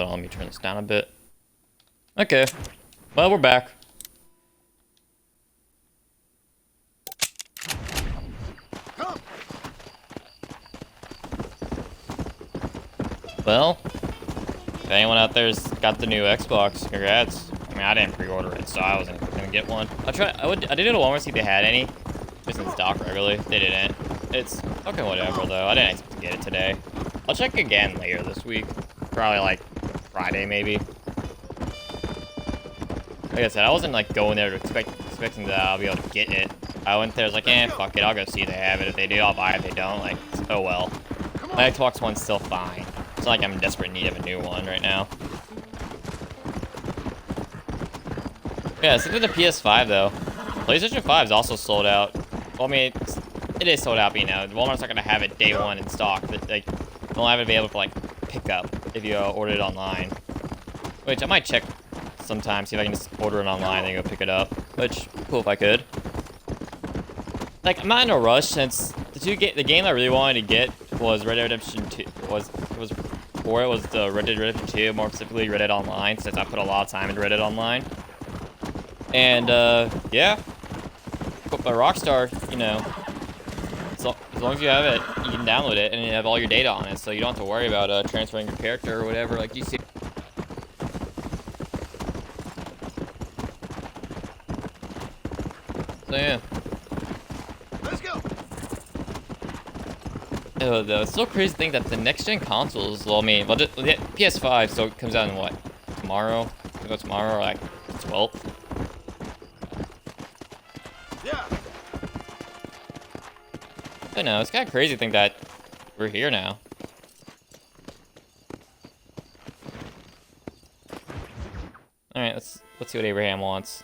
Hold on, let me turn this down a bit. Okay. Well, we're back. Well, if anyone out there's got the new Xbox, congrats. I mean, I didn't pre-order it, so I wasn't gonna get one. I did it at Walmart to see if they had any. Just in stock regularly. They didn't. It's fucking whatever though. I didn't expect to get it today. I'll check again later this week. Probably like Friday maybe. Like I said, I wasn't like going there to expecting that I'll be able to get it. I went there, I was like, fuck it, I'll go see if they have it. If they do, I'll buy it. If they don't, like, oh well. My Xbox One's still fine. It's not like I'm in desperate need of a new one right now. Yeah, so with the PS5 though. PlayStation 5 is also sold out. Well, I mean, it is sold out, but you know, Walmart's not gonna have it day one in stock. But, like, they'll have it available for like pick up if you order it online. Which I might check sometime, see if I can just order it online and go pick it up. Which cool if I could. Like, I'm not in a rush since the game I really wanted to get was Red Dead Redemption 2. Was the Red Dead Redemption 2, more specifically Red Dead Online, since I put a lot of time into Red Dead Online. And yeah. But by Rockstar, you know, so as long as you have it, you can download it and you have all your data on it, so you don't have to worry about transferring your character or whatever, like you see. So yeah. Let's go. Though it's so crazy to think that the next gen consoles, well, I mean, well, the PS5, so it comes out in what, tomorrow? Tomorrow or like 12th? Yeah. I don't know, it's kind of crazy to think that we're here now. Alright, let's see what Abraham wants.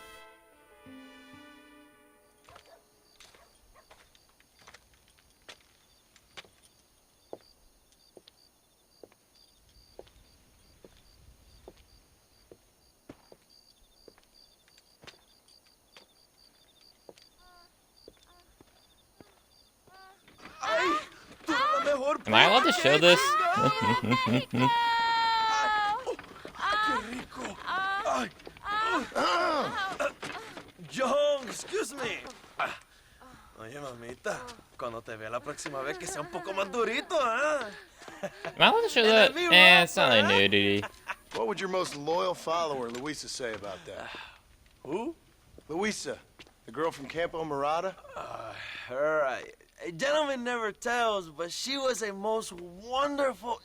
Am I allowed to show this? John, excuse me. Oye, mamita, cuando te vea la próxima vez que sea un poco más durito, ¿ah? Am I allowed to show that? It's not like nudity. What would your most loyal follower, Luisa, say about that? Who? Luisa, the girl from Campo Murata? Her, a gentleman never tells, but she was a most wonderful...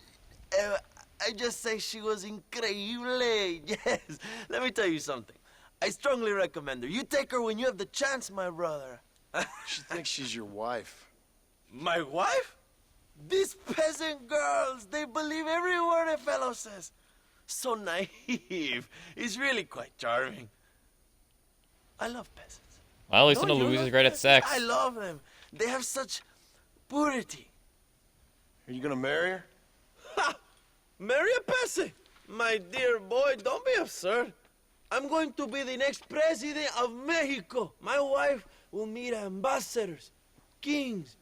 I just say she was increíble. Yes. Let me tell you something. I strongly recommend her. You take her when you have the chance, my brother. She thinks she's your wife. My wife? These peasant girls, they believe every word a fellow says. So naive. It's really quite charming. I love peasants. Well, at least Don't you Louise is love great at peasants? sex. I love them. They have such purity. Are you gonna marry her? Ha! Marry a peasant? My dear boy, don't be absurd. I'm going to be the next president of Mexico. My wife will meet ambassadors, kings,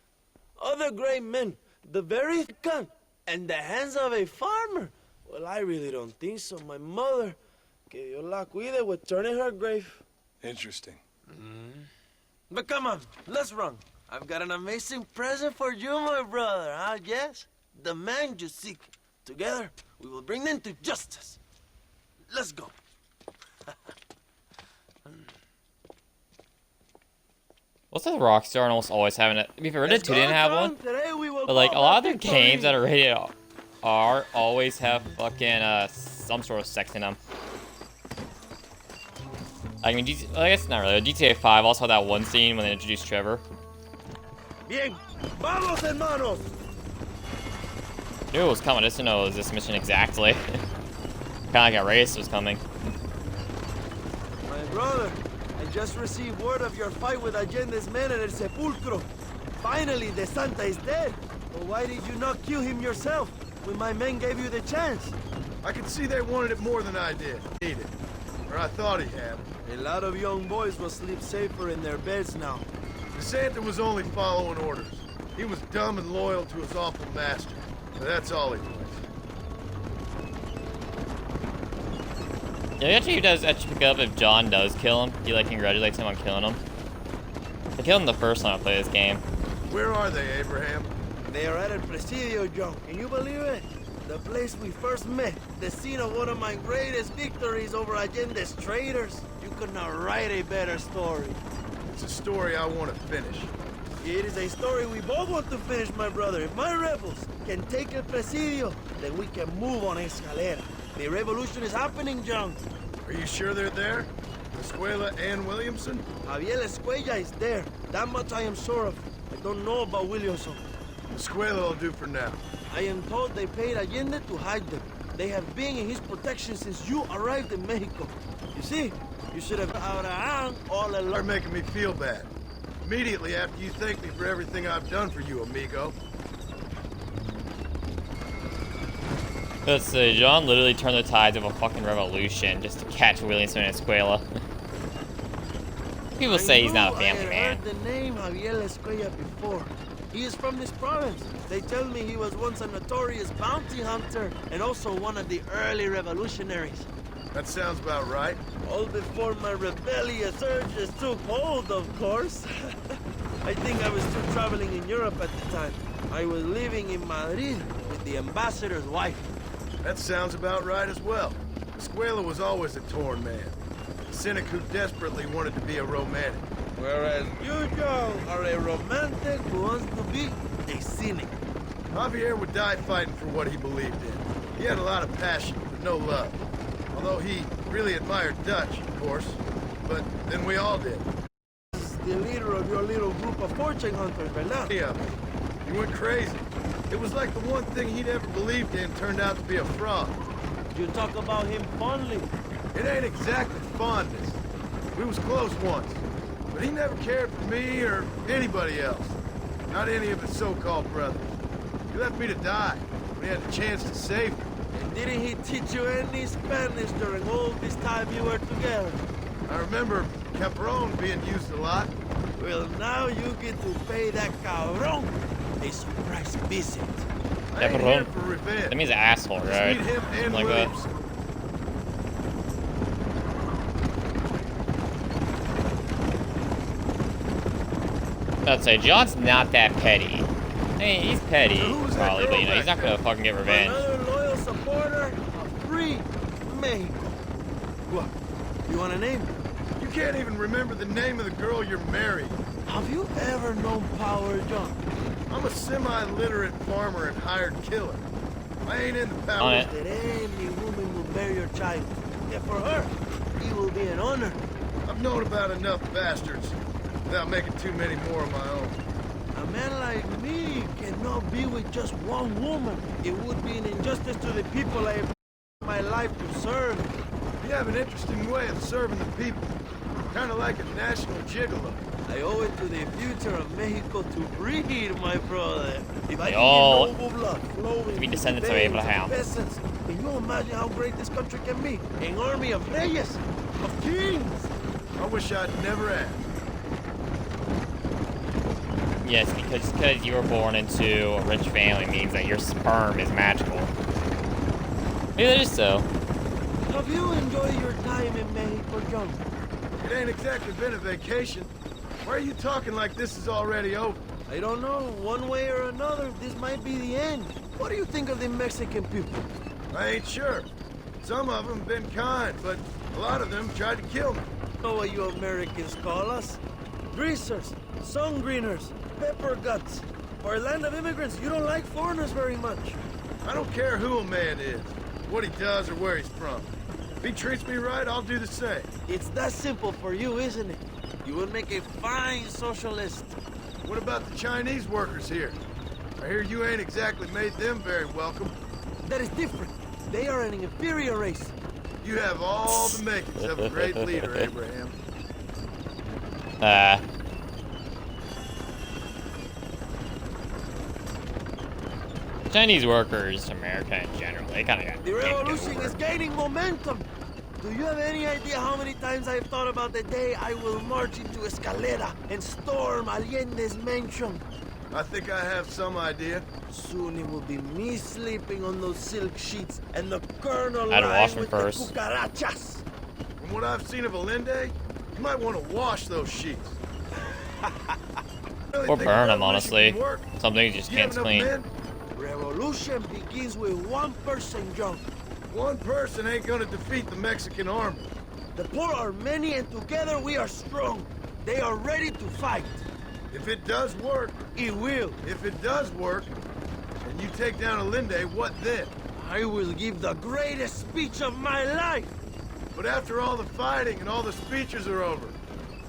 other great men, the very gun, and the hands of a farmer. Well, I really don't think so. My mother, que Dios la cuide, would turn in her grave. Interesting. But come on, let's run. I've got an amazing present for you, my brother, huh? Yes? The man you seek. Together, we will bring them to justice. Let's go. What's with Rockstar almost always having it? I mean, if Red Dead 2 didn't have one, but like a lot of their games that are rated R always have fucking some sort of sex in them. I mean, I guess not really. GTA 5 also had that one scene when they introduced Trevor. Bien, vamos, hermanos. Knew it was coming. I just didn't know it was this mission exactly. Kind of like a race was coming. My brother, I just received word of your fight with Allende's men at El Sepulcro. Finally, the Santa is dead. But why did you not kill him yourself when my men gave you the chance? I could see they wanted it more than I did. Needed. Or I thought he had. A lot of young boys will sleep safer in their beds now. The Santa was only following orders. He was dumb and loyal to his awful master. But that's all he was. Yeah, actually, he does actually pick up if John does kill him. He like congratulates him on killing him. I killed him the first time I played this game. Where are they, Abraham? They are at El Presidio, John. Can you believe it? The place we first met. The scene of one of my greatest victories over Allende's traitors. You could not write a better story. It's a story I want to finish. It is a story we both want to finish, my brother. If my rebels can take El Presidio, then we can move on Escalera. The revolution is happening, John. Are you sure they're there? Escuela and Williamson? Javier Escuella is there. That much I am sure of. I don't know about Williamson. Escuela will do for now. I am told they paid Allende to hide them. They have been in his protection since you arrived in Mexico. You see, you should have out around all You're along. making me feel bad. Immediately after you thank me for everything I've done for you, amigo. Let's see, John literally turned the tides of a fucking revolution just to catch Williamson and Escuela. People say he's not a family I man. heard the name Javier Escuella before. He is from this province. They tell me he was once a notorious bounty hunter and also one of the early revolutionaries. That sounds about right. All before my rebellious urges took hold, of course. I think I was still traveling in Europe at the time. I was living in Madrid with the ambassador's wife. That sounds about right as well. Escuela was always a torn man. A cynic who desperately wanted to be a romantic. Whereas you, John, are a romantic who wants to be a cynic. Javier would die fighting for what he believed in. He had a lot of passion, but no love. Although he really admired Dutch, of course. But then we all did. He's the leader of your little group of fortune hunters, ¿verdad? Yeah, he went crazy. It was like the one thing he'd ever believed in turned out to be a fraud. You talk about him fondly. It ain't exactly fondness. We was close once. But he never cared for me or anybody else. Not any of his so-called brothers. He left me to die when he had the chance to save me. And didn't he teach you any Spanish during all this time you were together? I remember Capron being used a lot. Well, now you get to pay that cabron a surprise visit. I ain't here for revenge. That means an asshole, Just right? meet him and Like that. Williamson. I'd say John's not that petty. I mean, he's petty, So who was that probably, but you know, girl he's not back gonna there? fucking get revenge. Another loyal supporter of free Mexico. What? You want a name? You can't even remember the name of the girl you're marrying. Have you ever known Power John? I'm a semi-literate farmer and hired killer. I ain't in the On power. it. That any woman will bear your child. And for her, he will be an honor. I've known about enough bastards without making too many more of my own. A man like me cannot be with just one woman. It would be an injustice to the people I have my life to serve. You have an interesting way of serving the people. Kind of like a national gigolo. I owe it to the future of Mexico to breed, my brother. If I They can all get noble blood flowing to be through descendants of the veins Abraham. peasants, can you imagine how great this country can be? An army of reyes, of kings. I wish I'd never asked. Yes, because you were born into a rich family means that your sperm is magical. Maybe that is so. Have you enjoyed your time in Mexico, John? It ain't exactly been a vacation. Why are you talking like this is already over? I don't know. One way or another, this might be the end. What do you think of the Mexican people? I ain't sure. Some of them been kind, but a lot of them tried to kill me. Know what you Americans call us? Greasers, sun greeners, pepper guts. For a land of immigrants, you don't like foreigners very much. I don't care who a man is, what he does or where he's from. If he treats me right, I'll do the same. It's that simple for you, isn't it? You would make a fine socialist. What about the Chinese workers here? I hear you ain't exactly made them very welcome. That is different. They are an inferior race. You have all the makings of a great leader, Abraham. Chinese workers, America in general, they kind of got The dicked revolution over. is gaining momentum. Do you have any idea how many times I've thought about the day I will march into Escalera and storm Allende's mansion? I think I have some idea. Soon it will be me sleeping on those silk sheets and the colonel I'd wash lying them with first. the cucarachas. From what I've seen of Allende, you might want to wash those sheets. Really Or think burn them, revolution honestly. can work? Some things you just You have can't enough clean. men? Revolution begins with one person, John. One person ain't gonna defeat the Mexican army. The poor are many and together we are strong. They are ready to fight. If it does work, It will. if it does work, and you take down Allende, what then? I will give the greatest speech of my life. But after all the fighting and all the speeches are over,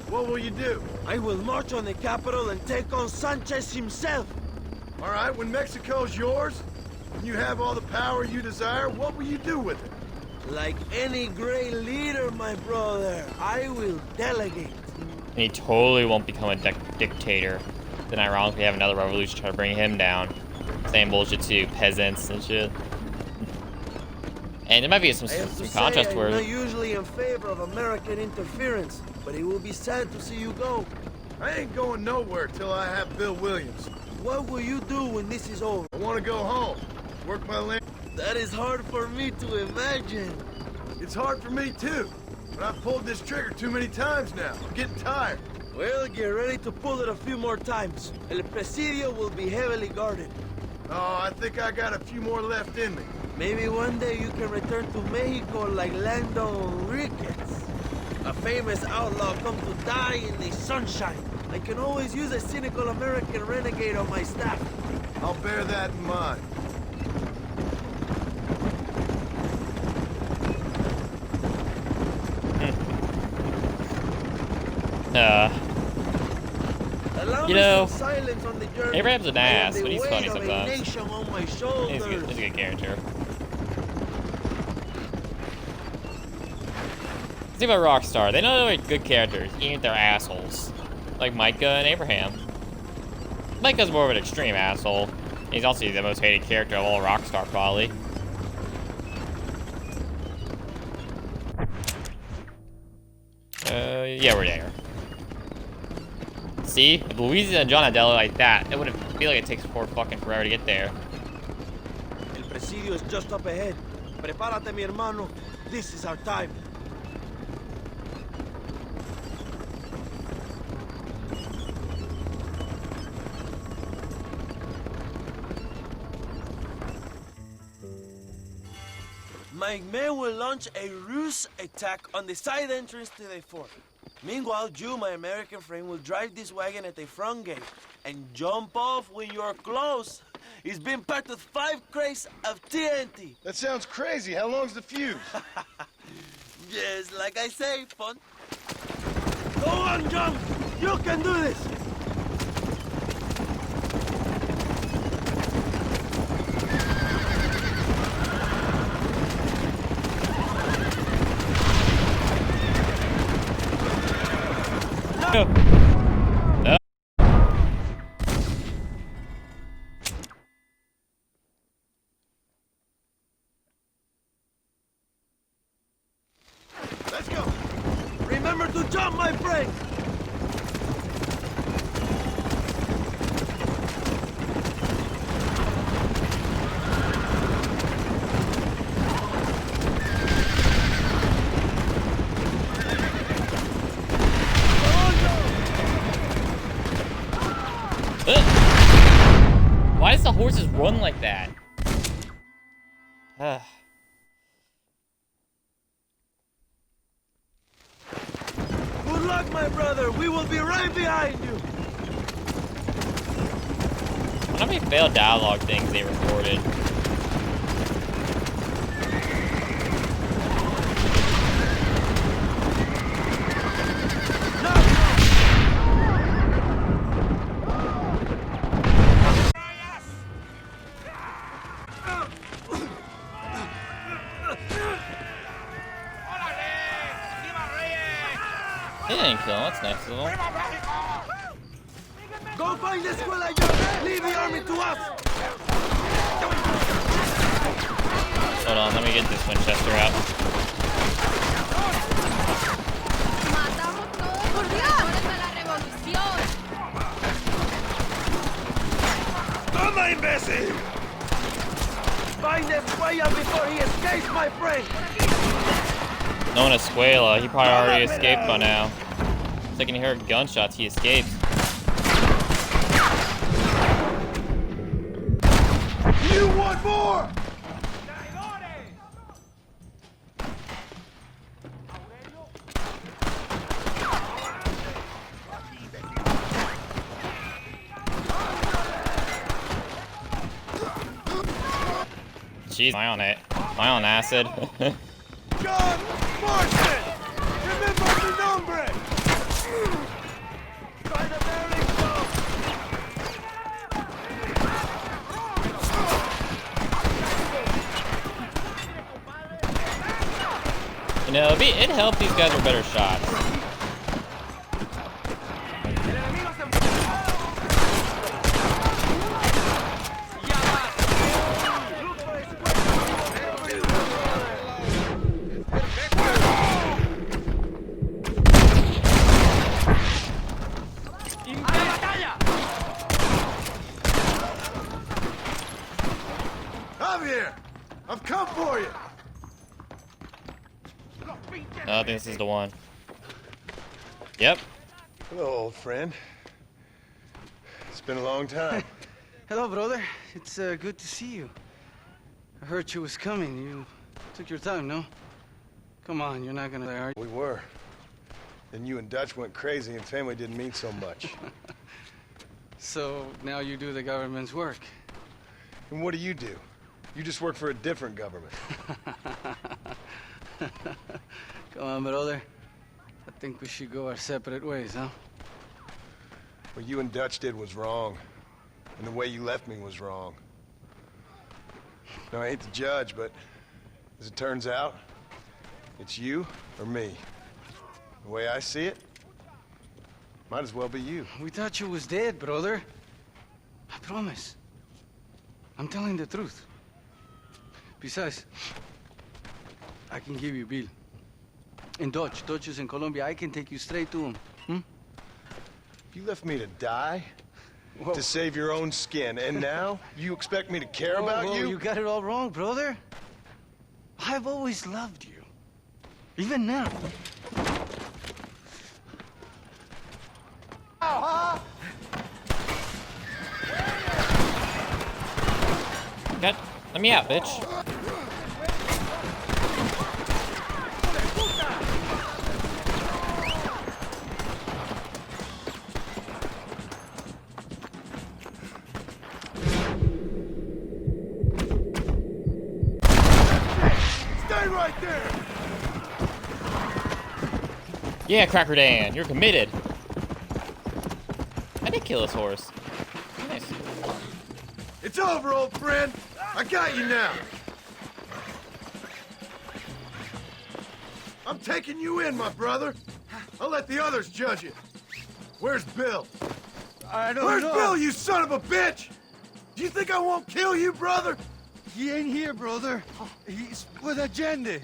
what will you do? I will march on the capital and take on Sanchez himself. All right, when Mexico's yours, when you have all the power you desire, what will you do with it? Like any great leader, my brother, I will delegate. And he totally won't become a dictator. Then ironically have another revolution try to bring him down. Same bullshit too, peasants and shit. And there might be some I have to say, contrast I'm where not usually in favor of American interference, but it will be sad to see you go. I ain't going nowhere till I have Bill Williams. What will you do when this is over? I want to go home, work my land. That is hard for me to imagine. It's hard for me too, but I've pulled this trigger too many times now. I'm getting tired. Well, get ready to pull it a few more times. El Presidio will be heavily guarded. Oh, I think I got a few more left in me. Maybe one day you can return to Mexico like Lando Enriquez. A famous outlaw come to die in the sunshine. I can always use a cynical American renegade on my staff. I'll bear that in mind. Allow You me know, some silence on the journey. Abraham's an I have ass, the but he's weight funny of a sometimes. nation on my he's shoulders. a good character. The thing about Rockstar, they know they're good characters, even if they're assholes. Like Micah and Abraham. Micah's more of an extreme asshole. He's also the most hated character of all Rockstar, probably. Yeah, we're there. See? If Luigi and John had dealt like that, it wouldn't feel like it takes fucking forever to get there. El Presidio is just up ahead. Prepárate, mi hermano. This is our time. My men will launch a ruse attack on the side entrance to the fort. Meanwhile, you, my American friend, will drive this wagon at the front gate and jump off when you're close. It's been packed with 5 crates of TNT. That sounds crazy. How long's the fuse? Yes, like I say, fun. Go on, John! You can do this! No. No. Let's go. Remember to jump, my friend! Why does the horses run like that? Good luck, my brother! We will be right behind you! How many failed dialogue things they recorded? They didn't kill him, that's nice of them. Go find the Escuela, John! Leave the army to us! Hold on, let me get this Winchester out. ¡Matamos todos por Dios! ¡A la revolución! Toma, imbécil! Find Escuela before he escapes, my friend! Known as Squala, he probably already escaped by now. So I can hear gunshots, he escaped. You want more? Jeez, am I on it? Am I on acid? John Marston! Remember mi nombre! You know, it'd help these guys are better shots. Javier! I've come for you! No, I think this is the one. Yep. Hello, old friend. It's been a long time. Hello, brother. It's good to see you. I heard you was coming. You took your time, no? Come on, you're not gonna die, are you? We were. Then you and Dutch went crazy and family didn't mean so much. So now you do the government's work. And what do? You just work for a different government. Come on, brother. I think we should go our separate ways, huh? What you and Dutch did was wrong. And the way you left me was wrong. Now, I hate to judge, but as it turns out, it's you or me. The way I see it, might as well be you. We thought you was dead, brother. I promise. I'm telling the truth. Besides, I can give you Bill. In Dutch. Dutch is in Colombia. I can take you straight to him. Hmm? You left me to die Whoa. to save your own skin, and now you expect me to care about Whoa, you? You got it all wrong, brother. I've always loved you. Even now. God, let me out, bitch. Stay right there! Yeah, Cracker Dan, you're committed. I did kill his horse. Nice. It's over, old friend. I got you now. I'm taking you in, my brother. I'll let the others judge it. Where's Bill? I don't Where's know. Bill, you son of a bitch? Do you think I won't kill you, brother? He ain't here, brother. He's with Allende.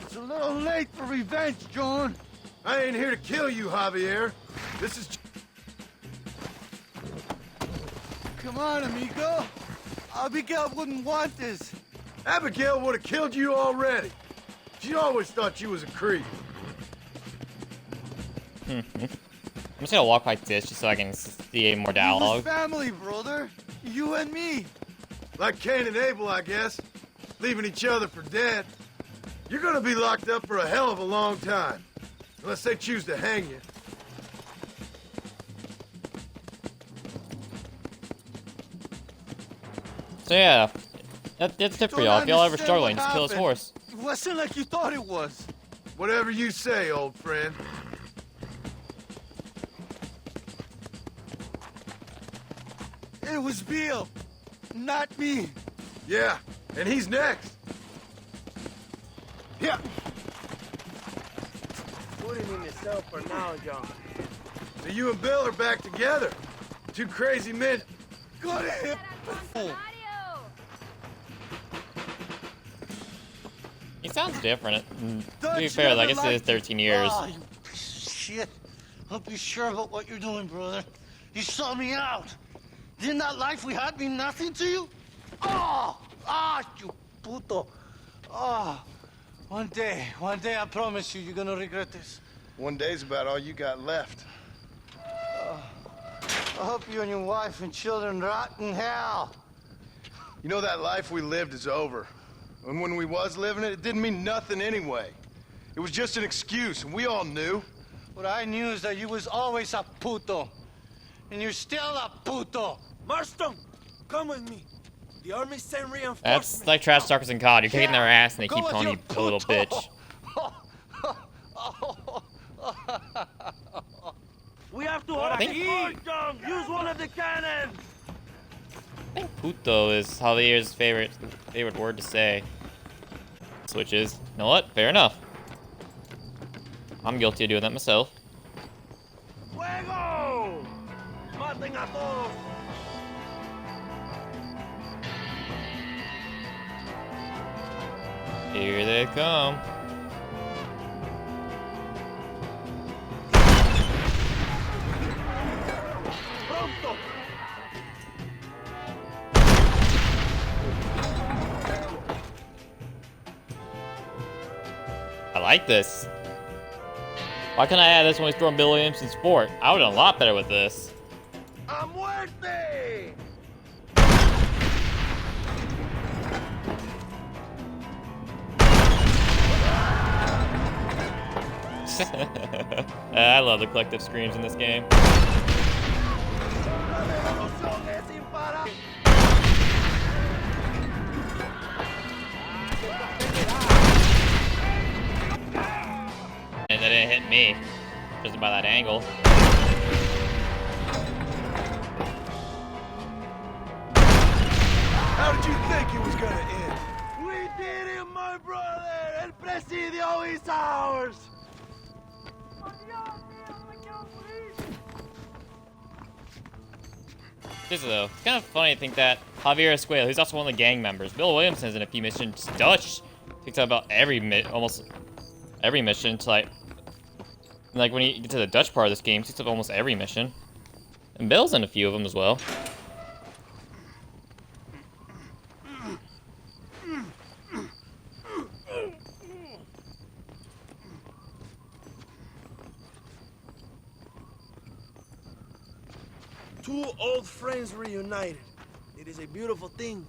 It's a little late for revenge, John. I ain't here to kill you, Javier. This is... Come on, amigo. Abigail wouldn't want this. Abigail would have killed you already. She always thought you was a creep. I'm just gonna walk like this just so I can see more dialogue. Family, brother. You and me. Like Cain and Abel, I guess. Leaving each other for dead. You're gonna be locked up for a hell of a long time. Unless they choose to hang you. So yeah, that's a tip for y'all. If y'all ever struggling, just kill his horse. It wasn't like you thought it was. Whatever you say, old friend. It was Bill, not me. Yeah, and he's next. Yeah. Put him in the cell for now, John. So you and Bill are back together. Two crazy men. Got him. He sounds different. To Don't be you fair, I ever guess it like is 13 years. Oh, you piece of shit. Don't be sure about what you're doing, brother. You saw me out. Didn't that life we had mean nothing to you? Oh! Ah, you puto! Oh, one day, I promise you, you're gonna regret this. One day's about all you got left. I hope you and your wife and children rot in hell. You know that life we lived is over. And when we was living it, it didn't mean nothing anyway. It was just an excuse, and we all knew. What I knew is that you was always a puto. And you're still a puto. Marston, come with me. The army sent reinforcements. That's like trash talkers in COD. You're kicking their ass and they Go keep with calling your you a little puto. bitch. We have to hold think- the fort down. Use one of the cannons. I think puto is Javier's favorite word to say. Which is, you know what? Fair enough. I'm guilty of doing that myself. Fuego! Maten a todos. Here they come. Pronto. I like this. Why can't I add this when we throwing Bill Williamson Sport? I would have done a lot better with this. A muerte! I love the collective screams in this game. La revolución es imparable. And that didn't hit me. Just by that angle. How did you think it was gonna end? We did it, my brother! El Presidio is ours! This is though, it's kind of funny to think that Javier Escuela, who's also one of the gang members, Bill Williamson's in a few missions. Dutch takes out about almost every mission. To like when you get to the Dutch part of this game, takes up almost every mission. And Bill's in a few of them as well. Two old friends reunited. It is a beautiful thing.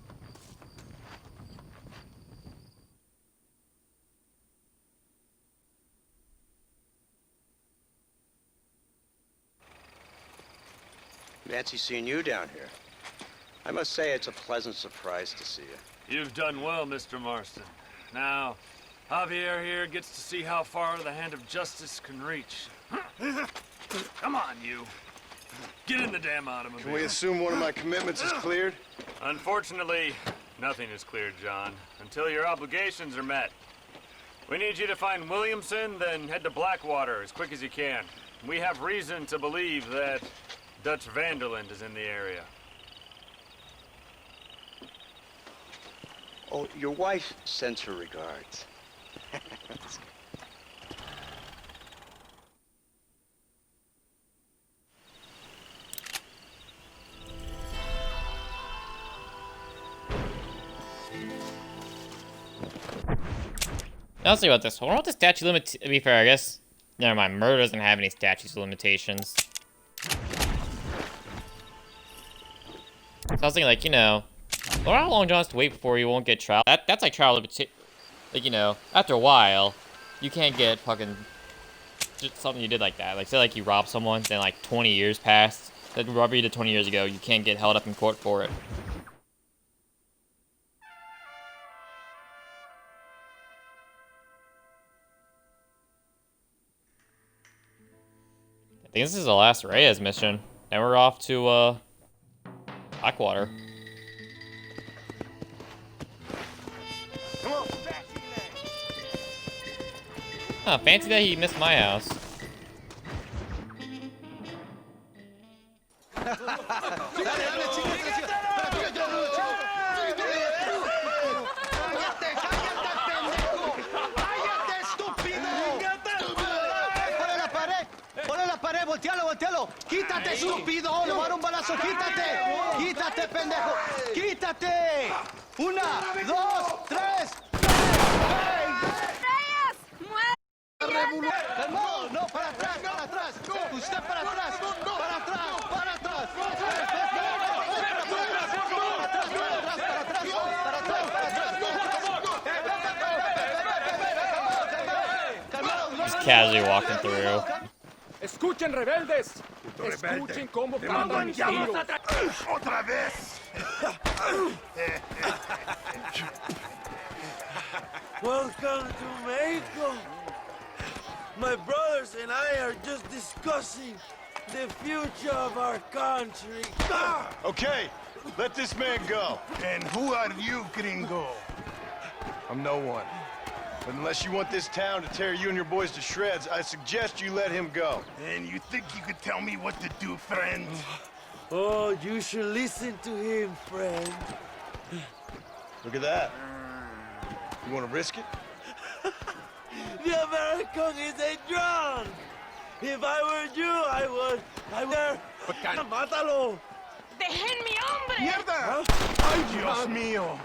Fancy seeing you down here. I must say it's a pleasant surprise to see you. You've done well, Mr. Marston. Now, Javier here gets to see how far the hand of justice can reach. Come on, you. Get in the damn automobile. Can we assume one of my commitments is cleared? Unfortunately, nothing is cleared, John, until your obligations are met. We need you to find Williamson, then head to Blackwater as quick as you can. We have reason to believe that Dutch Vanderland is in the area. Oh, your wife sends her regards. Now let's see about this. I wonder what the statute limit. To be fair, I guess. Never mind. Murder doesn't have any statutes of limitations. So I was thinking, like, you know, I wonder how long John has to wait before he won't get trial. That's like trial limitation. Like, you know, after a while, you can't get fucking just something you did like that. Like, say, like, you robbed someone, then like 20 years passed. That robbery you did 20 years ago, you can't get held up in court for it. I think this is the last Reyes mission. Then we're off to, Blackwater. Huh, fancy that he missed my house. ¡Ponle la pared! ¡Voltealo, voltealo! balazo! ¡Quítate, estúpido! ¡Le voy a dar un balazo! ¡Quítate! ¡Quítate, pendejo! ¡Quítate! ¡Una, dos, tres! ¡Reyes! ¡Muere! ¡Calmado! ¡No, para atrás, para atrás! ¡Usted para atrás! ¡Para atrás, para atrás! Just casually walking through. Escuchen, rebeldes. Escuchen cómo cantan mis tíos. ¡Otra vez! Welcome to Mexico. My brothers and I are just discussing the future of our country. Okay, let this man go. And who are you, gringo? I'm no one. But unless you want this town to tear you and your boys to shreds, I suggest you let him go. And you think you could tell me what to do, friend? Oh, you should listen to him, friend. Look at that. You want to risk it? The American is a drunk. If I were you, I would. Mátalo. ¡Dejen mi hombre! ¡Mierda! ¡Ay, Dios mío!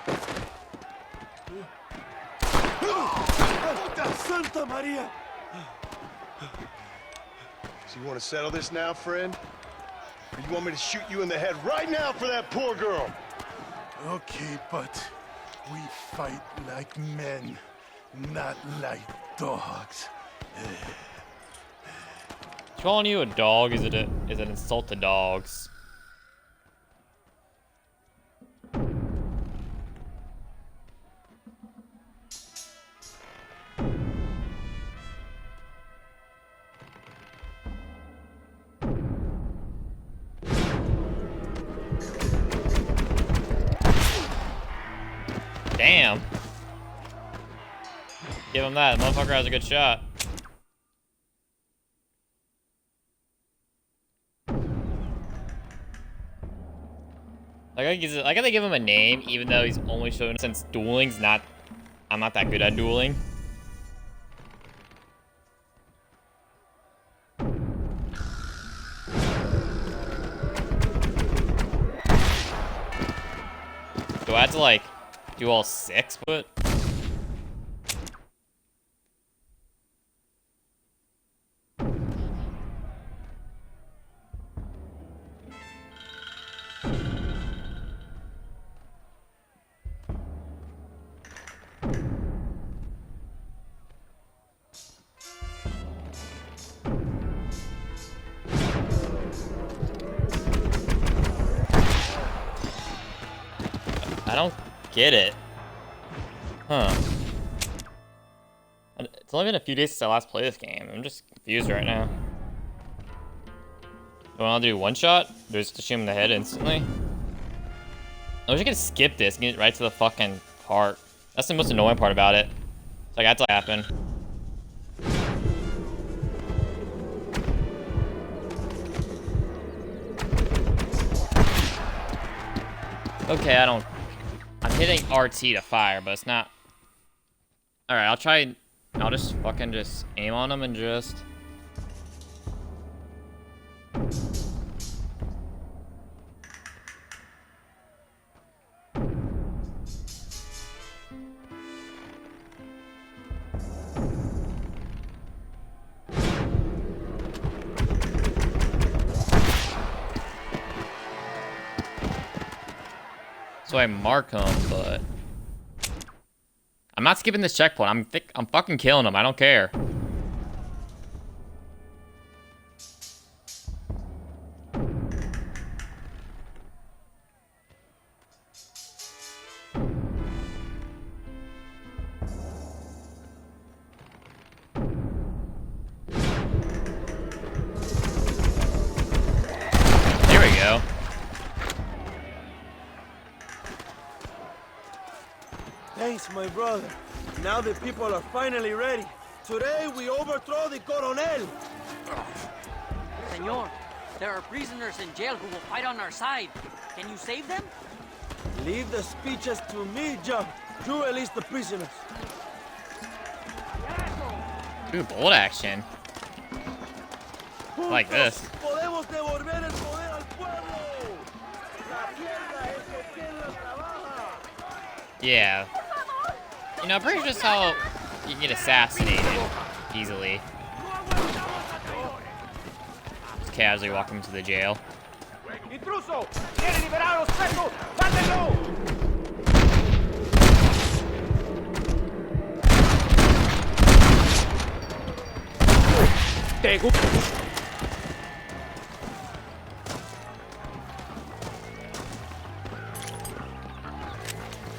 Santa Maria. So you want to settle this now, friend? Or you want me to shoot you in the head right now for that poor girl? Okay, but we fight like men, not like dogs. Calling you a dog is an insult to dogs. Damn. Give him that. Motherfucker has a good shot. I gotta give him a name, even though he's only shown since dueling's not. I'm not that good at dueling. Do I have to like do all 6? But I don't get it. Huh. It's only been a few days since I last played this game. I'm just confused right now. Do I want to do one shot? Do I just shoot him in the head instantly? I wish I could skip this and get right to the fucking part. That's the most annoying part about it. It's like, that's what happened. Okay, I'm hitting RT to fire, but it's not. Alright, I'll just fucking just aim on him and just. So I mark him, but I'm not skipping this checkpoint. I'm fucking killing him. I don't care. There we go. Thanks, my brother. Now the people are finally ready. Today we overthrow the Coronel. Senor, there are prisoners in jail who will fight on our side. Can you save them? Leave the speeches to me, John. You release the prisoners. Ooh, bolt action. Like this. Podemos Debemos devolver el poder al pueblo. La tierra es de quien la trabaja. Yeah. You know, I'm pretty sure that's how you can get assassinated easily. Just casually walk him to the jail. ¡Intruso! ¡Quiere liberar a los presos! ¡Mándenlo!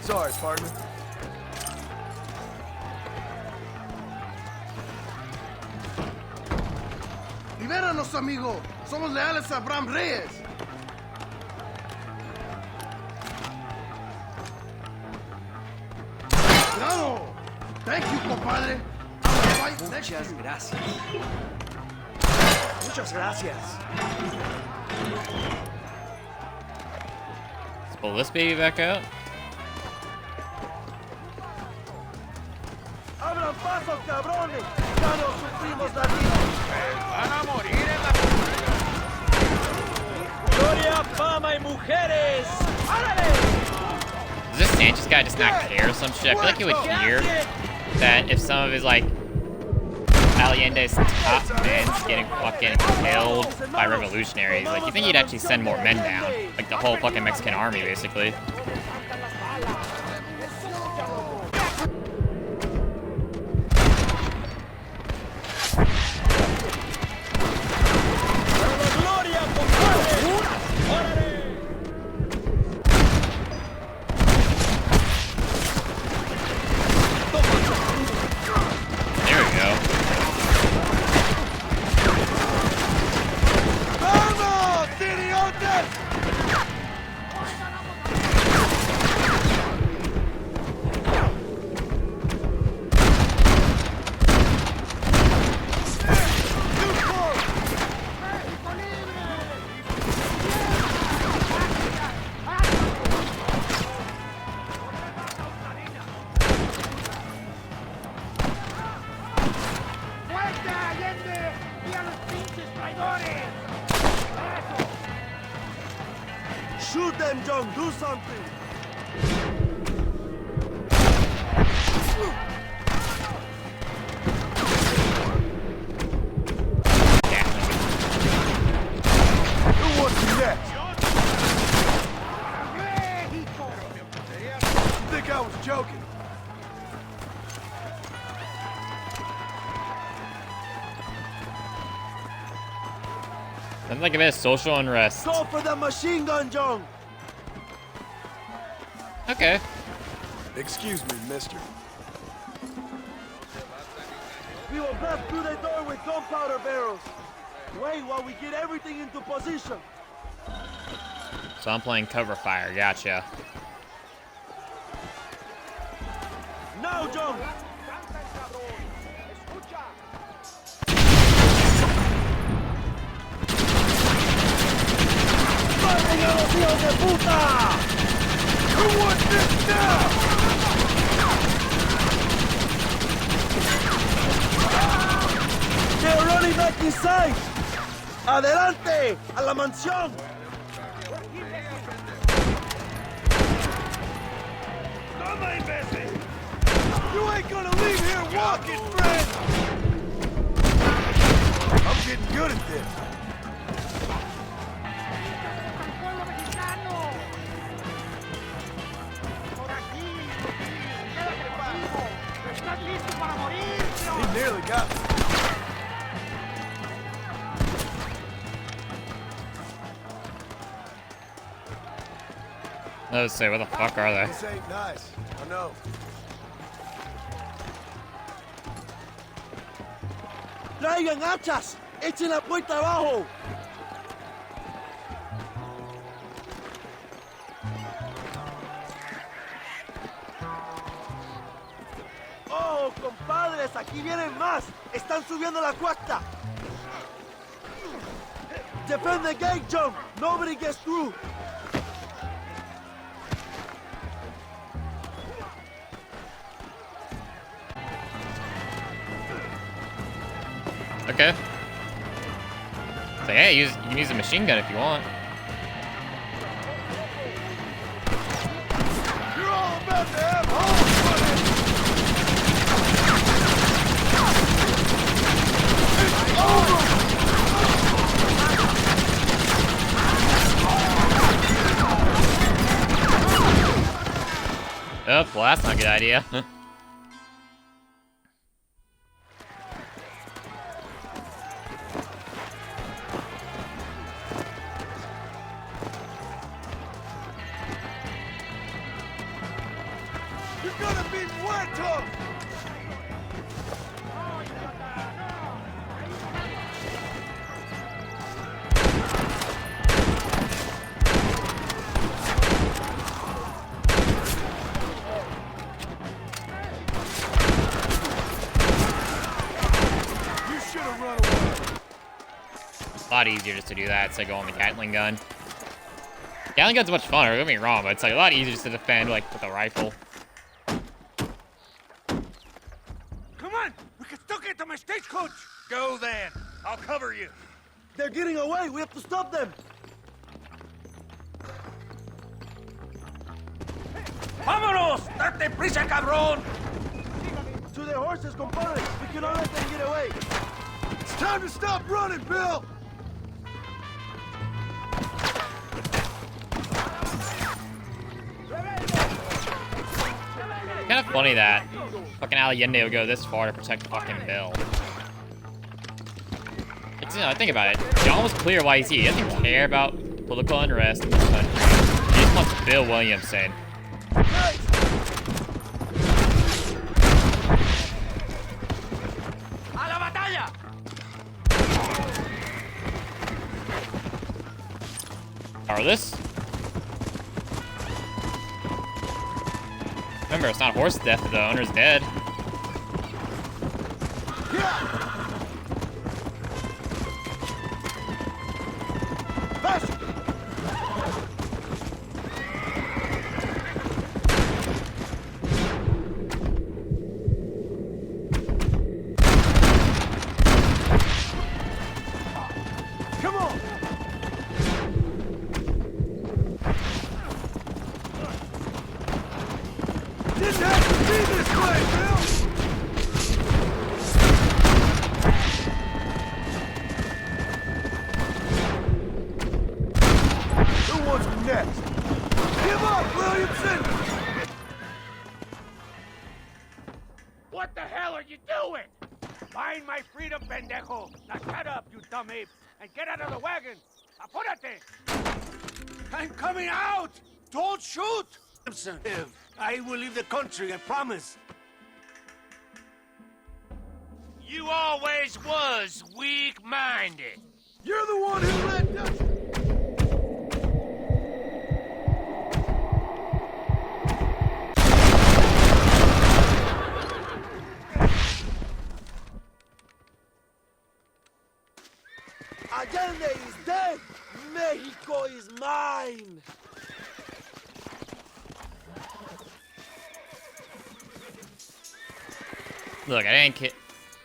Sorry, partner. ¡Libéranos, amigo! ¡Somos leales a Abraham Reyes! ¡Bravo! Thank you, compadre. Muchas gracias. Muchas gracias. Let's pull this baby back out. ¡Abran paso, cabrones! ¡Ya no sufrimos la vida! ¡Van a morir en la... ¡Gloria, fama y mujeres! ¡Árale! Does this Sanchez guy just not care or some shit? I feel like he would hear that if some of his, like, Allende's top men getting fucking killed by revolutionaries. Like, you think he'd actually send more men down? Like, the whole fucking Mexican army, basically. There we go. Shoot them, John. Do something. Who wants you next? You think I was joking? Sounds like a bit of social unrest. Go for the machine gun, John. Okay. Excuse me, mister. We will blast through the door with gunpowder barrels. Wait while we get everything into position. So I'm playing cover fire. Gotcha. Now, John. ¡Maten a los hijos de puta! Who wants this now? They're running back inside. Adelante, a la mansión. Toma, imbécil! You ain't gonna leave here walking, friend! I'm getting good at this. He nearly got me. Let's say, what the fuck are they? This ain't nice. I know. Traigan hachas. Echen la puerta abajo. Oh, compadres, aquí vienen más. Están subiendo la cuesta. Defend the gate, John. Nobody gets through. Okay. So yeah, you can use a machine gun if you want. You're all about to have homecoming! It's over! Oh, well, that's not a good idea. You're gonna be muerto! You should have run away. A lot easier just to do that instead of going with the Gatling gun. Gatling gun's much funner, don't get me wrong, but it's like a lot easier just to defend like with a rifle. Come on! We can still get to my stagecoach! Go then! I'll cover you! They're getting away. We have to stop them. ¡Vámonos! ¡Date prisa, cabrón! To their horses, compadre. We cannot let them get away. It's time to stop running, Bill! Kind of funny that fucking Allende would go this far to protect fucking Bill. It's, you know, think about it. John was clear why he's here. He doesn't care about political unrest in this country. He just wants Bill Williamson. ¡A la batalla! Or this? Remember, it's not horse death if the owner's dead. Come on. Didn't have to be this way, Bill! Who wants next? Give up, Williamson! What the hell are you doing? Find my freedom, pendejo! Now shut up, you dumb ape, and get out of the wagon! Apúrate! I'm coming out. Don't shoot. I will leave the country. I promise. You always was weak-minded. You're the one who let Dutch... Allende is dead. Mexico is mine. Look, I didn't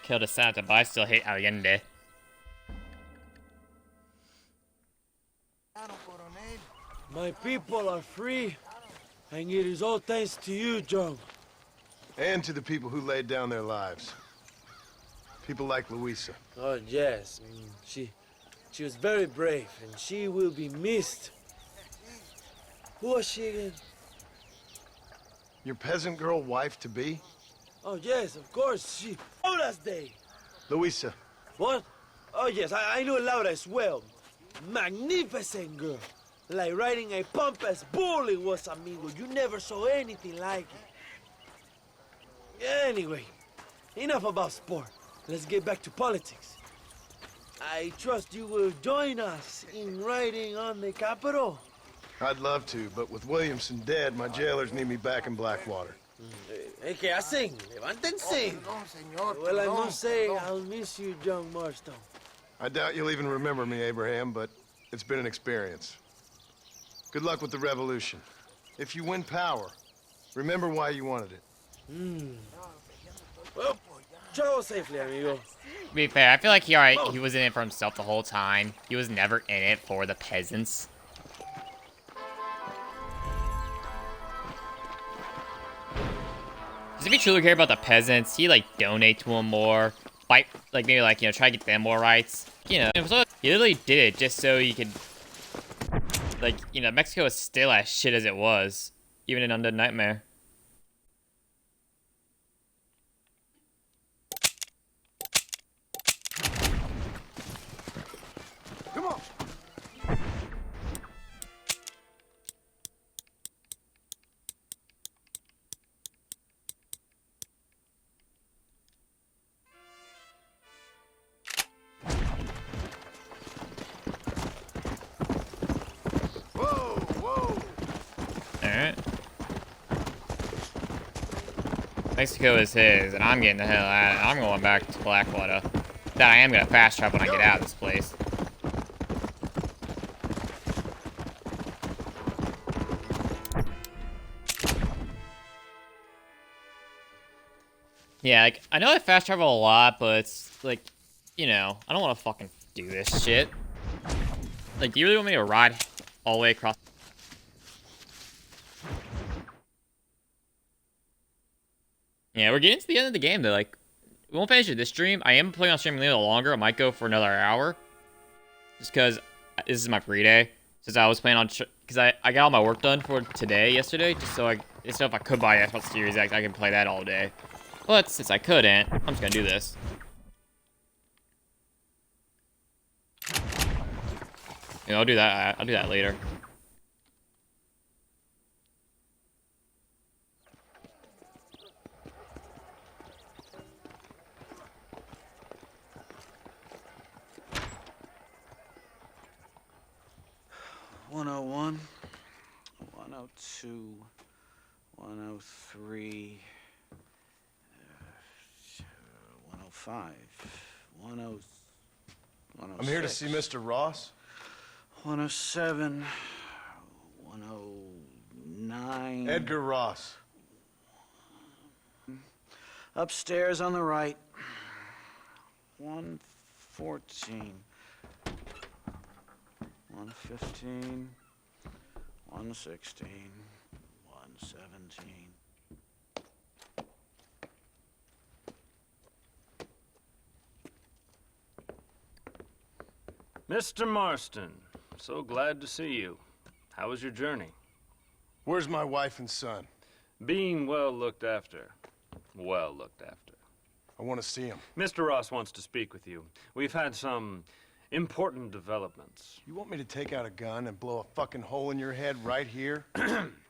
kill the Santa, but I still hate Allende. My people are free, and it is all thanks to you, John. And to the people who laid down their lives. People like Luisa. Oh, yes. She was very brave, and she will be missed. Who was she again? Your peasant girl wife-to-be? Oh, yes, of course. She... Laura's Day. Luisa. What? Oh, yes, I know Laura as well. Magnificent girl. Like riding a pompous bull it was, amigo. You never saw anything like it. Anyway, enough about sport. Let's get back to politics. I trust you will join us in riding on the Capitol. I'd love to, but with Williamson dead, my jailers need me back in Blackwater. ¿Qué hacen? Levántense. Well, I must say, I'll miss you, John Marston. I doubt you'll even remember me, Abraham, but it's been an experience. Good luck with the revolution. If you win power, remember why you wanted it. Well, Travel safely, amigo. To be fair, I feel like he was in it for himself the whole time. He was never in it for the peasants. Because if he truly cared about the peasants, he'd like donate to them more. Fight, like maybe like, you know, try to get them more rights. You know, so he literally did it just so he could, like, you know, Mexico is still as shit as it was, even in Undead Nightmare. Come on. Whoa, whoa. Alright. Mexico is his, and I'm getting the hell out of it. I'm going back to Blackwater. That I am gonna fast travel when I get out of this place. Yeah, like, I know I fast travel a lot, but it's, like, you know, I don't want to fucking do this shit. Like, do you really want me to ride all the way across? Yeah, we're getting to the end of the game, though. Like, we won't finish it this stream. I am planning on streaming a little longer. I might go for another hour. Just because this is my free day. Since I was planning on... Because I got all my work done for today, yesterday. Just so if I could buy Xbox Series X, I can play that all day. But since I couldn't, I'm just gonna do this. Yeah, I'll do that. I'll do that later. $101, $102, $103, $105, $106. I'm here to see Mr. Ross. $107, $109. Edgar Ross. Upstairs on the right. 114. 115. 116. 117. Mr. Marston, so glad to see you. How was your journey? Where's my wife and son? Being well looked after. Well looked after. I want to see him. Mr. Ross wants to speak with you. We've had some important developments. You want me to take out a gun and blow a fucking hole in your head right here?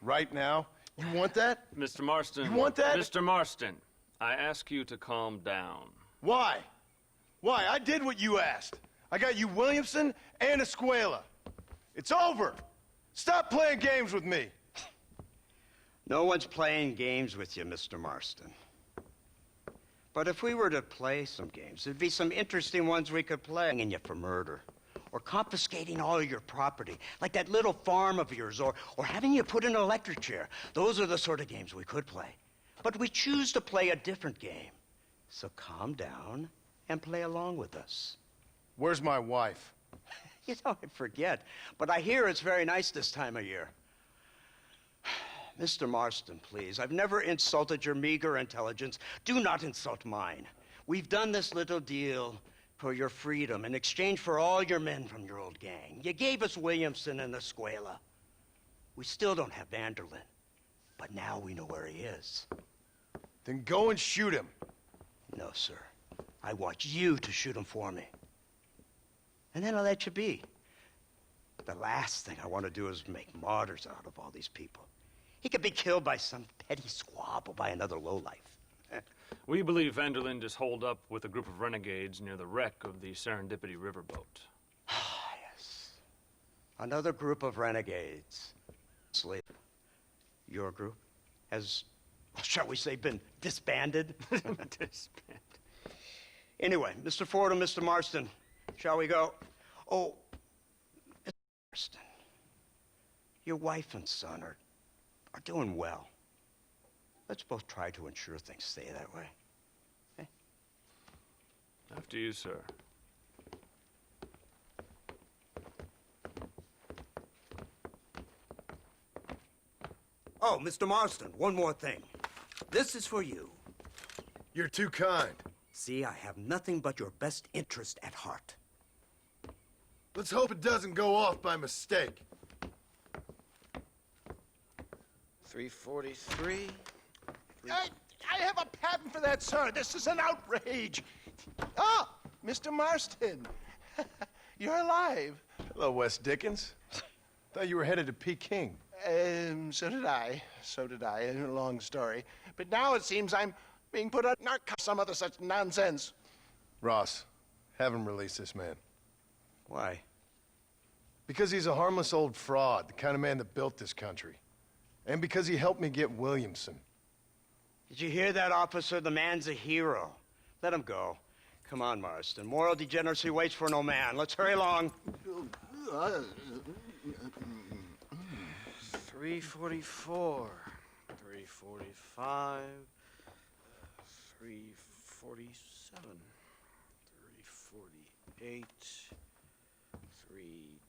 Right now? You want that? Mr. Marston. You want that? Mr. Marston, I ask you to calm down. Why? Why? I did what you asked. I got you Williamson and Escuela. It's over. Stop playing games with me. No one's playing games with you, Mr. Marston. But if we were to play some games, there'd be some interesting ones we could play. Hanging you for murder, or confiscating all of your property, like that little farm of yours, or having you put in an electric chair. Those are the sort of games we could play. But we choose to play a different game. So calm down and play along with us. Where's my wife? You know, I forget, but I hear it's very nice this time of year. Mr. Marston, please, I've never insulted your meager intelligence. Do not insult mine. We've done this little deal for your freedom in exchange for all your men from your old gang. You gave us Williamson and Escuela. We still don't have Vanderlyn, but now we know where he is. Then go and shoot him. No, sir. I want you to shoot him for me. And then I'll let you be. The last thing I want to do is make martyrs out of all these people. He could be killed by some petty squab or by another lowlife. We believe Vanderlyn is holed up with a group of renegades near the wreck of the Serendipity riverboat. Ah, yes. Another group of renegades. Sleep. Your group has, shall we say, been disbanded? Disbanded. Anyway, Mr. Ford and Mr. Marston, shall we go? Oh, Mr. Marston, your wife and son are doing well. Let's both try to ensure things stay that way. Okay? After you, sir. Oh, Mr. Marston, one more thing. This is for you. You're too kind. See, I have nothing but your best interest at heart. Let's hope it doesn't go off by mistake. 343. I have a patent for that, sir. This is an outrage. Ah, Mr. Marston. You're alive. Hello, Wes Dickens. Thought you were headed to Peking. So did I. So did I. A long story. But now it seems I'm being put on narcotics, some other such nonsense. Ross, have him release this man. Why? Because he's a harmless old fraud, the kind of man that built this country. And because he helped me get Williamson. Did you hear that, officer? The man's a hero. Let him go. Come on, Marston. Moral degeneracy waits for no man. Let's hurry along. 344. 345. 347. 348. 3...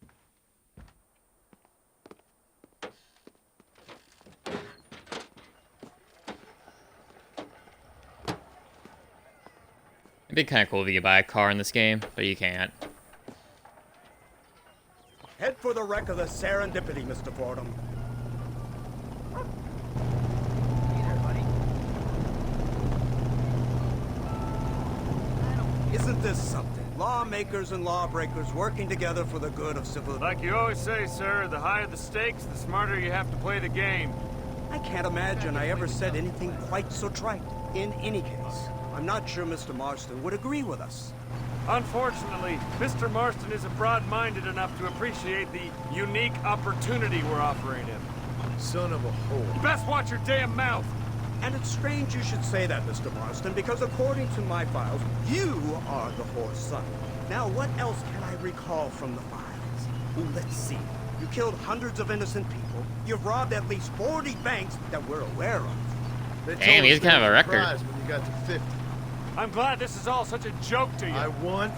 It'd be kind of cool if you could buy a car in this game, but you can't. Head for the wreck of the Serendipity, Mr. Fordham. Isn't this something? Lawmakers and lawbreakers working together for the good of civilization. Like you always say, sir, the higher the stakes, the smarter you have to play the game. I can't imagine I ever said anything quite so trite. In any case, I'm not sure Mr. Marston would agree with us. Unfortunately, Mr. Marston isn't broad-minded enough to appreciate the unique opportunity we're offering him. Son of a whore. You best watch your damn mouth! And it's strange you should say that, Mr. Marston, because according to my files, you are the whore's son. Now, what else can I recall from the files? Ooh, let's see. You killed hundreds of innocent people. You've robbed at least 40 banks that we're aware of. Damn, he's kind of a record. When you got to 50. I'm glad this is all such a joke to you. I want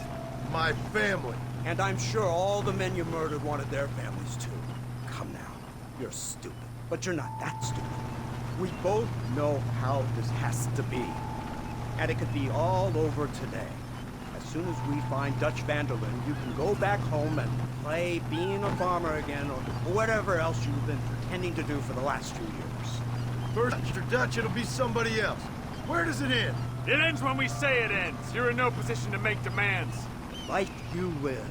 my family. And I'm sure all the men you murdered wanted their families too. Come now, you're stupid, but you're not that stupid. We both know how this has to be. And it could be all over today. As soon as we find Dutch Vanderlyn, you can go back home and play being a farmer again, or whatever else you've been pretending to do for the last few years. First, Mr. Dutch, it'll be somebody else. Where does it end? It ends when we say it ends. You're in no position to make demands. Like you live.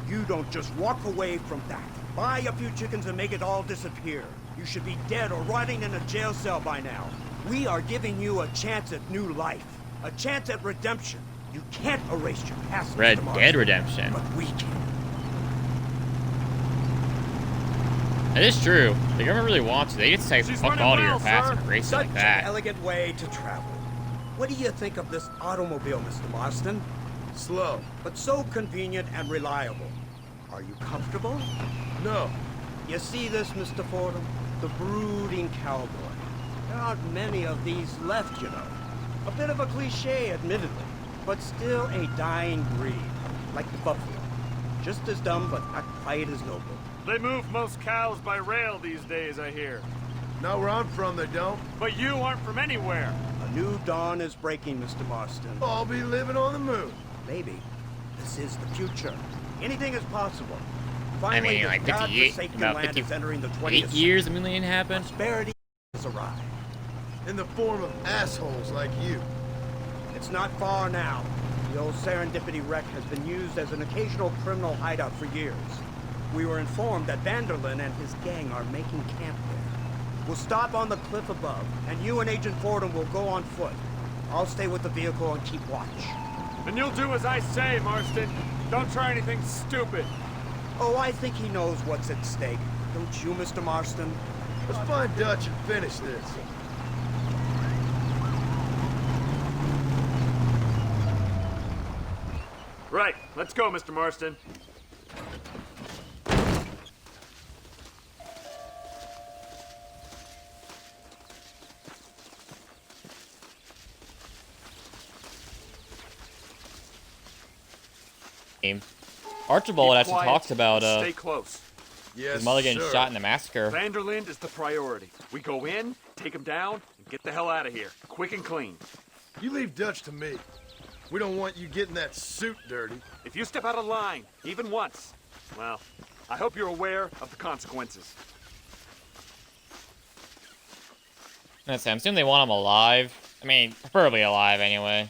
You don't just walk away from that. Buy a few chickens and make it all disappear. You should be dead or rotting in a jail cell by now. We are giving you a chance at new life. A chance at redemption. You can't erase your past, Red Mr. Marston, Dead Redemption. but we can. That is true. The government really wants you. They get to say She's fuck running all to your miles, past sir. and race Such like that. an elegant way to travel. What do you think of this automobile, Mr. Marston? Slow. But so convenient and reliable. Are you comfortable? No. You see this, Mr. Fordham? The brooding cowboy. There aren't many of these left, you know. A bit of a cliche, admittedly, but still a dying breed, like the buffalo. Just as dumb, but not quite as noble. They move most cows by rail these days, I hear. Not where I'm from, they don't. But you aren't from anywhere. A new dawn is breaking, Mr. Marston. I'll be living on the moon. Maybe. This is the future. Anything is possible. I Finally, mean, this like 58, godforsaken about land is entering the 20th 8 century. years a million happened. Prosperity has arrived. In the form of assholes like you. It's not far now. The old Serendipity wreck has been used as an occasional criminal hideout for years. We were informed that Vanderlyn and his gang are making camp there. We'll stop on the cliff above, and you and Agent Fordham will go on foot. I'll stay with the vehicle and keep watch. And you'll do as I say, Marston. Don't try anything stupid. Oh, I think he knows what's at stake. Don't you, Mr. Marston? Let's find Dutch and finish this. Right, let's go, Mr. Marston. Archibald Keep actually quiet talked about and stay close. Yes, his mother getting sir. shot in the massacre. Vanderlind is the priority. We go in, take him down, and get the hell out of here. Quick and clean. You leave Dutch to me. We don't want you getting that suit dirty. If you step out of line, even once, well, I hope you're aware of the consequences. I'm assuming they want him alive. I mean, preferably alive anyway.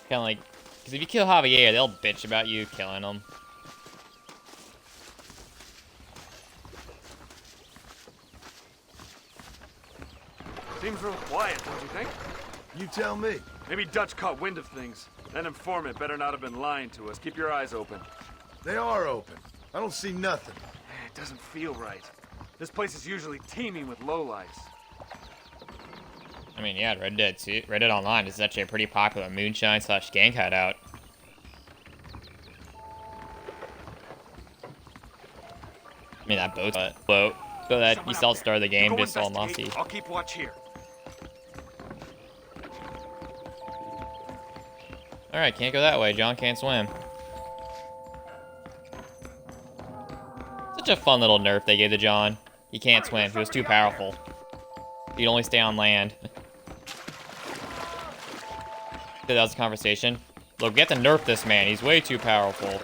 Kind of like, because if you kill Javier, they'll bitch about you killing him. Seems real quiet, don't you think? You tell me. Maybe Dutch caught wind of things. That informant better not have been lying to us. Keep your eyes open. They are open. I don't see nothing. It doesn't feel right. This place is usually teeming with lowlifes. I mean, yeah, Red Dead too. Red Dead Online is actually a pretty popular moonshine / gang hideout. I mean, that boat. So that you still start the game Go just all investigate. mossy. I'll keep watch here. Alright, can't go that way. John can't swim. Such a fun little nerf they gave to John. He can't swim. He was too powerful. He'd only stay on land. That was a conversation. Look, we have to nerf this man. He's way too powerful.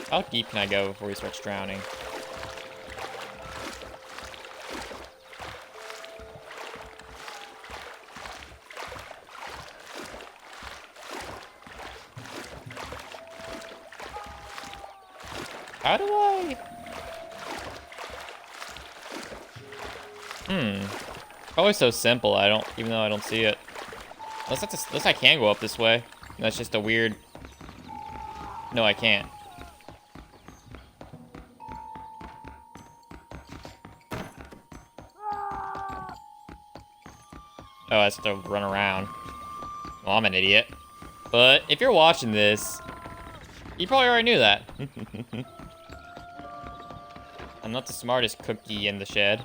How deep can I go before he starts drowning? How do I... Probably so simple, even though I don't see it. Unless I can go up this way. That's just a weird... No, I can't. Oh, I have to run around. Well, I'm an idiot. But if you're watching this, you probably already knew that. I'm not the smartest cookie in the shed.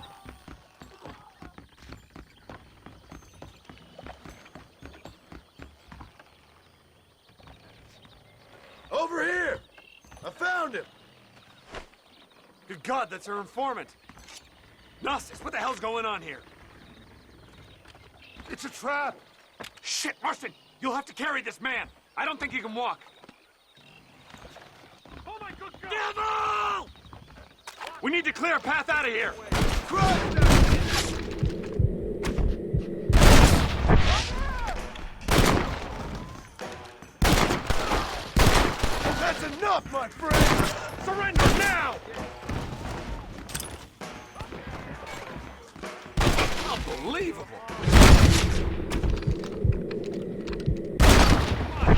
Over here! I found him! Good God, that's our informant. Gnosis, what the hell's going on here? It's a trap. Shit, Marston, you'll have to carry this man. I don't think he can walk. Oh my good God! Devil! We need to clear a path out of here. That's enough, my friend! Surrender now! Unbelievable!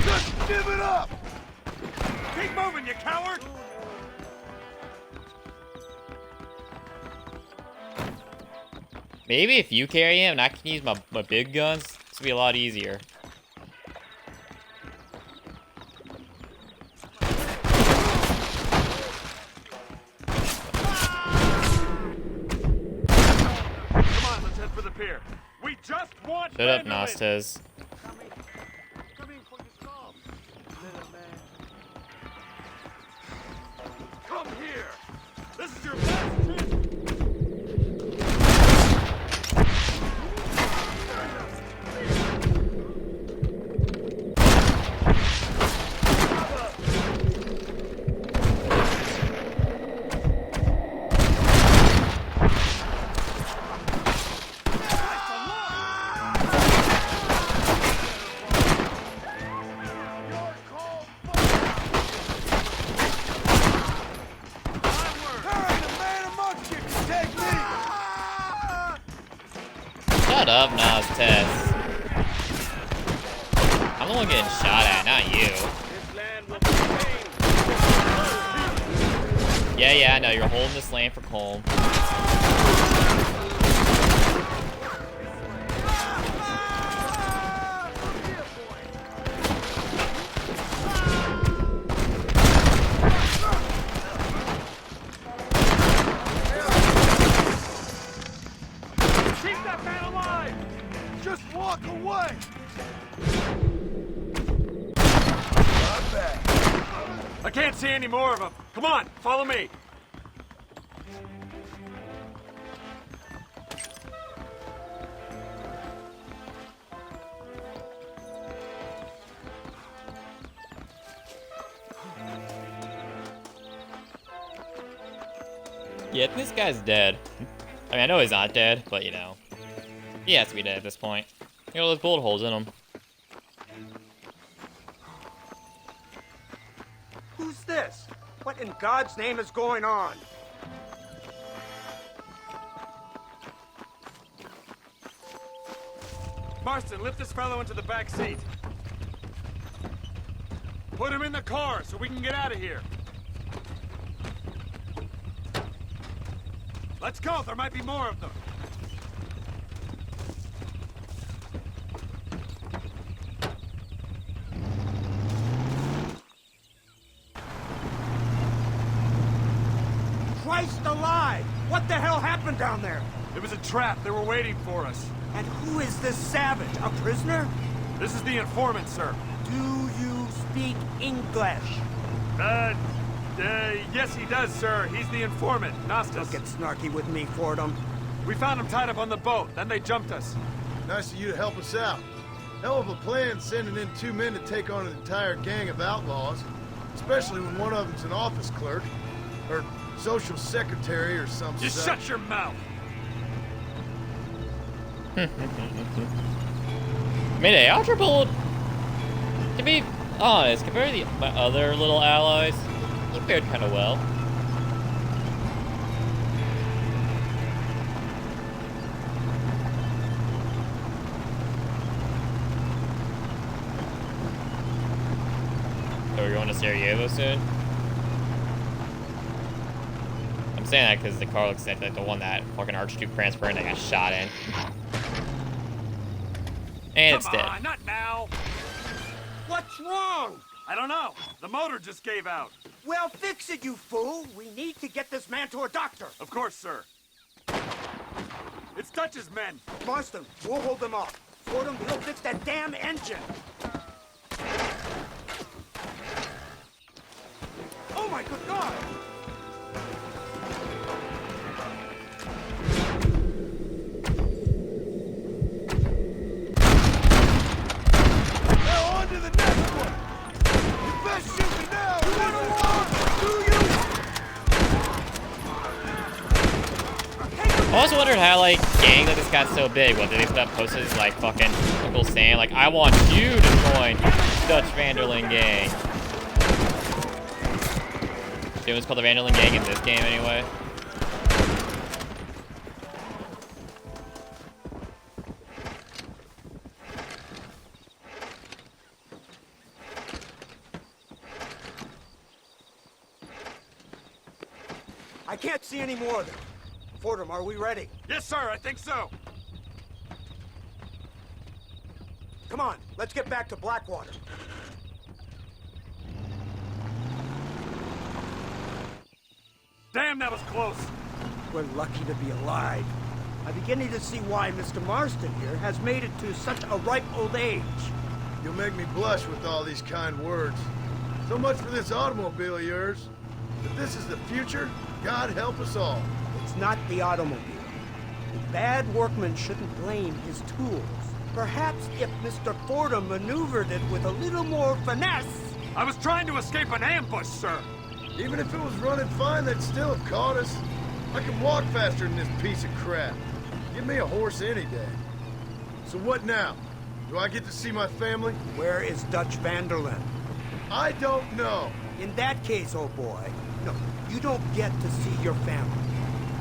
Just give it up! Keep moving, you coward! Maybe if you carry him and I can use my big guns, this would be a lot easier. Come on, let's head for the pier. We just want Shut up, Vanderlyn. Nostes. Come in for your skull, little man. Come here. This is your last chance. Shut up, Nostes. I'm the one getting shot at, not you. Yeah, I know. You're holding this land for Colm. Keep that man alive! Just walk away! My back. I can't see any more of them. Come on, follow me. Yeah, I think this guy's dead. I mean, I know he's not dead, but you know, he has to be dead at this point. You know, there's bullet holes in him. Who's this? What in God's name is going on? Marston, lift this fellow into the back seat. Put him in the car so we can get out of here. Let's go, there might be more of them. Christ alive! What the hell happened down there? It was a trap, they were waiting for us. And who is this savage? A prisoner? This is the informant, sir. Do you speak English? Yes he does, sir. He's the informant, Nastas. Don't get snarky with me, Fordham. We found him tied up on the boat, then they jumped us. Nice of you to help us out. Hell of a plan sending in 2 men to take on an entire gang of outlaws, especially when one of them's an office clerk, or social secretary or something. Just shut your mouth! I mean, hey, Archibald, to be honest, compared to my other little allies, he fared kind of well. So we're going to Sarajevo soon? I'm saying that because the car looks like the one that fucking Archduke Franz Ferdinand got shot in. And it's dead. Come on, not now! What's wrong? I don't know. The motor just gave out. Well, fix it, you fool! We need to get this man to a doctor! Of course, sir. It's Dutch's men. Marston, we'll hold them off. Fordham, he'll fix that damn engine! Oh my good God! Now on to the next one! You best shoot me now! You wanna walk? Do you? I also wondered how, like, gangs like this got so big. What, did they put up posters like fucking Uncle Sam? Like, I want you to join Dutch Vanderlyn gang. It was called the Vanderlyn gang in this game anyway. I can't see any more of them. Fordham, are we ready? Yes, sir, I think so. Come on, let's get back to Blackwater. Damn, that was close. We're lucky to be alive. I'm beginning to see why Mr. Marston here has made it to such a ripe old age. You'll make me blush with all these kind words. So much for this automobile of yours. If this is the future, God help us all. It's not the automobile. The bad workman shouldn't blame his tools. Perhaps if Mr. Fordham maneuvered it with a little more finesse... I was trying to escape an ambush, sir. Even if it was running fine, they'd still have caught us. I can walk faster than this piece of crap. Give me a horse any day. So what now? Do I get to see my family? Where is Dutch Vanderlyn? I don't know. In that case, old boy, no, you don't get to see your family.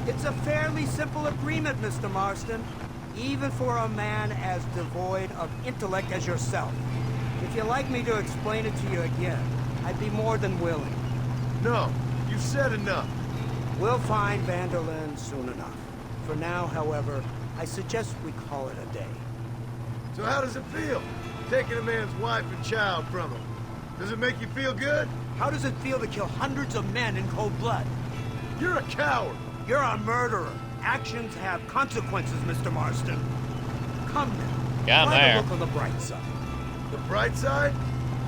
It's a fairly simple agreement, Mr. Marston, even for a man as devoid of intellect as yourself. If you'd like me to explain it to you again, I'd be more than willing. No, you've said enough. We'll find Vanderlyn soon enough. For now, however, I suggest we call it a day. So how does it feel, taking a man's wife and child from him? Does it make you feel good? How does it feel to kill hundreds of men in cold blood? You're a coward. You're a murderer. Actions have consequences, Mr. Marston. Come now. Got him Try there. to look on the bright side. The bright side?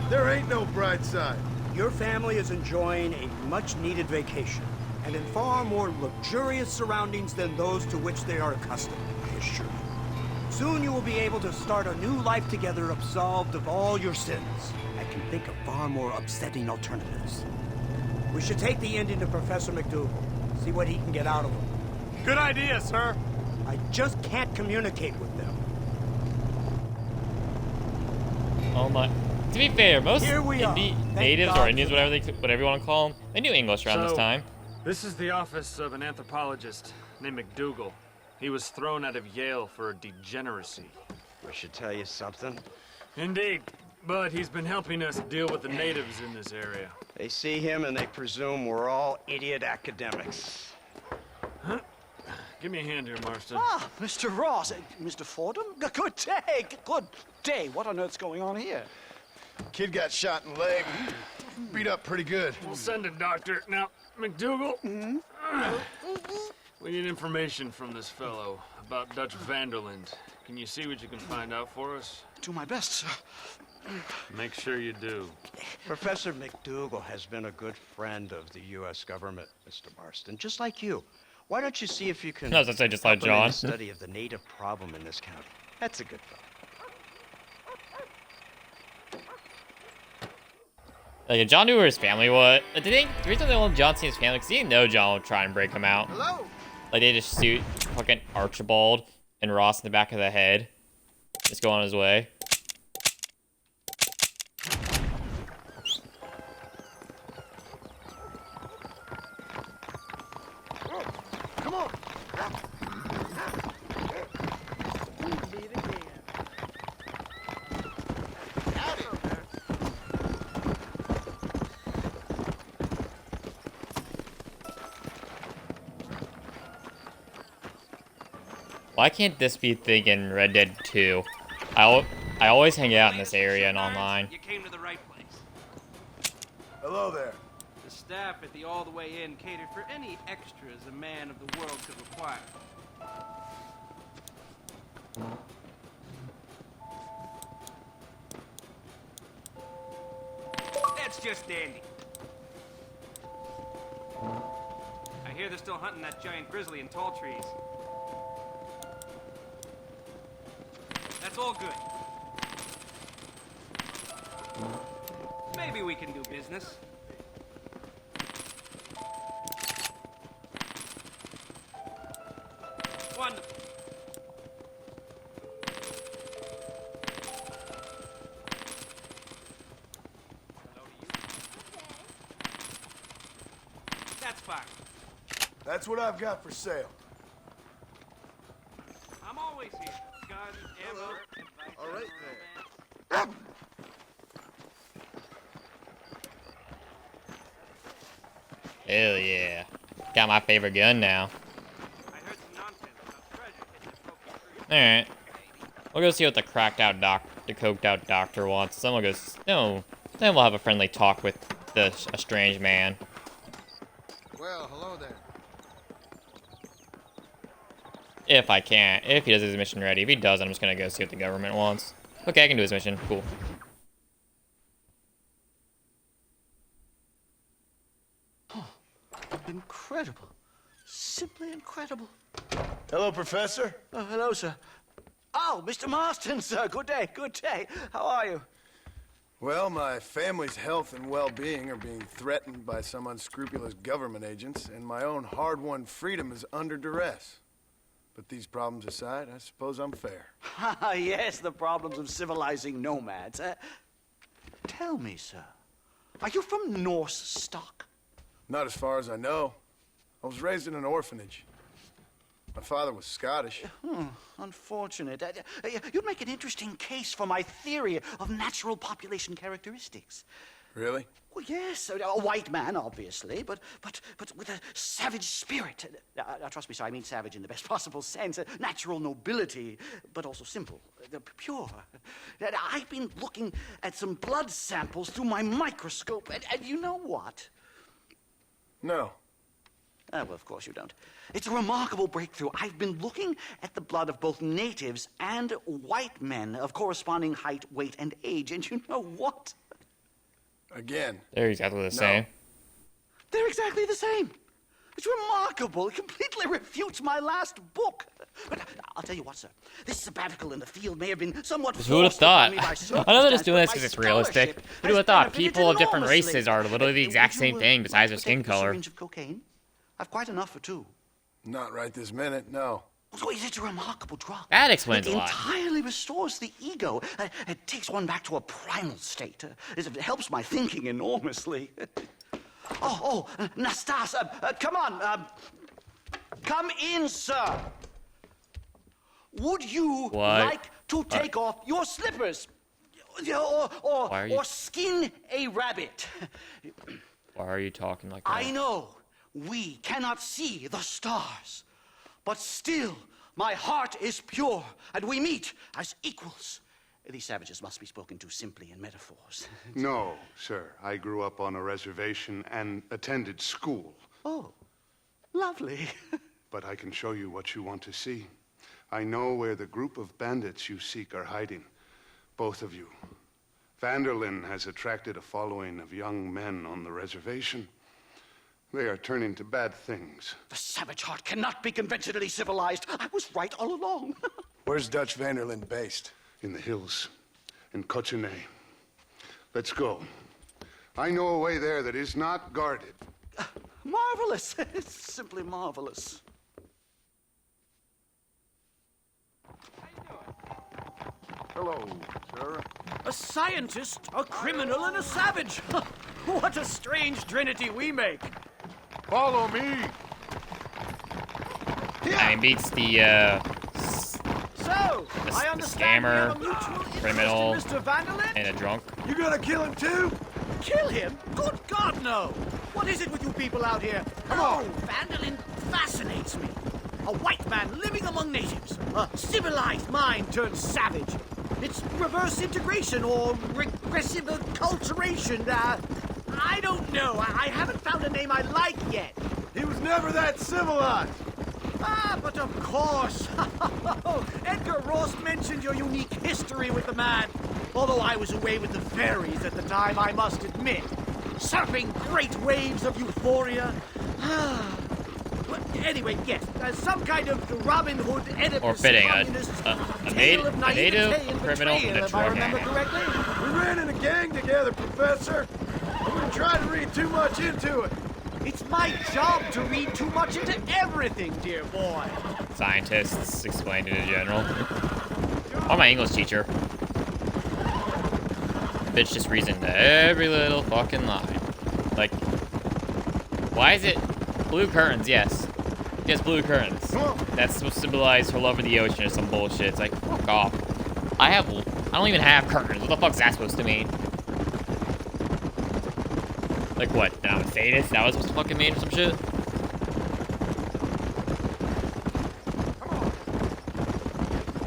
There ain't no bright side. Your family is enjoying a much-needed vacation, and in far more luxurious surroundings than those to which they are accustomed, I assure you. Soon you will be able to start a new life together, absolved of all your sins. I can think of far more upsetting alternatives. We should take the Indian to Professor McDougal, see what he can get out of him. Good idea, sir. I just can't communicate with them. Oh my. To be fair, most Here we are. Thank natives God or Indians, for whatever you want to call them, they knew English around this So- time. This is the office of an anthropologist named McDougal. He was thrown out of Yale for degeneracy. I should tell you something. Indeed, but he's been helping us deal with the natives in this area. They see him and they presume we're all idiot academics. Give me a hand here, Marston. Ah, Mr. Ross, Mr. Fordham. Good day, good day. What on earth's going on here? Kid got shot in the leg. Beat up pretty good. We'll send a doctor. Now, McDougal, we need information from this fellow about Dutch Vanderland. Can you see what you can find out for us? Do my best, sir. Make sure you do. Professor McDougal has been a good friend of the U.S. government, Mr. Marston, just like you. Why don't you see if you can I was gonna say just like help him in John. the study of the native problem in this county? That's a good fellow. Like, if John knew where his family was, the reason they wanted John to see his family, because he didn't know John would try and break him out. Hello? Like, they just shoot fucking Archibald and Ross in the back of the head. Just go on his way. Come on. Why can't this be a thing in Red Dead 2? I always hang out in this area and online. You came to the right place. Hello there. The staff at the All the Way Inn catered for any extras a man of the world could require. That's just dandy. I hear they're still hunting that giant grizzly in tall trees. That's all good. Maybe we can do business. Wonderful. Hello to you. That's fine. That's what I've got for sale. I'm always here. Guns, ammo, advice. All right there. Hell yeah. Got my favorite gun now. I heard some nonsense about treasure hidden in Poke Tree. Alright. We'll go see what the coked out doctor wants. Then we'll go, then we'll have a friendly talk with a strange man. Well, hello there. If I can. If he does his mission ready. If he does, I'm just gonna go see what the government wants. Okay, I can do his mission. Cool. Incredible. Simply incredible. Hello, Professor. Hello, sir. Oh, Mr. Marston, sir. Good day, good day. How are you? Well, my family's health and well-being are being threatened by some unscrupulous government agents, and my own hard-won freedom is under duress. But these problems aside, I suppose I'm fair. Yes, the problems of civilizing nomads. Tell me, sir, are you from Norse stock? Not as far as I know. I was raised in an orphanage. My father was Scottish. Unfortunate. You'd make an interesting case for my theory of natural population characteristics. Really? Well, yes, a white man, obviously, but with a savage spirit. Trust me, sir, I mean savage in the best possible sense. Natural nobility, but also simple, pure. I've been looking at some blood samples through my microscope, and you know what? No. Well, of course you don't. It's a remarkable breakthrough. I've been looking at the blood of both natives and white men of corresponding height, weight, and age, and you know what? Again. They're exactly the same. They're exactly the same. It's remarkable. It completely refutes my last book. But I'll tell you what, sir. This sabbatical in the field may have been somewhat Who would have forced upon thought? me by I know they're just circumstance, doing but this my because it's realistic. scholarship Who would have has thought benefited people of different enormously. races are literally the exact Would same you, thing besides their skin take the color? syringe of cocaine? I've quite enough for two. Not right this minute, no. So it's a remarkable drug. That explains it a lot. entirely restores the ego. It takes one back to a primal state. It helps my thinking enormously. Nastas, come on. Come in, sir. Would you What? like to take off your slippers? Why are you- Or skin a rabbit? Why are you talking like that? I know we cannot see the stars, but still my heart is pure, and we meet as equals. These savages must be spoken to simply in metaphors. No, sir. I grew up on a reservation and attended school. Oh, lovely. But I can show you what you want to see. I know where the group of bandits you seek are hiding. Both of you. Vanderlyn has attracted a following of young men on the reservation. They are turning to bad things. The savage heart cannot be conventionally civilized. I was right all along. Where's Dutch Vanderlyn based? In the hills, in Cochene. Let's go. I know a way there that is not guarded. Marvelous. It's simply marvelous. Hello, sir. A scientist, a criminal, and a savage. What a strange trinity we make. Follow me. I mean, beats the So, I understand we have scammer, a mutual interest criminal, in Mr. Vanderlyn? and a drunk. You gonna kill him too? Kill him? Good God, no! What is it with you people out here? Come on! Vanderlyn fascinates me. A white man living among natives. A civilized mind turned savage. It's reverse integration or regressive acculturation. I don't know. I haven't found a name I like yet. He was never that civilized. Ah, but of course. Edgar Ross mentioned your unique history with the man. Although I was away with the fairies at the time, I must admit. Surfing great waves of euphoria. Well, anyway, yes, some kind of Robin Hood Oedipus Or fitting, communist a tale of native, naivete a and criminal, betrayal, and a if I drug remember addict. correctly. We ran in a gang together, Professor. I wouldn't try to read too much into it. It's my job to read too much into everything, dear boy. Scientists explained it in general. Or my English teacher. Bitch just reads into every little fucking line. Like, why is it blue curtains? Yes. Yes, blue curtains. That's supposed to symbolize her love for the ocean or some bullshit. It's like, fuck off. I don't even have curtains. What the fuck's that supposed to mean? Like what? That I'm a sadist? That was supposed to fucking mean or some shit?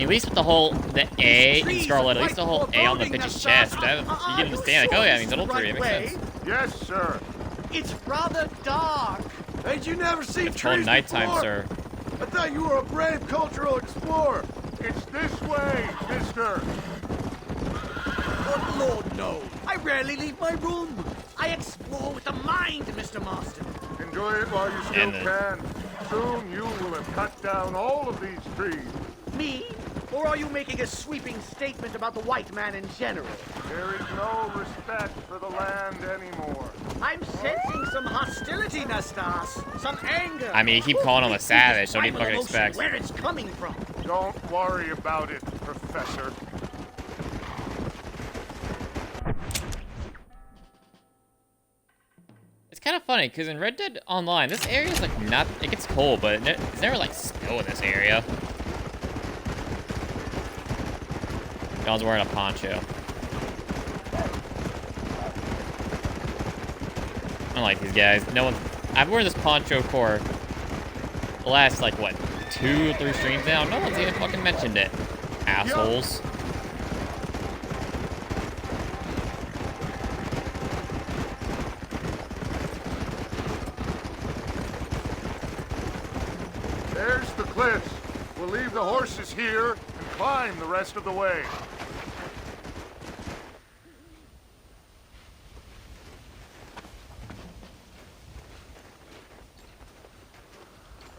At least with the A in Scarlet, at least the whole A on the bitch's chest. That, you can understand, like, oh yeah, it means adultery. It makes sense. Yes, sir. It's rather dark. Ain't you never seen It's called trees nighttime, before? sir. I thought you were a brave cultural explorer. It's this way, mister. Good Lord, no. I rarely leave my room. I explore with the mind, Mr. Marston. Enjoy it while you still And can. Soon you will have cut down all of these trees. Me? Or are you making a sweeping statement about the white man in general? There is no respect for the land anymore. I'm sensing some hostility, Nastas. Some anger. I mean, you keep calling him a savage, so what do you Primal fucking emotion, expect? Where it's coming from. Don't worry about it, Professor. It's kind of funny, because in Red Dead Online, this area is like not, it gets cold, but it's never like snow in this area. John's wearing a poncho. I don't like these guys. No one, I've worn this poncho for the last, like, what, 2 or 3 streams now? No one's even fucking mentioned it. Assholes. There's the cliffs. We'll leave the horses here and climb the rest of the way.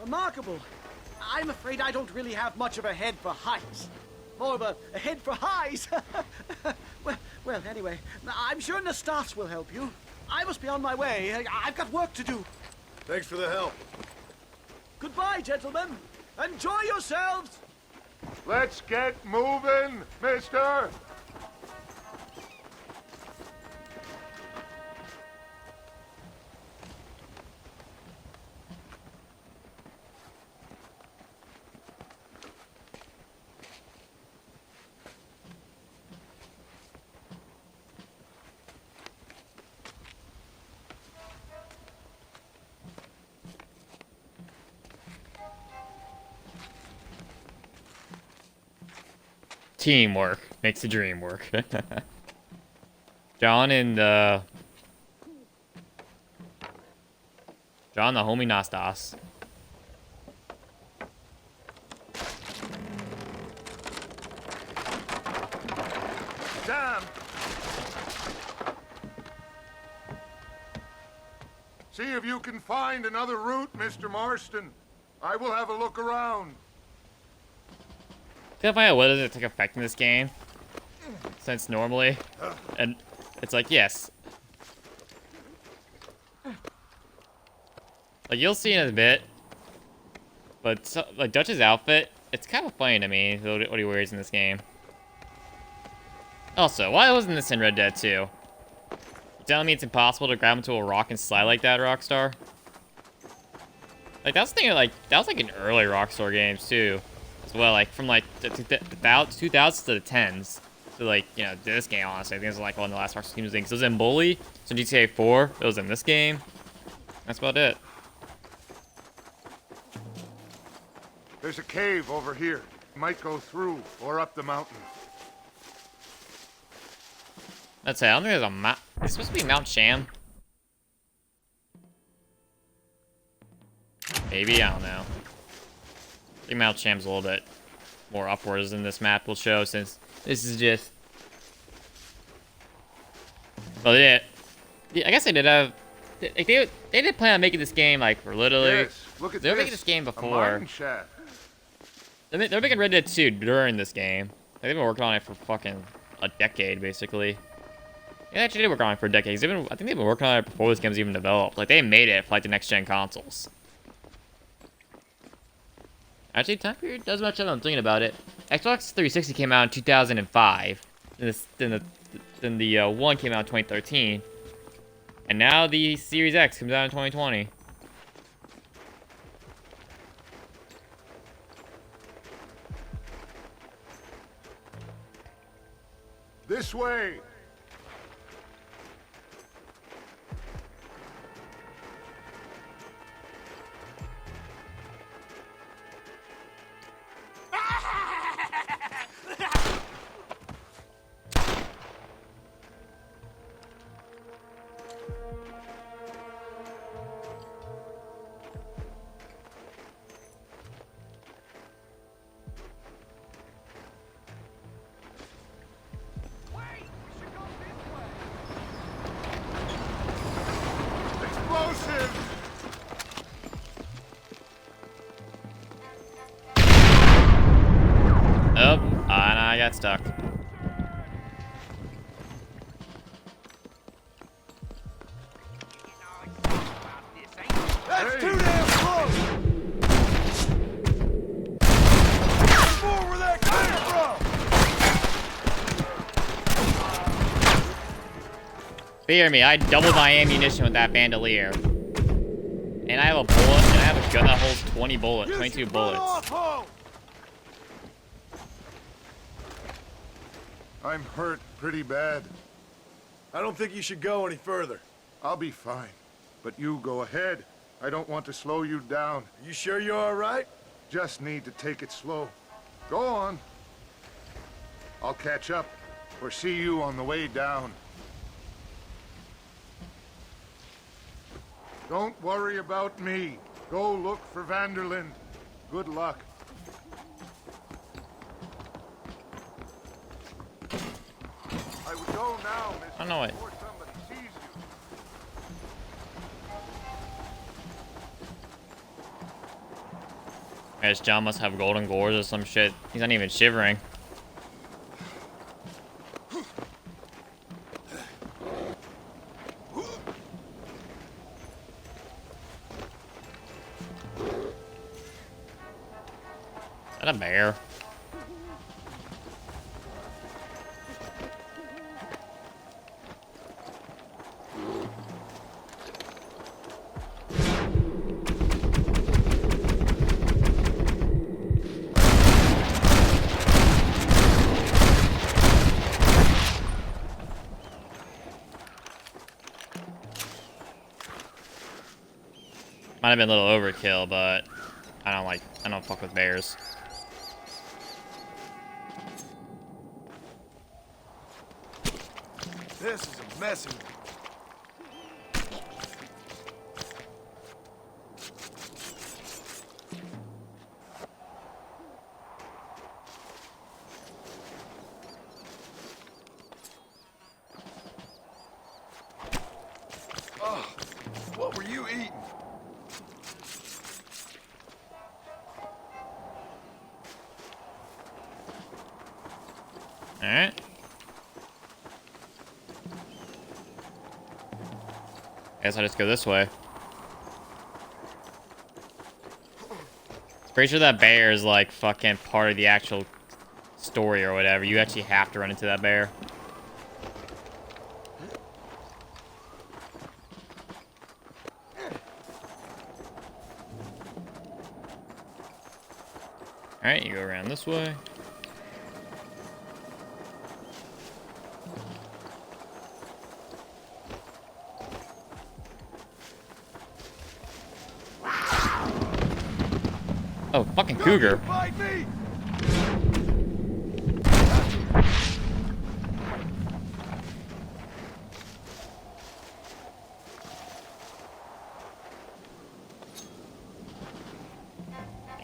Remarkable. I'm afraid I don't really have much of a head for heights. More of a head for highs. well, anyway, I'm sure Nastas will help you. I must be on my way. I've got work to do. Thanks for the help. Goodbye, gentlemen. Enjoy yourselves. Let's get moving, mister! Teamwork makes the dream work. John the homie Nastas. Damn! See if you can find another route, Mr. Marston. I will have a look around. Gotta find out what does it take effect in this game, since normally, and it's like, yes. Like, you'll see in a bit, but so, like Dutch's outfit, it's kind of funny to me what he wears in this game. Also, why wasn't this in Red Dead 2? You telling me it's impossible to grab onto a rock and slide like that, Rockstar? Like, that's the thing, like, that was like in early Rockstar games too. Well, like from like the 2000s to the 10s to like, you know, this game, honestly. I think it was like one of the last Rockstar games. It was in Bully, so GTA 4, it was in this game. That's about it. There's a cave over here. Might go through or up the mountain. Let's say, I don't think there's a map. It's supposed to be Mount Sham. Maybe, I don't know. I think Mount Sham's a little bit more upwards than this map will show, since this is just... Well, yeah, I guess they did have... They did plan on making this game, like, for literally... Yes, look at they were this. making this game A before. mine shaft. They were making Red Dead 2 during this game. Like, they've been working on it for fucking a decade, basically. Yeah, they actually did work on it for decades. I think they've been working on it before this game was even developed. Like, they made it for, like, the next-gen consoles. Actually, time period does much of I'm thinking about it. Xbox 360 came out in 2005. Then the one came out in 2013. And now the Series X comes out in 2020. This way. Oh, and I got stuck. That's too damn close! There's more where that came from! Fear me, I doubled my ammunition with that bandolier. And I have a bullet, and I have a gun that holds 20 bullets, 22 bullets. I'm hurt pretty bad. I don't think you should go any further. I'll be fine. But you go ahead. I don't want to slow you down. You sure you're all right? Just need to take it slow. Go on. I'll catch up or see you on the way down. Don't worry about me. Go look for Van der Linde. Good luck. I would go now, Mister, I know it. before somebody sees you. Guys, John must have golden gores or some shit. He's not even shivering. Is that a bear? Might have been a little overkill, but I don't fuck with bears. This is a messy one. Oh, what were you eating? Alright. Guess I just go this way. Pretty sure that bear is like fucking part of the actual story or whatever. You actually have to run into that bear. Alright, you go around this way. Oh, fucking cougar. Fight me!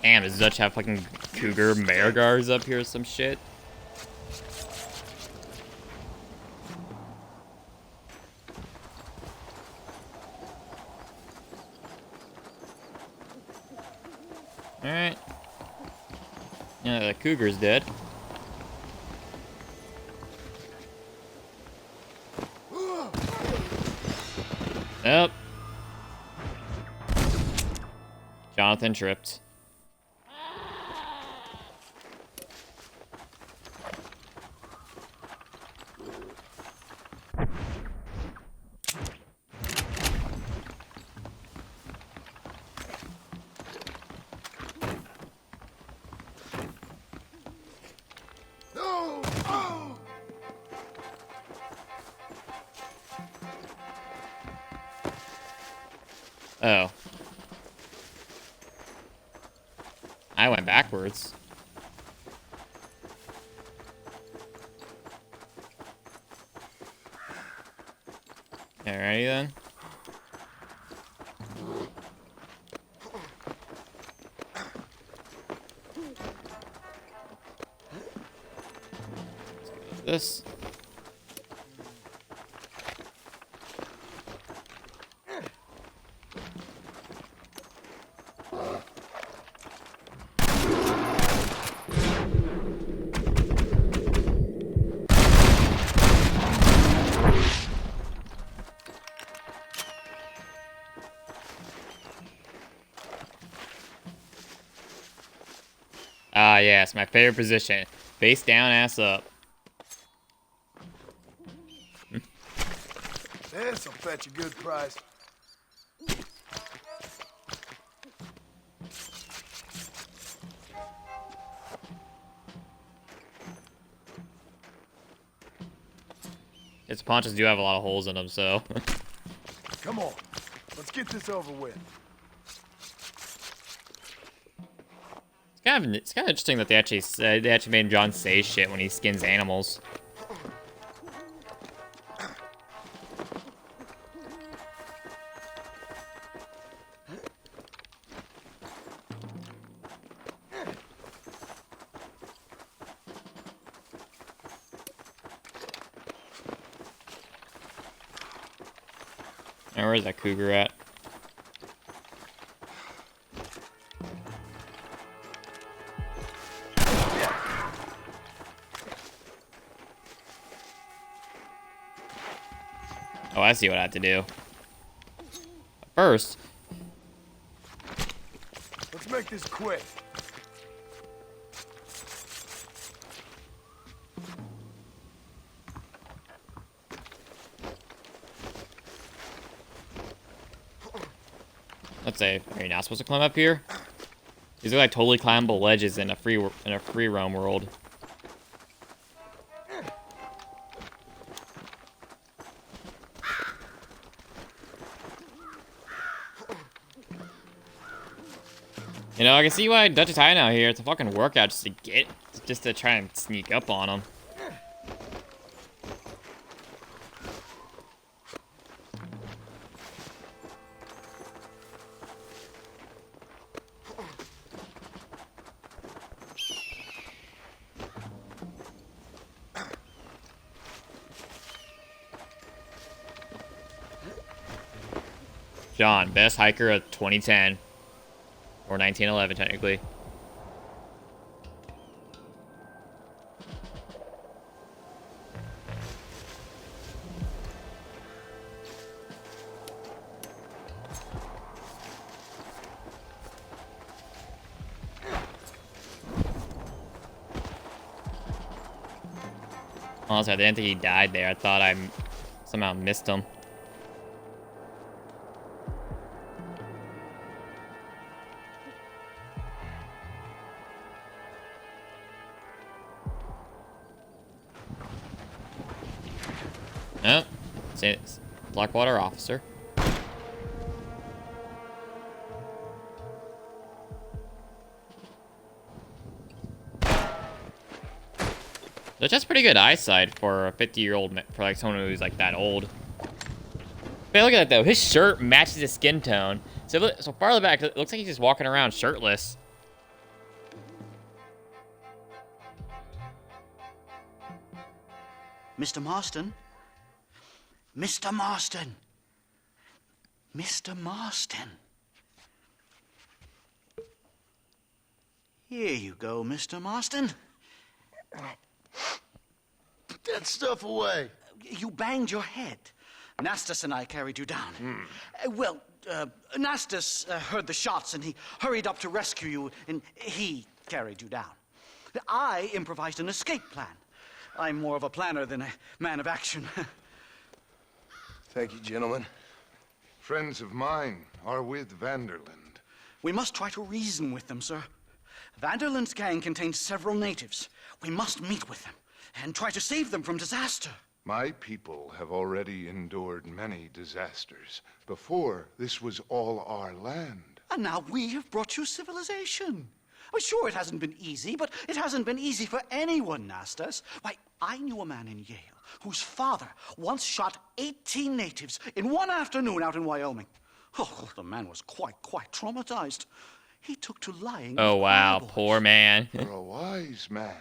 Damn, does Dutch have fucking cougar bear guards up here or some shit? Alright. Yeah, the cougar's dead. Yep. Jonathan tripped. No! Oh! Oh. I went backwards. Alrighty then. This. Ah, yes, my favorite position. Face down, ass up. This'll fetch a good price. Its ponchos do have a lot of holes in them, so. Come on, let's get this over with. It's kind of interesting that they actually made John say shit when he skins animals. Now, where's that cougar at? Oh, I see what I have to do. First, Let's make this quick. let's say, are you not supposed to climb up here? These are like totally climbable ledges in a free roam world. You know, I can see why Dutch is hiding out here. It's a fucking workout just to try and sneak up on him. John, best hiker of 2010. Or 1911, technically. Honestly, I didn't think he died there. I thought I somehow missed him. Nope. It's Blackwater officer. That's pretty good eyesight for a 50-year-old, for like someone who's like that old. Hey, look at that though. His shirt matches his skin tone. So farther back, it looks like he's just walking around shirtless. Mr. Marston? Mr. Marston! Mr. Marston! Here you go, Mr. Marston. Put that stuff away. You banged your head. Nastas and I carried you down. Nastas heard the shots and he hurried up to rescue you, and he carried you down. I improvised an escape plan. I'm more of a planner than a man of action. Thank you, gentlemen. Friends of mine are with Vanderland. We must try to reason with them, sir. Vanderland's gang contains several natives. We must meet with them and try to save them from disaster. My people have already endured many disasters. Before, this was all our land. And now we have brought you civilization. Well, sure, it hasn't been easy, but it hasn't been easy for anyone, Nastas. Why, I knew a man in Yale whose father once shot 18 natives in one afternoon out in Wyoming. Oh, the man was quite traumatized. He took to lying. Oh, wow, poor man. You're a wise man.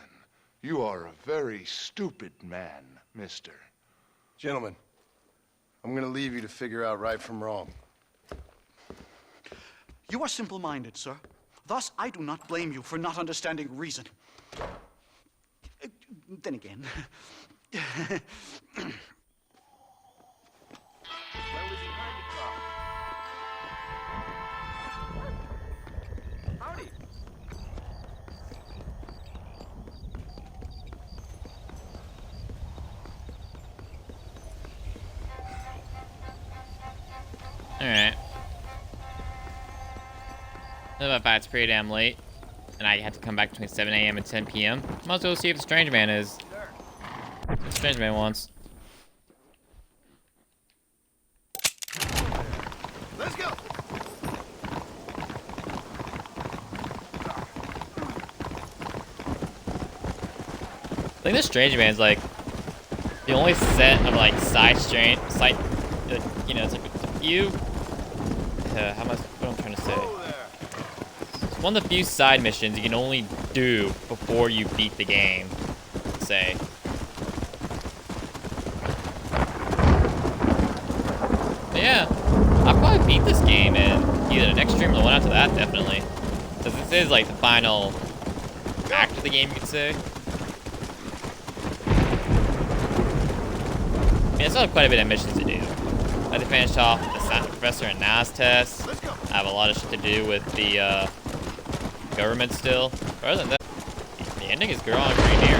You are a very stupid man, mister. Gentlemen, I'm gonna leave you to figure out right from wrong. You are simple-minded, sir. Thus, I do not blame you for not understanding reason. Then again... Howdy. Alright. The fight's pretty damn late, and I have to come back between 7 a.m. and 10 p.m. Might as well see if the Strange Man is. What the Strange Man wants. Let's go! I think the Strange Man's like the only set of like you know, it's a few. What am I trying to say? It's one of the few side missions you can only do before you beat the game. Let's say. But yeah, I'll probably beat this game in either the next stream or the one after that, definitely. Because this is like the final act of the game, you could say. I mean, it's not quite a bit of missions to do. I had to finish off the Professor and Nas test. I have a lot of shit to do with the government still. But other than that, the ending is growing pretty near.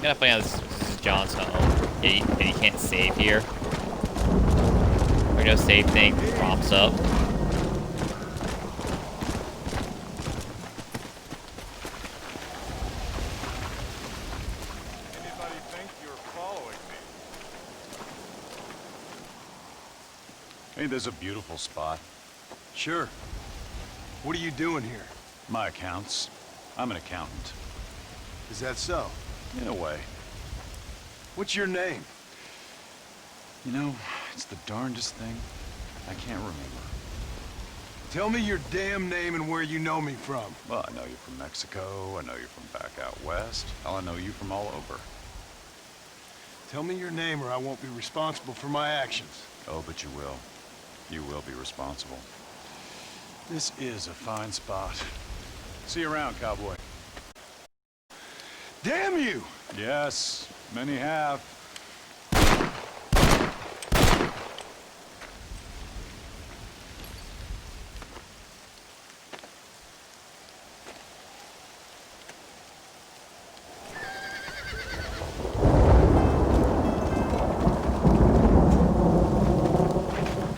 Kinda funny how this is John's home. He can't save here. Or no save thing prompts up. Anybody think you're following me? Ain't this a beautiful spot? Sure. What are you doing here? My accounts. I'm an accountant. Is that so? In a way. What's your name? You know, it's the darndest thing. I can't remember. Tell me your damn name and where you know me from. Well, I know you from Mexico. I know you from back out west. Hell, I know you from all over. Tell me your name or I won't be responsible for my actions. Oh, but you will. You will be responsible. This is a fine spot. See you around, cowboy. Damn you! Yes, many have.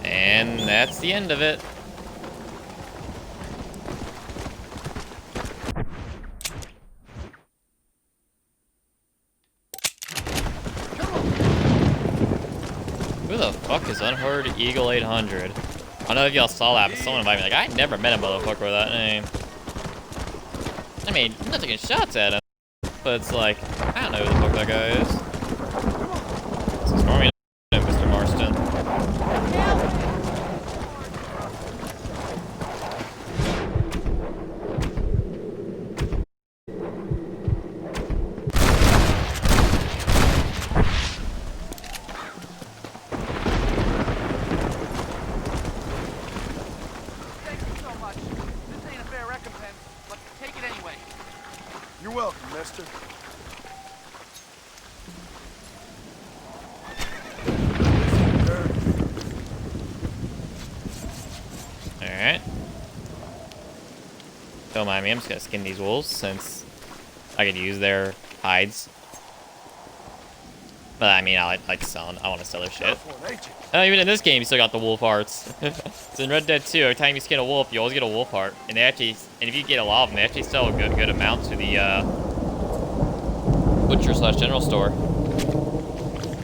And that's the end of it. Who the fuck is Unheard Eagle 800? I don't know if y'all saw that, but someone might be like, I never met a motherfucker with that name. I mean, I'm not taking shots at him, but it's like, I don't know who the fuck that guy is. This is Stormy and Mr. Marston. You're welcome, mister. Alright. Don't mind me, I'm just gonna skin these wolves since I could use their hides. But I mean, I like selling. I want to sell their shit. Even in this game, you still got the wolf hearts. So in Red Dead 2, every time you skin a wolf, you always get a wolf heart. And they actually, and if you get a lot of them, they actually sell a good amount to the butcher/general store.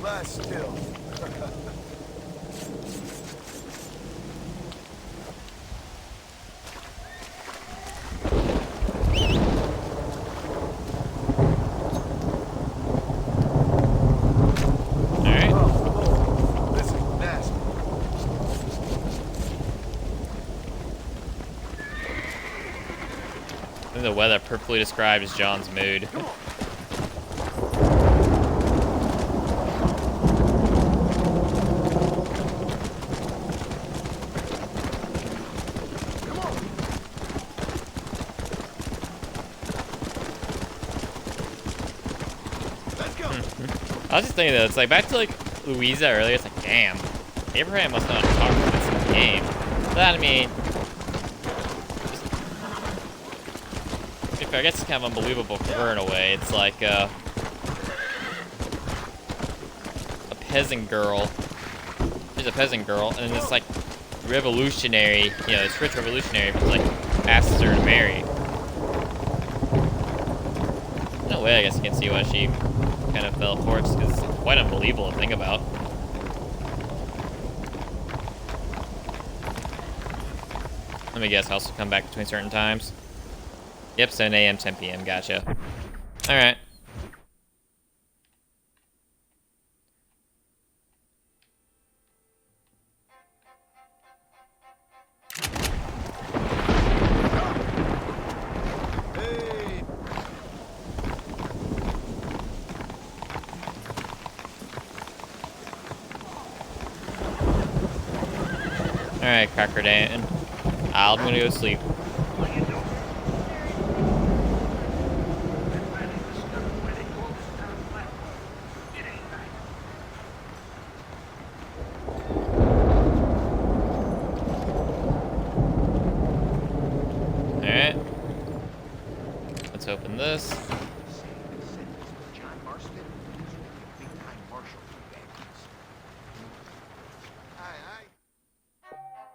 Last still. The weather perfectly describes John's mood. I was just thinking that it's like back to like Louisa earlier. It's like, damn, Abraham must not talk about this in the game. But I mean, I guess it's kind of unbelievable for her in a way. It's like a peasant girl. She's a peasant girl, and then this like revolutionary, you know, this rich revolutionary, but like asks her to marry. In a way, I guess you can see why she kind of fell for it, because it's quite unbelievable to think about. Let me guess, house will come back between certain times. Yep, 7 a.m., 10 p.m. Gotcha. Alright. Alright, Cracker Dan. I'm gonna go sleep. Alright. Let's open this.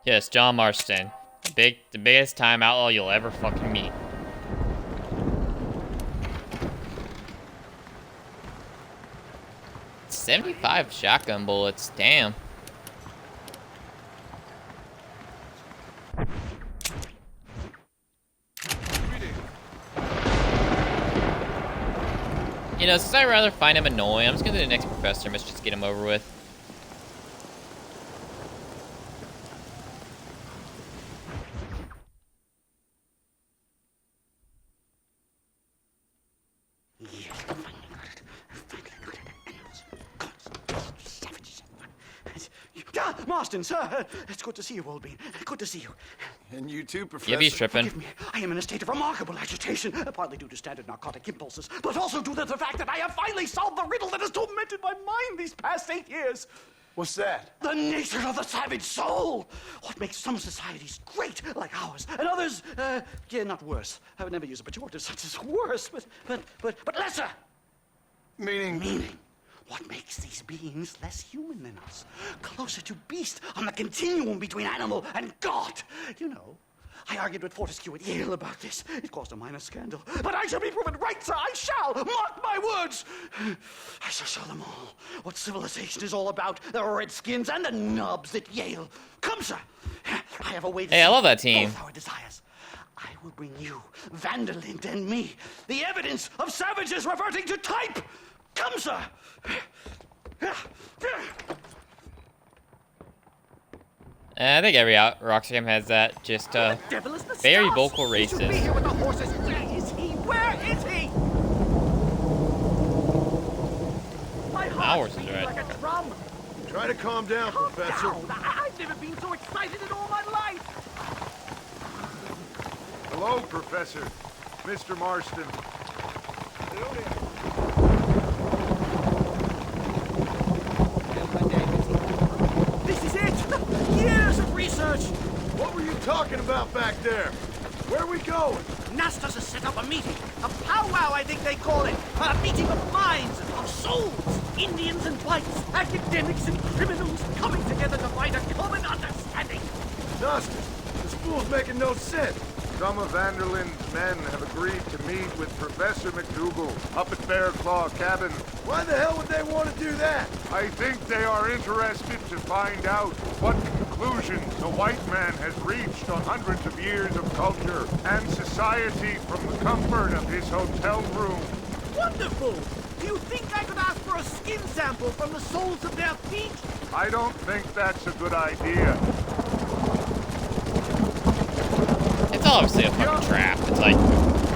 Yes, John Marston. The biggest time outlaw you'll ever fucking meet. $75 shotgun bullets, damn. You know, since I'd rather find him annoying, I'm just gonna do the next professor mission, just get him over with. Marston, sir, it's good to see you, Oldbean. Good to see you. And you too, Professor. Yeah, he's tripping. Forgive me. I am in a state of remarkable agitation, partly due to standard narcotic impulses, but also due to the fact that I have finally solved the riddle that has tormented my mind these past 8 years. What's that? The nature of the savage soul. What makes some societies great, like ours, and others, yeah, not worse. I would never use a pejorative such as worse, but lesser. Meaning. What makes these beings less human than us? Closer to beast on the continuum between animal and God. You know, I argued with Fortescue at Yale about this. It caused a minor scandal. But I shall be proven right, sir. I shall. Mark my words. I shall show them all what civilization is all about. The Redskins and the nubs at Yale. Come, sir. I have a way to Hey, I love that team. both our desires. I will bring you, Vanderlyn, and me, the evidence of savages reverting to type. Come, sir. I think every Rockstar game has that. Just very vocal races. He should be here with the horses. Where is he? Where is he? My heart's beating like a drum. Try to calm down, Professor. Down. I've never been so excited in all my life. Hello, Professor. Mr. Marston. This is it. Years of research. What were you talking about back there? Where are we going? Nastas has set up a meeting. A powwow, I think they call it. A meeting of minds, of souls. Indians and whites, academics and criminals coming together to find a common understanding. Nastas, this fool's making no sense. Some of Vanderlyn's men have agreed to meet with Professor McDougal up at Bear Claw Cabin. Why the hell would they want to do that? I think they are interested to find out what conclusions the white man has reached on hundreds of years of culture and society from the comfort of his hotel room. Wonderful! Do you think I could ask for a skin sample from the soles of their feet? I don't think that's a good idea. It's obviously a fucking trap. It's like,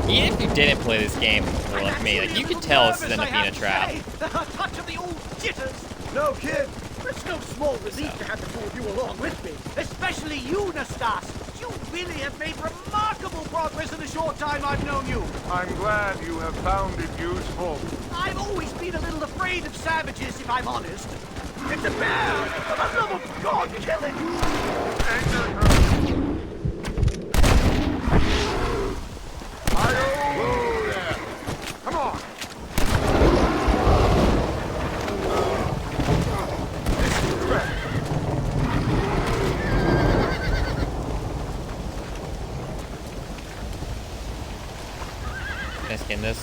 even if you didn't play this game like me, like, you could tell this is end up being a trap. A touch of the old jitters. No, kid. It's no small relief to have the two of you along with me, especially you, Nastas. You really have made remarkable progress in the short time I've known you. I'm glad you have found it useful. I've always been a little afraid of savages, if I'm honest. It's a bear! For the love of God, kill it! Whoa there! Come on! This is correct. Can I skin this?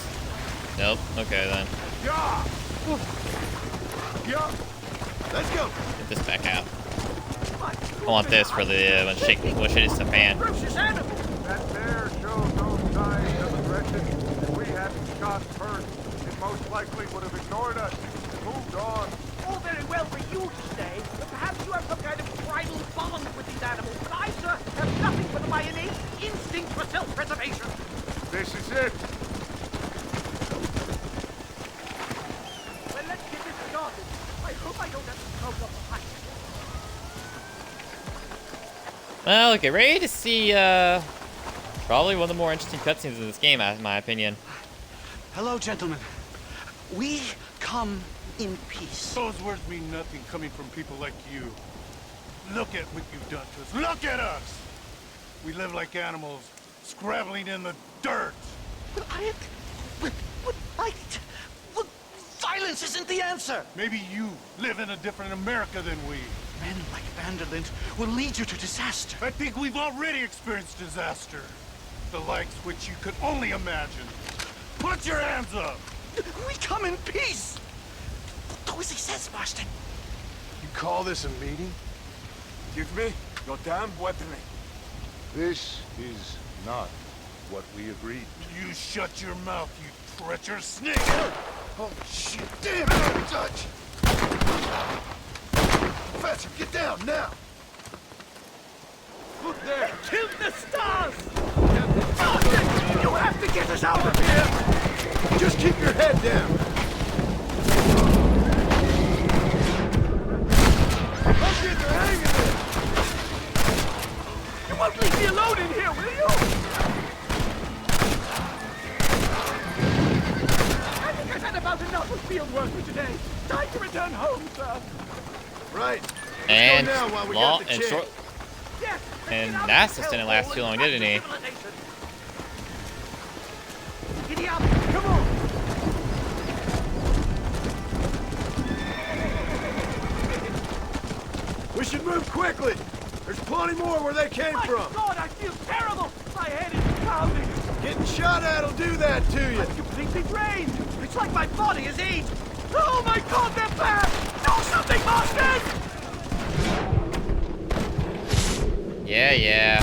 Nope. Okay then. Yeah! Yeah! Let's go! Get this back out. I want this for the when shit hits the fan. That bear showed no signs of aggression. If we hadn't shot first, it most likely would have ignored us and moved on. All very well for you to say, but perhaps you have some kind of tribal bond with these animals, but I, sir, have nothing but my innate instinct for self-preservation. This is it. Well, let's get this started. I hope I don't have to throw up a fight. Well, okay, ready to see probably one of the more interesting cutscenes in this game, in my opinion. Hello, gentlemen. We come in peace. Those words mean nothing coming from people like you. Look at what you've done to us. Look at us! We live like animals, scrabbling in the dirt. But violence isn't the answer. Maybe you live in a different America than we. Men like van der Linde will lead you to disaster. I think we've already experienced disaster. The likes which you could only imagine. Put your hands up! We come in peace! Do as he says, Marston. You call this a meeting? Give me your damn weaponry. This is not what we agreed. You shut your mouth, you treacherous snake! Oh, shit. Damn it, don't touch! Professor, get down, now! Look there! Kill the stars! Marston, you have to get us out of here! Just keep your head down! Let's get the hang of this! You won't leave me alone in here, will you? I think I've had about enough of field work for today. Time to return home, sir. Right. And Let's go now while we law got the and chance. short. Yes, And Nasus didn't last too long, didn't he? Giddy up! Come on! We should move quickly. There's plenty more where they came My from. God, I feel terrible! My head is pounding! Getting shot at'll do that to you. I'm completely drained! It's like my body is aged! Oh my God, they're back! Do something, Marston! Yeah.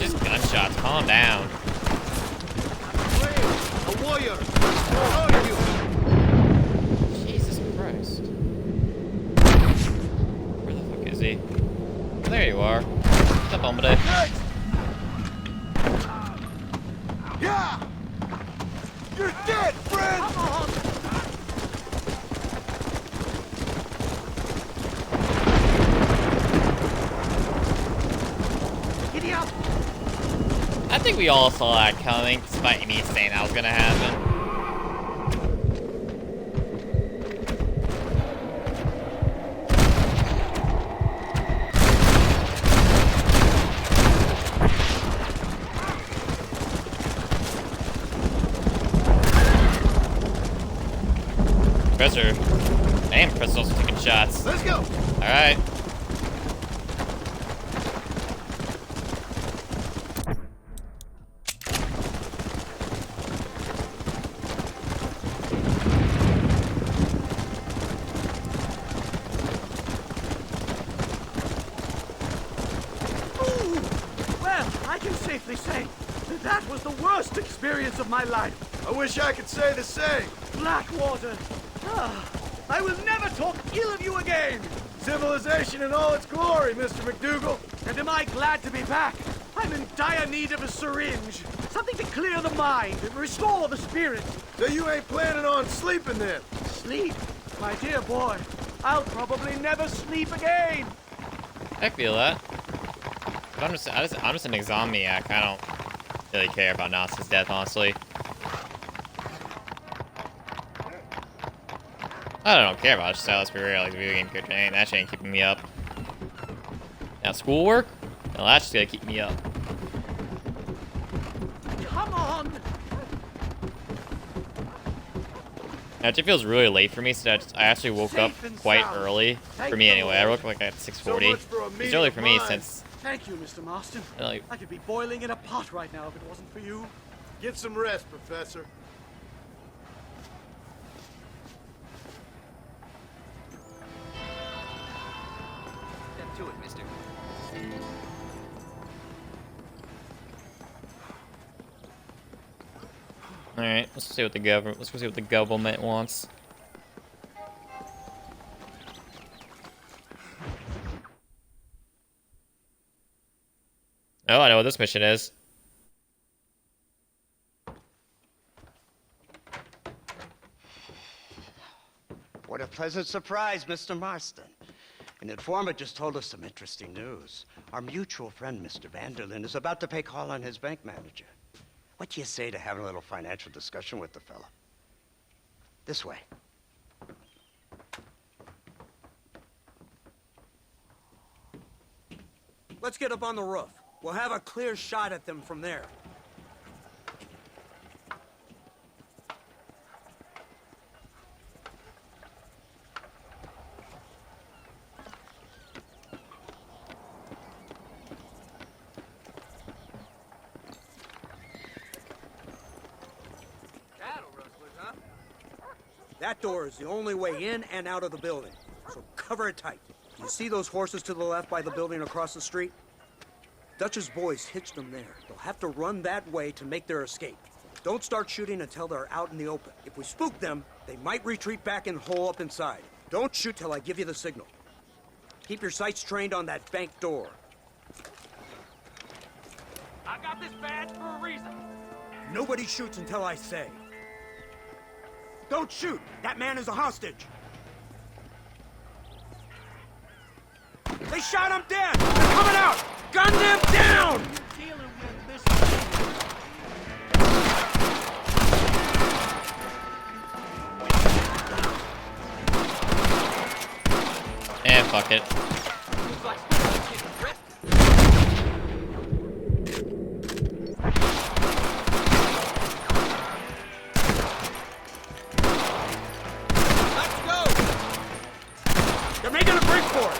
Just gunshots. Calm down. A warrior. Where are you? Jesus Christ. Where the fuck is he? Oh, there you are. What's up, hombre? Yeah! You're dead, friend! Come on! Giddy up! I think we all saw that coming, despite me saying that was gonna happen. Professor. Damn, Professor's also taking shots. Let's go! Alright. Well, I can safely say that was the worst experience of my life. I wish I could say the same. Blackwater. I will never talk ill of you again. Civilization in all its glory, Mr. McDougal. And am I glad to be back? I'm in dire need of a syringe. Something to clear the mind and restore the spirit. So you ain't planning on sleeping then? Sleep? My dear boy, I'll probably never sleep again. I feel that. But I'm just an exomniac. I don't really care about Nazi's death, honestly. I don't care about it. Just let's be real, like video game character. That shit ain't keeping me up. Now schoolwork? No, that's just gonna keep me up. Come on. Now, it feels really late for me, so I actually woke up quite early. For me, anyway. I woke up like at 6:40. It's early for me since. Thank you, Mr. Marston. Like, I could be boiling in a pot right now if it wasn't for you. Get some rest, Professor. Step to it, mister. all right, let's see what the government. Let's go see what the government wants. Oh, I know what this mission is. What a pleasant surprise, Mr. Marston. An informant just told us some interesting news. Our mutual friend, Mr. Vanderlyn, is about to pay call on his bank manager. What do you say to having a little financial discussion with the fella? This way. Let's get up on the roof. We'll have a clear shot at them from there. That door is the only way in and out of the building, so cover it tight. You see those horses to the left by the building across the street? Dutch's boys hitched them there. They'll have to run that way to make their escape. Don't start shooting until they're out in the open. If we spook them, they might retreat back and hole up inside. Don't shoot till I give you the signal. Keep your sights trained on that bank door. I got this badge for a reason. Nobody shoots until I say. Don't shoot! That man is a hostage! They shot him dead! They're coming out! Gun them down! Eh, fuck it. They're making a break for it!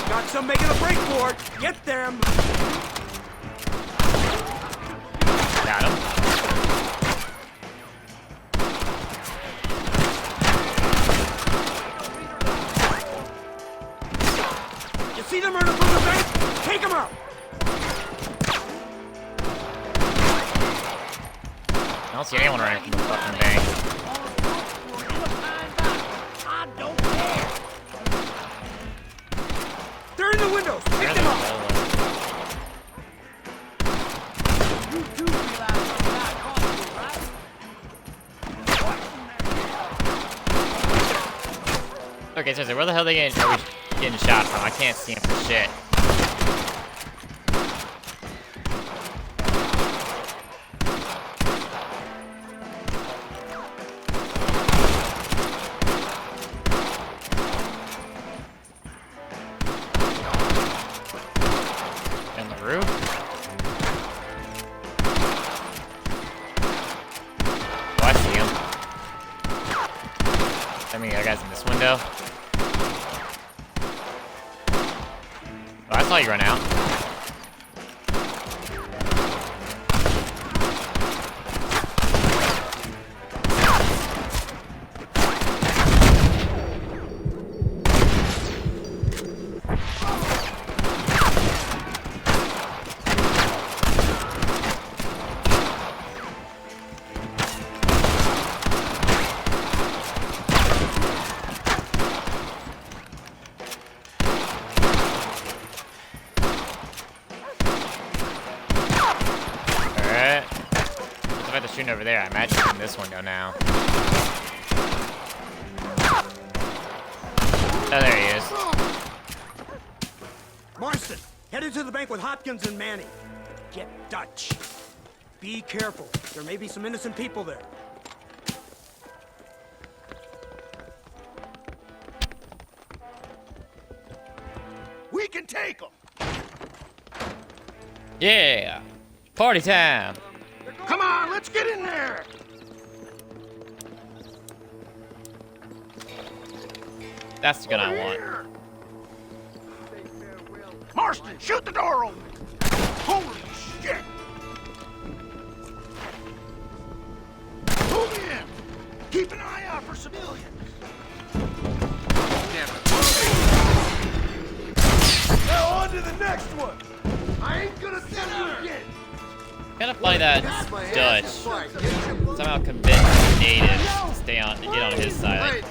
Got some making a break for it! Get them! Got him. See them running from the bank? Take them out! I don't see anyone running from the fucking bank. I don't care. They're in the windows! Pick them up! You do realize I'm not comfortable, right? Okay, seriously, where the hell are they getting shot from? I can't see him for shit. In the roof? Oh, I see him. I mean, that guy's in this window. I saw you run out. Shooting over there. I imagine he's in this window now. Oh, there he is. Marston, headed to the bank with Hopkins and Manny. Get Dutch. Be careful. There may be some innocent people there. We can take them. Yeah. Party time. Come on, let's get in there. That's the gun I want. Marston, shoot the door open. Holy shit. Move in. Keep an eye out for civilians. Now on to the next one. I ain't gonna tell you again. Kind of funny that Dutch somehow convinced natives to stay on, to get on his side.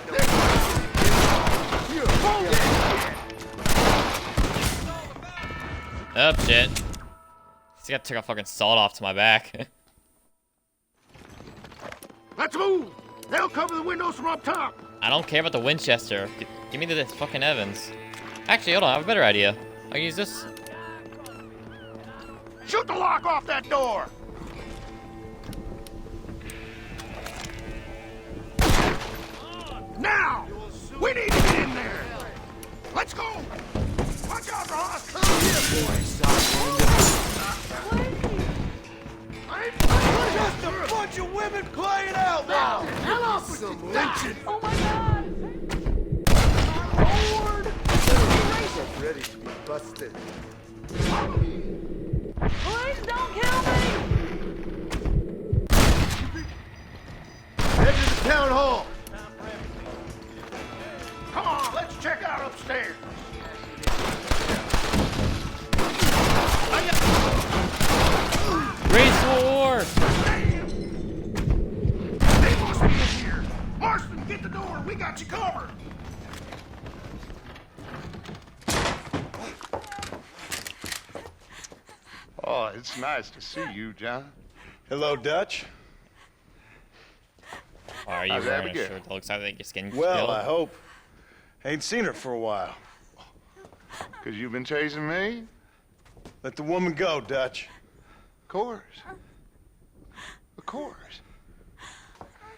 Oh shit! He's got to take a fucking salt off to my back. Let's move. They'll cover the windows from up top. I don't care about the Winchester. Give me this fucking Evans. Actually, hold on. I have a better idea. I can use this. Shoot the lock off that door. Now, we need to get in there. Let's go. Watch out, Ross. Come here, boys. Just a bunch of women playing out now! Hello, some lynching. Oh my god! Ready to be busted. Please don't kill me! Head to the town hall. Come on, let's check out upstairs. Race war! They must be in here. Marston, get the door. We got you covered. Oh, it's nice to see you, John. Hello, Dutch. Or are you How's wearing a Abigail? shirt that looks like your skin Well, killed? I hope. Ain't seen her for a while. Because you've been chasing me? Let the woman go, Dutch. Of course. Of course.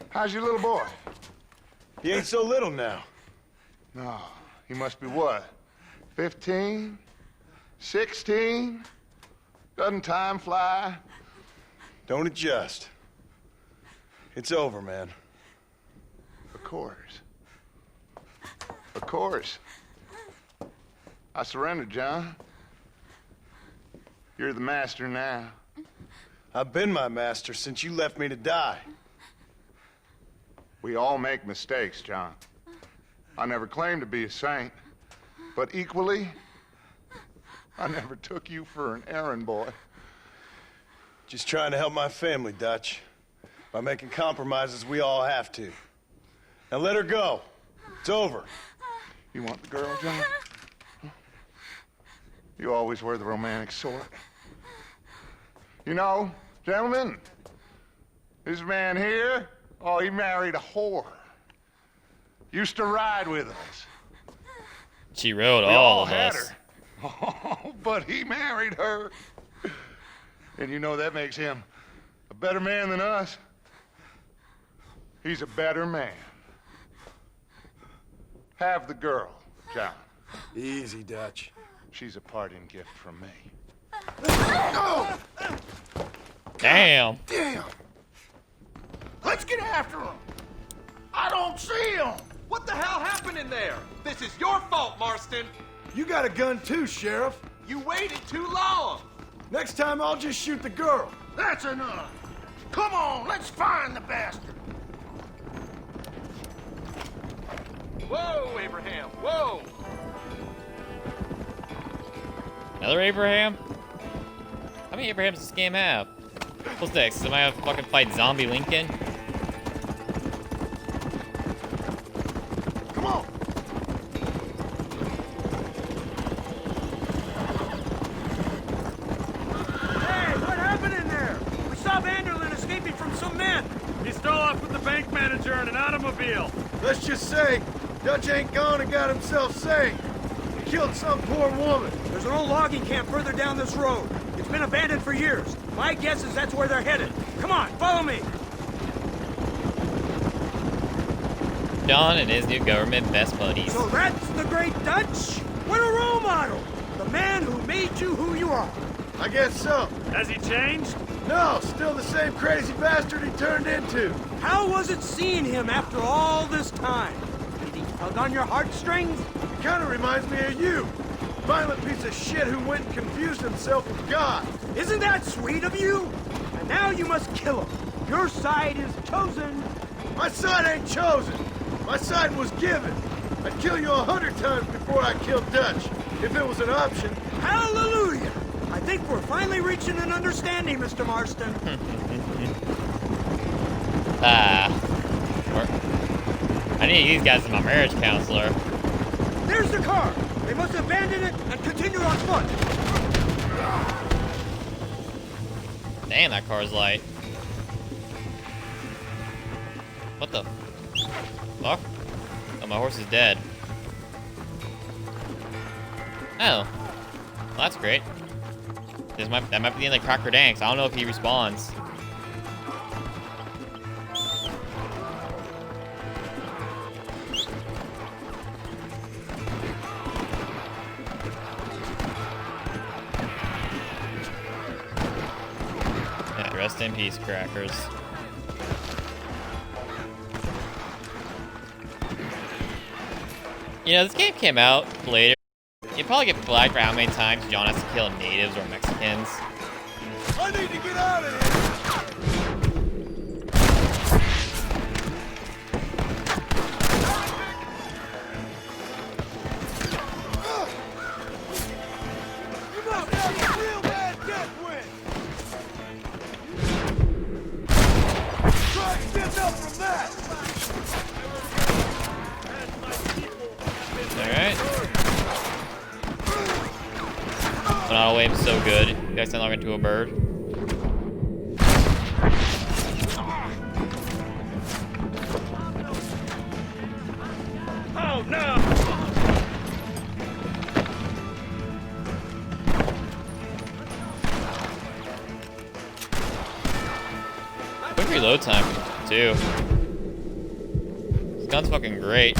How's your little boy? He ain't so little now. No, he must be what? 15? 16? Doesn't time fly? Don't adjust. It's over, man. Of course. Of course. I surrendered, John. You're the master now. I've been my master since you left me to die. We all make mistakes, John. I never claimed to be a saint, but equally, I never took you for an errand boy. Just trying to help my family, Dutch. By making compromises we all have to. Now let her go. It's over. You want the girl, John? You always were the romantic sort. You know, gentlemen, this man here, oh, he married a whore. Used to ride with us. She rode We all of had us. her. Oh, but he married her. And you know that makes him a better man than us. He's a better man. Have the girl, John. Easy, Dutch. She's a parting gift from me. Oh! Damn. Damn. Let's get after him. I don't see him. What the hell happened in there? This is your fault, Marston. You got a gun too, Sheriff. You waited too long. Next time I'll just shoot the girl. That's enough. Come on, let's find the bastard. Whoa, Abraham, whoa. Another Abraham? How many Abrahams does this game have? What's next? Am I gonna fucking fight Zombie Lincoln? Come on. Hey, what happened in there? We saw Vanderlyn escaping from some men. He stole off with the bank manager in an automobile. Let's just say, Dutch ain't gone and got himself saved. He killed some poor woman. There's an old logging camp further down this road. It's been abandoned for years. My guess is that's where they're headed. Come on, follow me. John and his new government best buddies. So that's the great Dutch? What a role model! The man who made you who you are. I guess so. Has he changed? No, still the same crazy bastard he turned into. How was it seeing him after all this time? Did he tug on your heartstrings? He kind of reminds me of you. Violent piece of shit who went and confused himself with God. Isn't that sweet of you? And now you must kill him. Your side is chosen. My side ain't chosen. My side was given. I'd kill you 100 times before I killed Dutch, if it was an option. Hallelujah! I think we're finally reaching an understanding, Mr. Marston. I need these guys as my marriage counselor. There's the car. They must abandon it and continue on foot. Damn, that car's light. What the fuck? Oh, my horse is dead. Oh. Well, that's great. That might be the end of Cracker Danks. I don't know if he respawns. Yeah, rest in peace, Crackers. You know, this game came out later. You probably get flagged for how many times John has to kill natives or Mexicans. I need to get out of here! You must have a real bad death wish! Try getting up from that! Alright. Auto wave is so good. You guys turn into a bird. Oh no! Quick reload time, too. This gun's fucking great.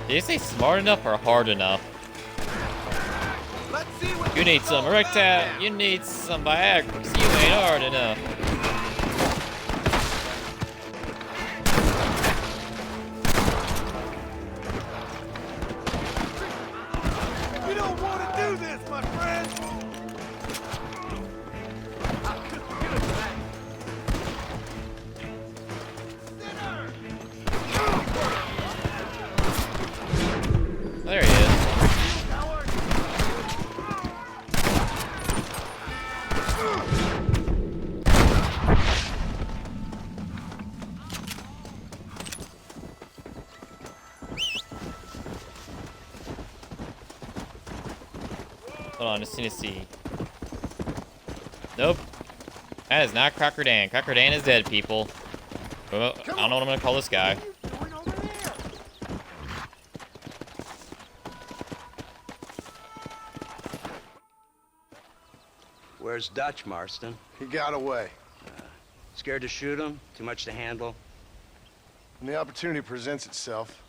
Did you say smart enough or hard enough? You need some Erectat. You need some Viagra. You ain't hard enough. You don't want to do this, my friend! There he is. Hold on, just need to see. Nope. That is not Cracker Dan. Cracker Dan is dead, people. Well, I don't know what I'm gonna call this guy. Where's Dutch, Marston? He got away. Scared to shoot him? Too much to handle? When the opportunity presents itself,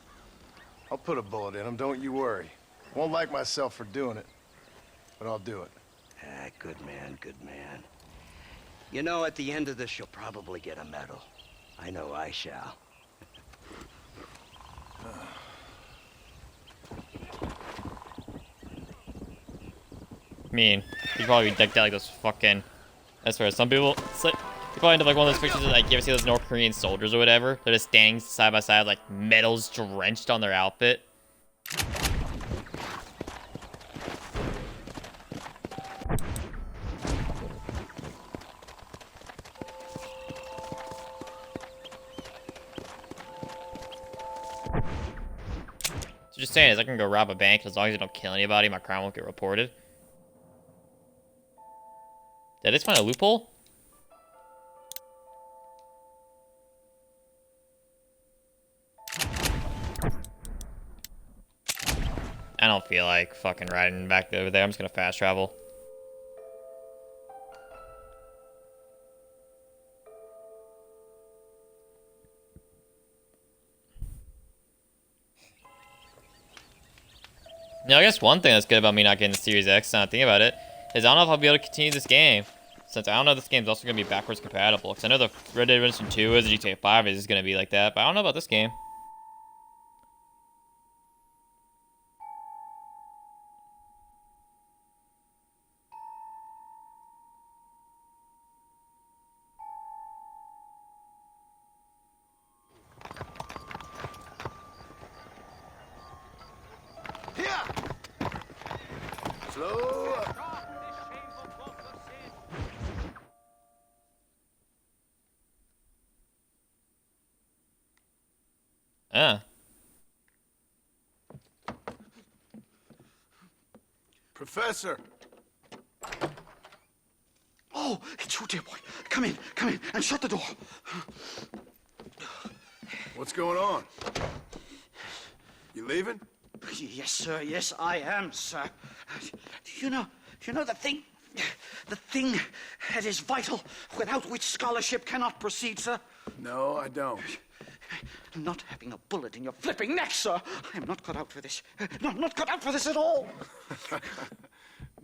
I'll put a bullet in him, don't you worry. Won't like myself for doing it, but I'll do it. Ah, good man, good man. You know, at the end of this, you'll probably get a medal. I know I shall. I mean, he'd probably be decked out like those fucking... That's where some people... It's like, you probably end up like one of those pictures that, like, you ever see those North Korean soldiers or whatever? They're just standing side by side, like, medals drenched on their outfit. So just saying is I can go rob a bank as long as I don't kill anybody, my crime won't get reported. Did I just find a loophole? I don't feel like fucking riding back over there. I'm just gonna fast travel. Now, I guess one thing that's good about me not getting the Series X, now thinking about it, is I don't know if I'll be able to continue this game. Since I don't know if this game's also going to be backwards compatible. Because I know the Red Dead Redemption 2 is, the GTA 5 is going to be like that. But I don't know about this game. Slow up. Ah. Professor. Oh, it's you, dear boy. Come in, and shut the door. What's going on? You leaving? Yes, sir. Yes, I am, sir. You know the thing that is vital, without which scholarship cannot proceed, sir? No, I don't. Not having a bullet in your flipping neck, sir. I am not cut out for this. No, I'm not cut out for this at all.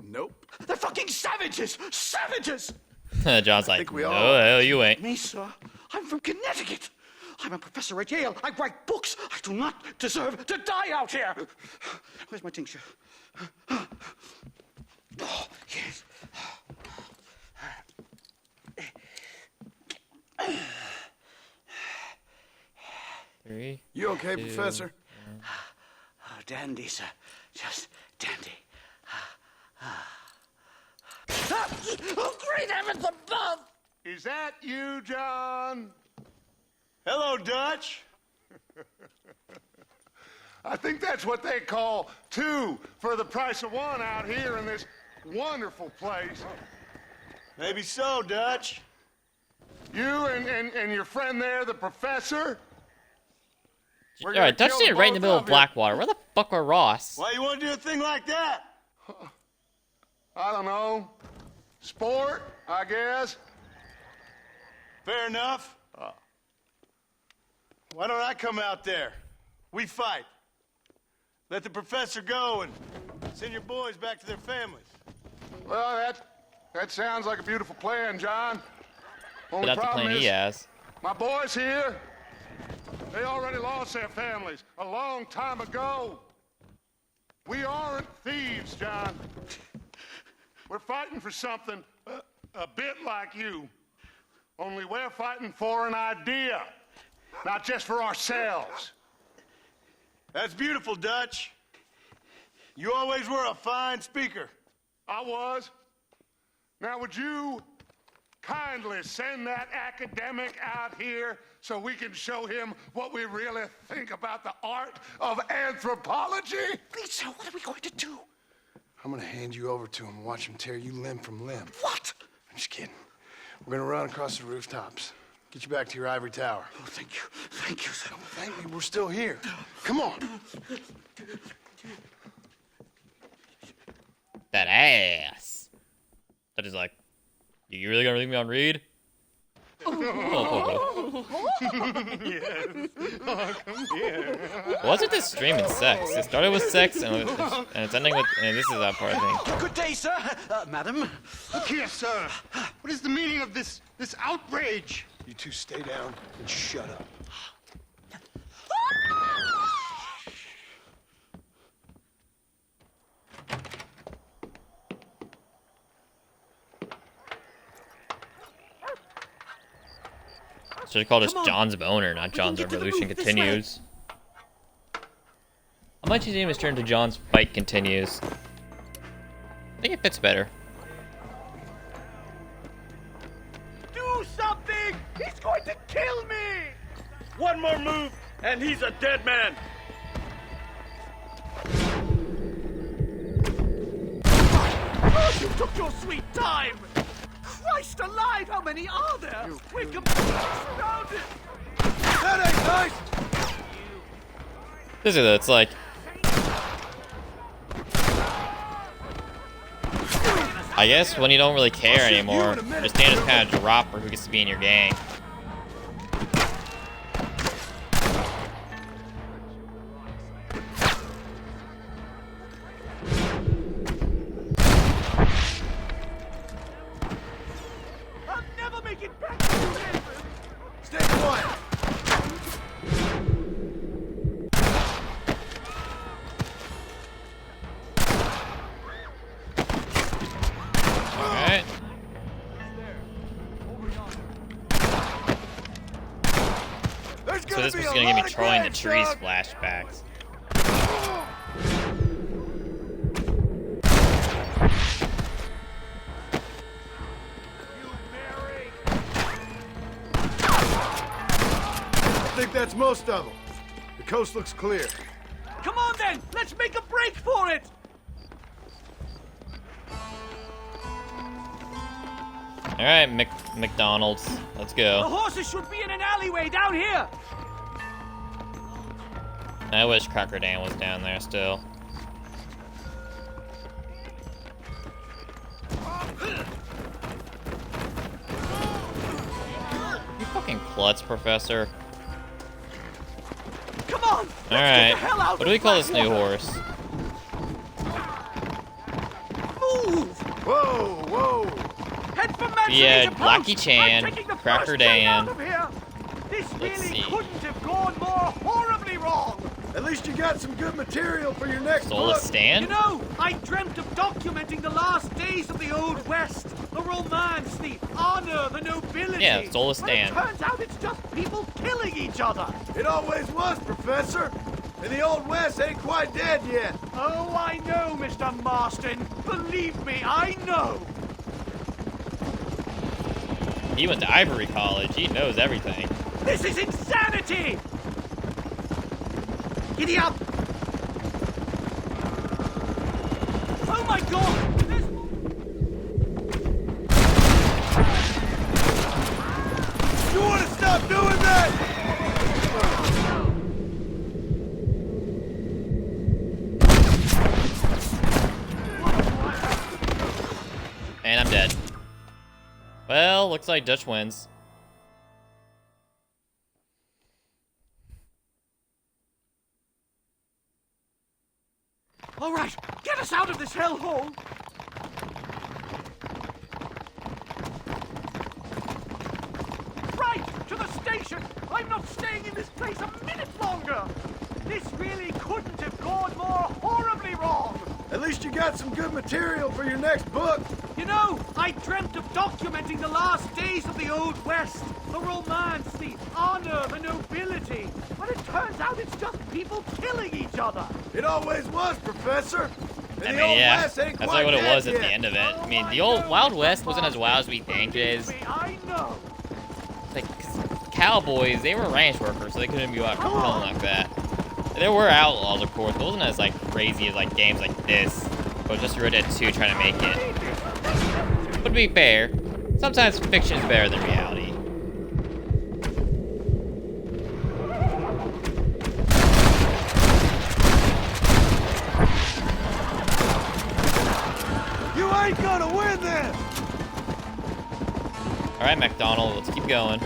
Nope. They're fucking savages! Savages! John's like, no, hell you ain't. Me, sir. I'm from Connecticut. I'm a professor at Yale. I write books. I do not deserve to die out here. Where's my tincture? Oh, yes. Three. You okay, two, Professor? Oh, dandy, sir. Just dandy. Oh, great heavens above! Is that you, John? Hello, Dutch. I think that's what they call two for the price of one out here in this wonderful place. Maybe so, Dutch. You and your friend there, the professor? All right, Dutch stayed right in the middle of Blackwater. Where the fuck are Ross? Why you want to do a thing like that? I don't know. Sport, I guess. Fair enough. Why don't I come out there? We fight. Let the professor go and send your boys back to their families. Well, that sounds like a beautiful plan, John. But Only that's the problem plan is, he has. my boys here, they already lost their families a long time ago. We aren't thieves, John. We're fighting for something a bit like you. Only we're fighting for an idea, not just for ourselves. That's beautiful, Dutch. You always were a fine speaker. I was. Now, would you kindly send that academic out here so we can show him what we really think about the art of anthropology? Please, sir, what are we going to do? I'm gonna hand you over to him and watch him tear you limb from limb. What? I'm just kidding. We're gonna run across the rooftops. Get you back to your ivory tower. Oh, thank you. Thank you, sir. Don't thank me, we're still here. Come on. That ass. That is like, you really gonna leave me on read? Yes. Oh, come here. What's with this stream and sex? It started with sex and it's ending with, and this is that part, I think. Good day, sir. Madam. Look here, sir. What is the meaning of this outrage? You two stay down and shut up. Should have called this John's Boner, not John's Revolution Continues. How much his name is turned to John's Fight Continues? I think it fits better. Do something! He's going to kill me! One more move, and he's a dead man. Oh, you took your sweet time! Christ alive, how many are there? We're completely surrounded! That ain't nice! This is it, it's like, I guess when you don't really care anymore, the standards kind of drop for who gets to be in your gang. I'll never make it back to you, David! Stay quiet! Alright. So this was gonna give me Troy in the trees flashbacks. that's most of them. The coast looks clear. Come on then, let's make a break for it. All right, McDonald's, let's The go. horses should be in an alleyway down here. I wish Cracker Dan was down there still. You fucking klutz, Professor. Come on. All right, what do we call this new horse? Move. Whoa, whoa. Head for Manzanita Yeah, Post. Blackie I'm Chan, taking the Cracker first train out Dan. of here. This Let's really see. couldn't have gone more horribly wrong. At least you got some good material for your next Solus book. Stan? You know, I dreamt of documenting the last days of the Old West. The romance, the honor, the nobility. Yeah, Solus But it Stan. turns out it's just people killing each other. It always was, Professor. And the Old West ain't quite dead yet. Oh, I know, Mr. Marston. Believe me, I know. He went to Ivory College. He knows everything. This is insanity! Giddy up! Oh my god! You want to stop doing that? And I'm dead. Well, looks like Dutch wins. All right, get us out of this hellhole! Right, to the station! I'm not staying in this place a minute longer! This really couldn't have gone more horribly wrong! At least you got some good material for your next book. You know, I dreamt of documenting the last days of the Old West. The romance, the honor, the nobility. But it turns out it's just people killing each other. It always was, Professor. And I the mean, Old yeah, West ain't that's quite like what it dead was at yet. the end of it. I mean, the old Wild West wasn't as wild as we think it is. I know. Like, 'cause cowboys, they were ranch workers, so they couldn't be out killing like that. There were outlaws, of course, but it wasn't as like crazy as like games like this. But it was just Red Dead 2 trying to make it. But to be fair, sometimes fiction is better than reality. You ain't gonna win this. All right, McDonald, let's keep going.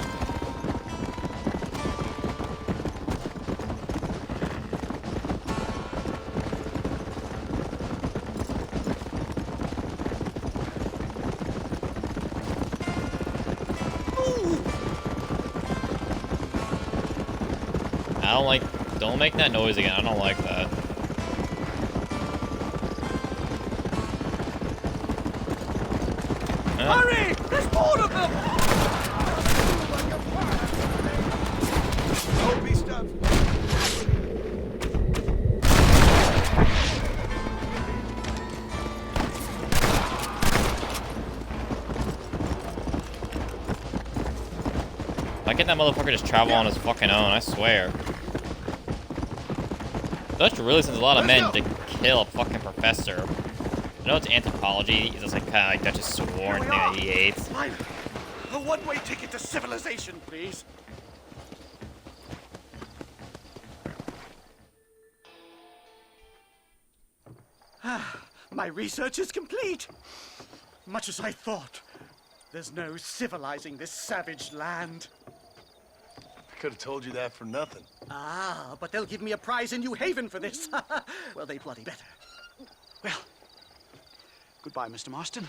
I don't like, don't make that noise again. I don't like that. Hurry! There's more of them! Hope he stops. Why can't that motherfucker just travel on his fucking own? I swear. Dutch really sends a lot of men to kill a fucking professor. I know it's anthropology. It's just like kind of like Dutch's sworn thing that he hates. Fine. A one-way ticket to civilization, please. My research is complete. Much as I thought. There's no civilizing this savage land. I could have told you that for nothing. Ah, but they'll give me a prize in New Haven for this. Well, they bloody better. Well, goodbye, Mr. Marston.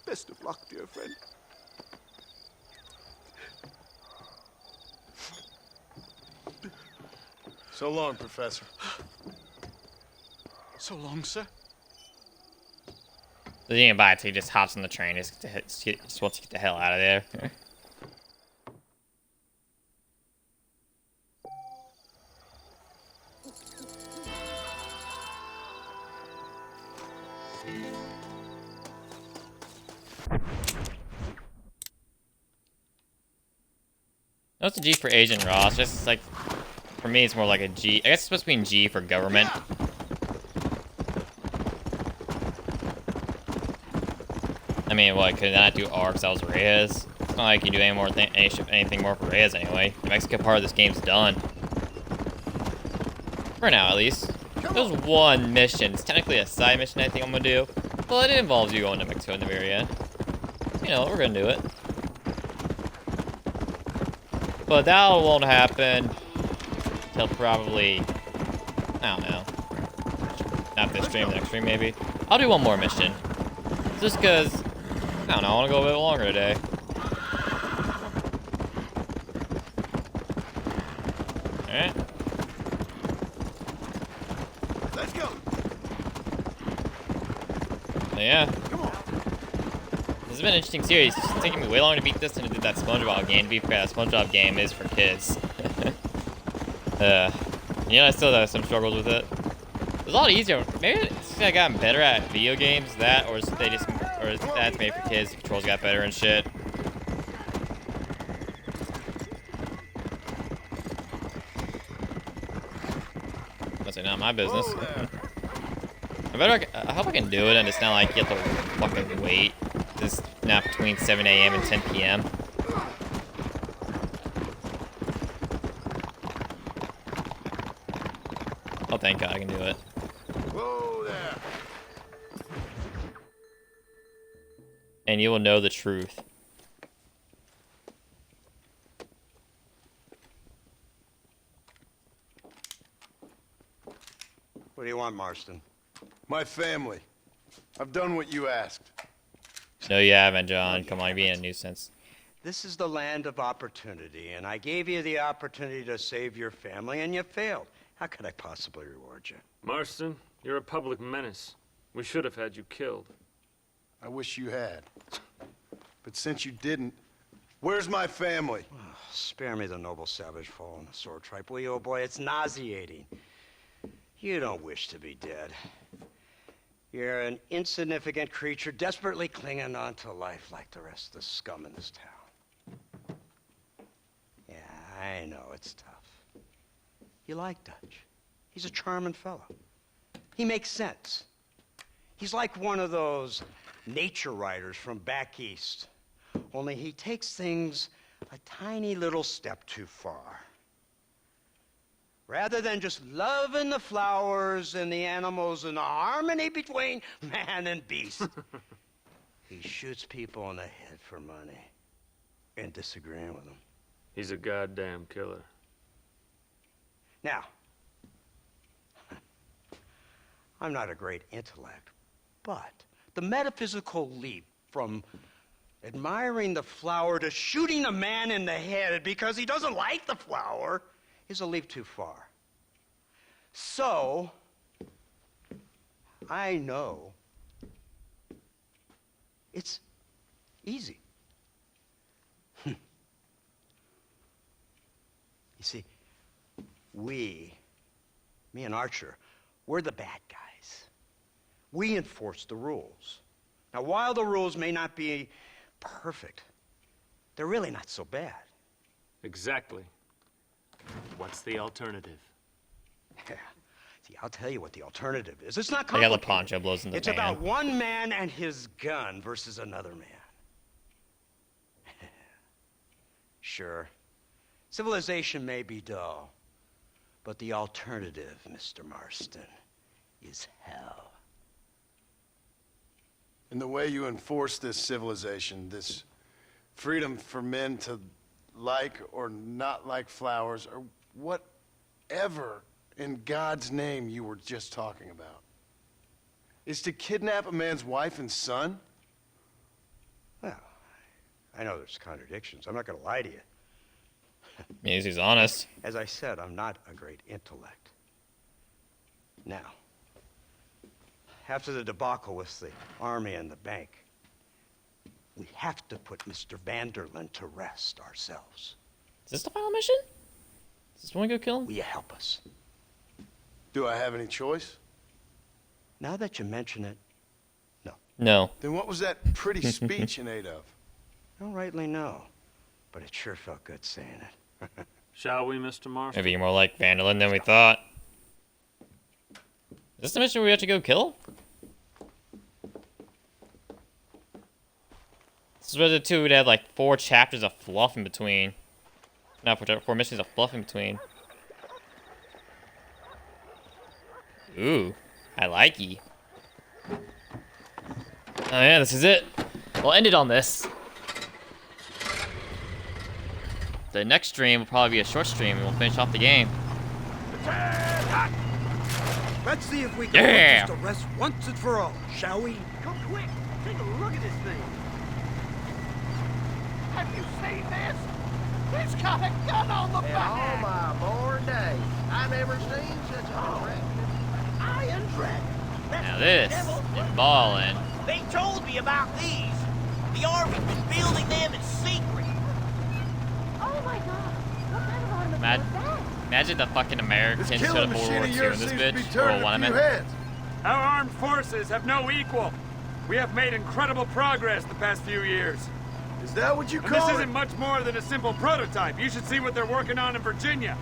Best of luck, dear friend. So long, Professor. So long, sir. He didn't buy it, so he just hops on the train. Just wants to get the hell out of there. That's a G for Agent Ross. Just like, for me, it's more like a G. I guess it's supposed to be G for government. I mean, what, could I not do R because I was Reyes? It's not like you do anything more for Reyes anyway. The Mexican part of this game's done. For now, at least. There's one mission. It's technically a side mission I think I'm gonna do. But it involves you going to Mexico in the very end. You know, we're gonna do it. But that won't happen till probably, I don't know. Not this stream, the next stream maybe. I'll do one more mission. Just because, I don't know, I want to go a bit longer today. Alright. Let's go. So yeah. This has been an interesting series. It's taking me way longer to beat this than it did that SpongeBob game. To be fair, that SpongeBob game is for kids. You know, I still have some struggles with it. It's a lot easier. Maybe it's I gotten better at video games, that, or they just, or that's made for kids. The controls got better and shit. That's not my business. I hope I can do it, and it's not like you have to fucking wait. This nap between 7 a.m. and 10 p.m. Oh, thank God I can do it. Whoa there. And you will know the truth. What do you want, Marston? My family. I've done what you asked. No, you haven't, John. Come on, you're being a nuisance. This is the land of opportunity, and I gave you the opportunity to save your family, and you failed. How could I possibly reward you? Marston, you're a public menace. We should have had you killed. I wish you had. But since you didn't, where's my family? Oh, spare me the noble savage fall on the sword tripe, will you, old boy? It's nauseating. You don't wish to be dead. You're an insignificant creature desperately clinging on to life like the rest of the scum in this town. Yeah, I know it's tough. You like Dutch. He's a charming fellow. He makes sense. He's like one of those nature writers from back east. Only he takes things a tiny little step too far. Rather than just loving the flowers and the animals and the harmony between man and beast, he shoots people in the head for money and disagreeing with them. He's a goddamn killer. Now, I'm not a great intellect, but the metaphysical leap from admiring the flower to shooting a man in the head because he doesn't like the flower is a leap too far. So, I know it's easy. You see, me and Archer, we're the bad guys. We enforce the rules. Now, while the rules may not be perfect, they're really not so bad. Exactly. What's the alternative? Yeah. See, I'll tell you what the alternative is. It's not I got complicated. the poncho blows in the It's van. about one man and his gun versus another man. Sure, civilization may be dull, but the alternative, Mr. Marston, is hell. And the way you enforce this civilization, this freedom for men to like or not like flowers, or whatever in God's name you were just talking about, is to kidnap a man's wife and son? Well, I know there's contradictions. I'm not going to lie to you. Means he's honest. As I said, I'm not a great intellect. Now, after the debacle with the army and the bank, we have to put Mr. Vanderlyn to rest ourselves. Is this the final mission? Is this when we go kill him? Will you help us? Do I have any choice? Now that you mention it, no. No. Then what was that pretty speech in aid of? I don't rightly know, but it sure felt good saying it. Shall we, Mr. Marston? Maybe you're more like Van der Linde than we thought. Is this the mission where we have to go kill? This is where the two would have like 4 chapters of fluff in between. Not 4 missions of fluff in between. Ooh, I like ye. Oh yeah, this is it. We'll end it on this. The next stream will probably be a short stream and we'll finish off the game. Let's see if we can put this to rest once and for all, shall we? Come quick, take a look at this thing. Have you seen this? He's got a gun on the back. all my born days, I never seen such a Iron Dragon. Now this is ballin'. They told me about these. The Army's been building them in secret. Oh my god. What kind of automobile is that? Imagine the fucking Americans This showed killing up World machine War of II yours in this seems to be bitch. turning World a few War I. heads. Our armed forces have no equal. We have made incredible progress the past few years. Is that what you And call this it? isn't much more than a simple prototype. You should see what they're working on in Virginia.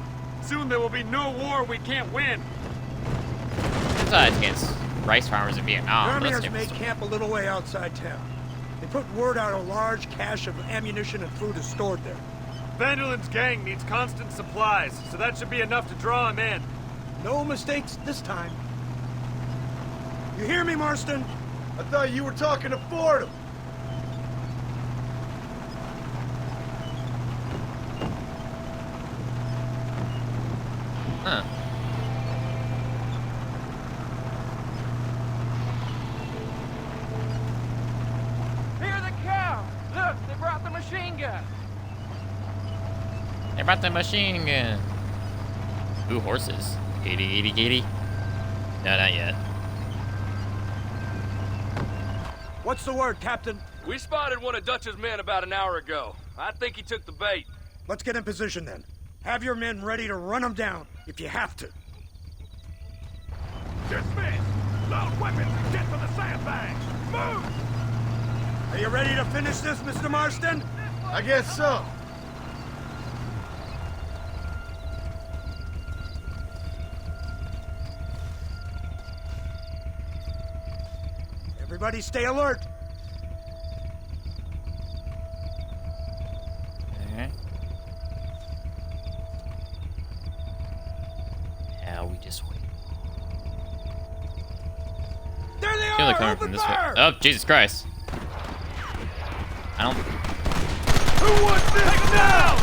Soon there will be no war we can't win. Besides against rice farmers in The Vietnam. Army Let's has get made camp a little way outside town. They put word out a large cache of ammunition and food is stored there. Van der Linde's gang needs constant supplies, so that should be enough to draw him in. No mistakes this time. You hear me, Marston? I thought you were talking to Fordham. Huh. Hear the cow! Look, they brought the machine gun. They brought the machine gun. Ooh, horses. Giddy. No, not yet. What's the word, Captain? We spotted one of Dutch's men about an hour ago. I think he took the bait. Let's get in position then. Have your men ready to run them down if you have to. Dismiss! Load weapons and get to the sandbags! Move! Are you ready to finish this, Mr. Marston? I guess so. Everybody stay alert. Okay. Now we just wait. There they Feel like are! coming from this way. Oh, Jesus Christ. I don't. Who wants this? Take him down!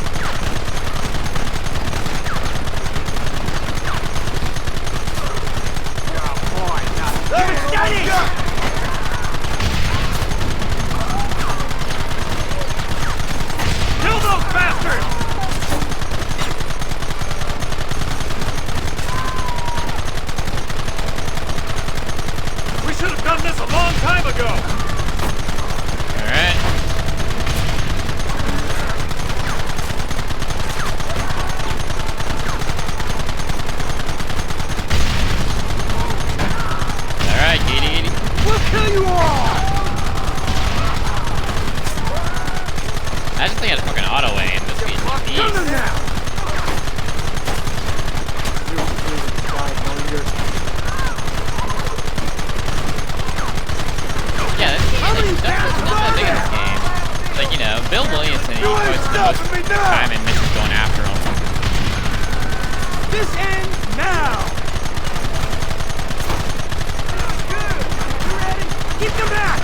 Keep it steady! Kill those bastards! We should have done this a long time ago! Alright. Alright, giddy. We'll kill you all! I just think I had a fucking auto aim. This would be Kill them easy. now! Yeah, that's not big in this game. Like, you know, Bill Williamson, he puts the most time in missions going after him. This ends now! Keep them back!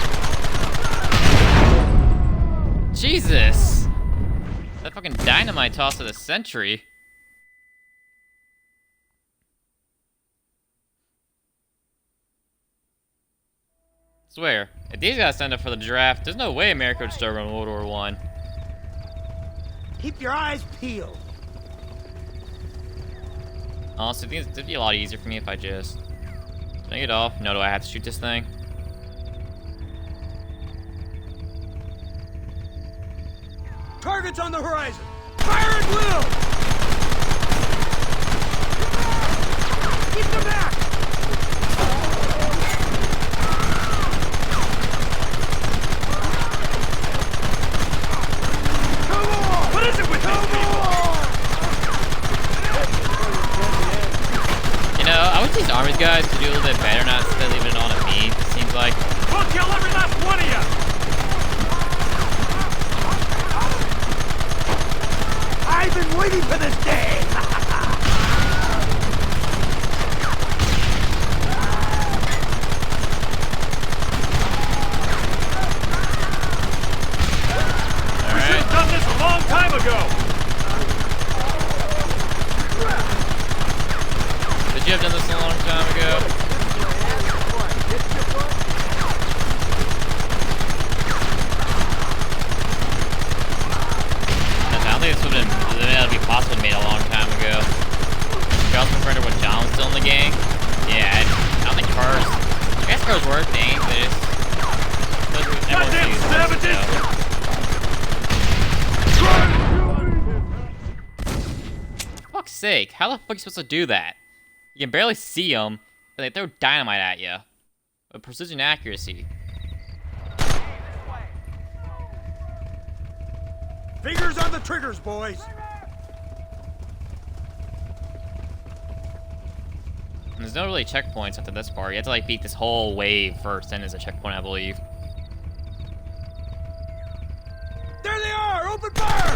Jesus! That fucking dynamite toss of the century. Swear, if these guys signed up for the draft, there's no way America would struggle in World War I. Keep your eyes peeled. Honestly, I think it'd be a lot easier for me if I just turn it off. No, do I have to shoot this thing? Targets on the horizon. Fire at will! Keep them back! What is it with these people? these armies guys to do a little bit better, not instead of leaving it on at me, it seems like. We'll kill every last one of you! I've been waiting for this day! We should have done this a long time ago! Should you have done this a long time ago? I don't think this would have been possible to be made a long time ago. Y'all compared to when John was still in the gang? Yeah, I don't think cars. I guess cars were a thing, but it's. Goddamn savages! For fuck's sake, how the fuck are you supposed to do that? You can barely see them, but they throw dynamite at you. With precision accuracy. Fingers on the triggers, boys! And there's no really checkpoints after this part. You have to like beat this whole wave first, then there's a checkpoint, I believe. There they are! Open fire!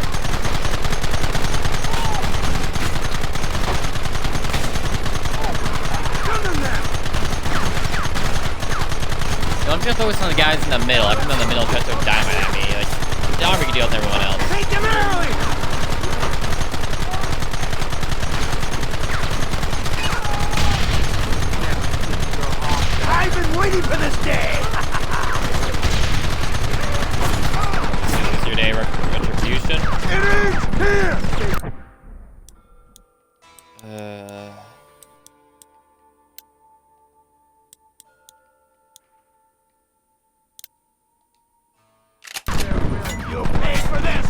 Gun them now! So I'm just gonna focus on the guys in the middle. Everyone in the middle tries to throw dynamite at me. Like, the army can deal with everyone else. Take them early! I've been waiting for this day! Is this your day of retribution? It is here! You'll pay for this!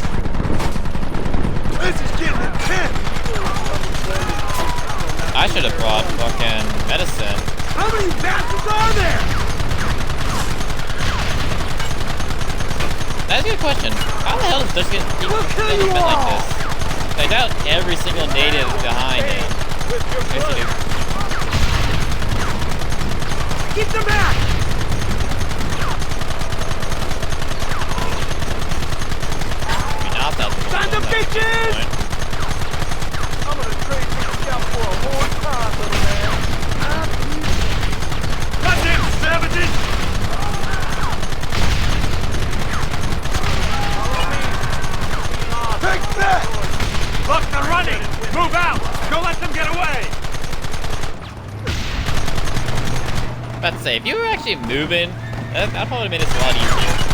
This is getting intense! I should have brought fucking medicine. How many bastards are there? That's a good question. How the hell does this get kill you like all! this? I doubt every single native behind it. Yes, you do. Keep them back! I mean, not that Time to bitches! I'm gonna trade you out for a more time, little man. Goddamn savages! Take that! Look, they're running! Move out! Don't let them get away! About to say, if you were actually moving, that probably made this a lot easier.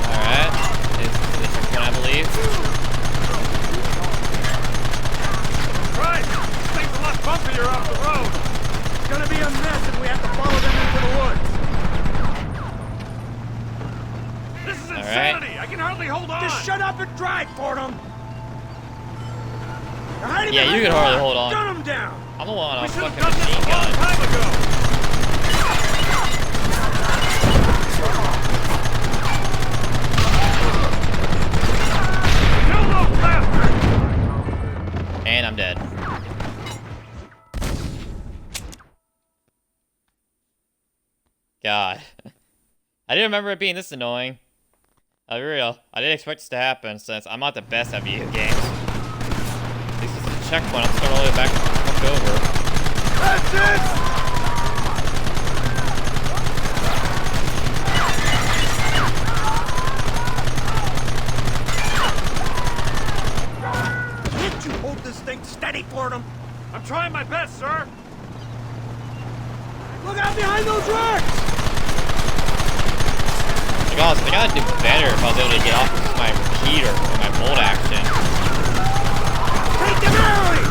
Alright, this is the checkpoint, I believe. Right! This thing's a lot bumpier off the road! It's gonna be a mess if we have to follow them into the woods. This is insanity! I can hardly hold on! Just shut up and drive, Fordham! Yeah, you can hardly hold on. Gun them down! I'm the one on We should have fucking done this machine a long gun. time ago! Kill those bastards! And I'm dead. God. I didn't remember it being this annoying. I'll be real. I didn't expect this to happen since I'm not the best at video games. This is a checkpoint. I'll start all the way back over. That's it! Can't you hold this thing steady, Fordham? I'm trying my best, sir! Look out behind those rocks! Like, honestly, I gotta do better if I was able to get off of my repeater or my bolt action. Take them early!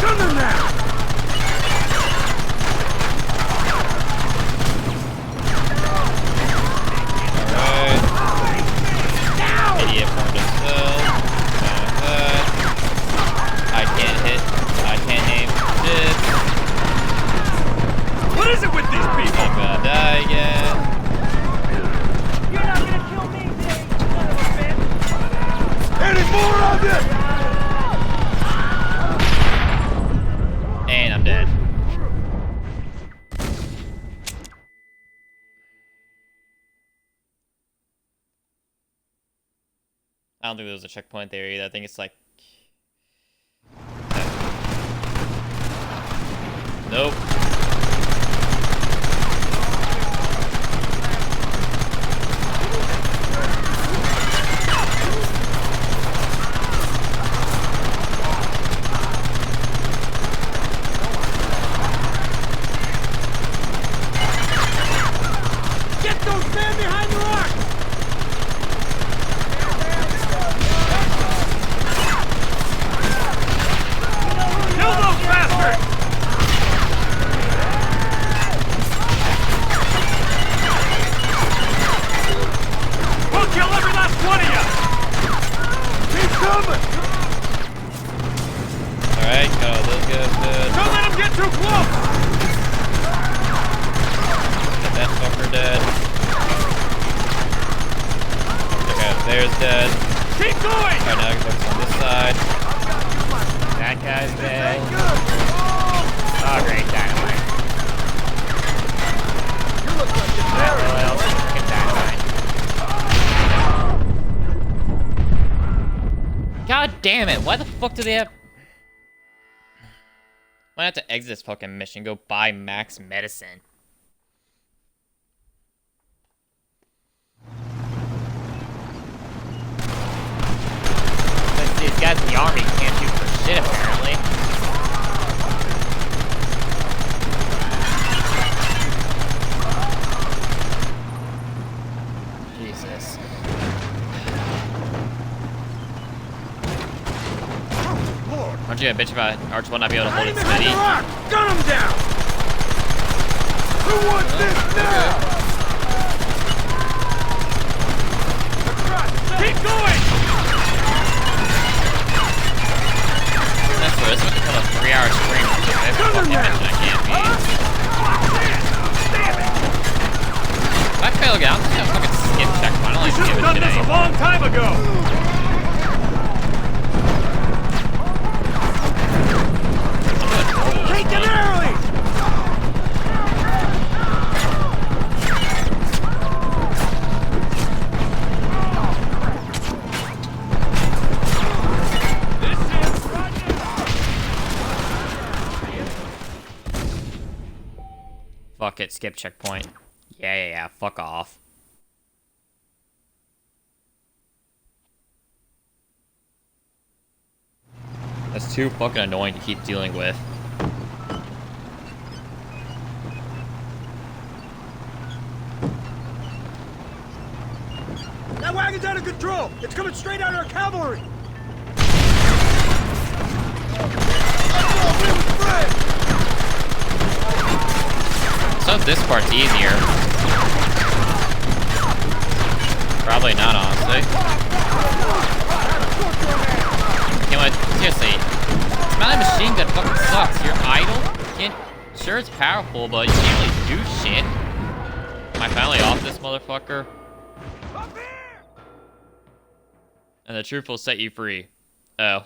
Gun them now! Alright. Idiot formed himself. I can't hit. I can't aim. Shit. What is it with these people? I'm gonna die again. I don't think there was a checkpoint there either. I think it's like... Nope. Get those men behind the rock! Kill those bastards! We'll kill every last one of you! Keep coming! Alright, got all those guys dead. Don't let them get too close! Got that fucker dead. Okay, there's dead. Keep going! Alright, now I can focus on this side. That guy's dead. Oh, great, dynamite. You look like you're Well, fucking dynamite. God damn it, why the fuck do they have... Why not have to exit this fucking mission, go buy max medicine? These guys in the army can't shoot for shit, apparently. Jesus. Aren't you a bitch about Arch will not be able to hold it steady? Gun him down! Who wants this now? Keep going! That's what, this would become a 3-hour stream. That's a fucking mission I can't beat. If I fail again, I'm just gonna fucking skip checkpoint. I don't like You should have done this a long time ago! Take him early! Fuck it, skip checkpoint. Yeah, fuck off. That's too fucking annoying to keep dealing with. That wagon's out of control! It's coming straight at our cavalry! So this part's easier. Probably not, honestly. You know what? Seriously, it's not a machine gun fucking sucks. You're idle. You can't. Sure, it's powerful, but you can't really do shit. Am I finally off this motherfucker? And the truth will set you free. Oh.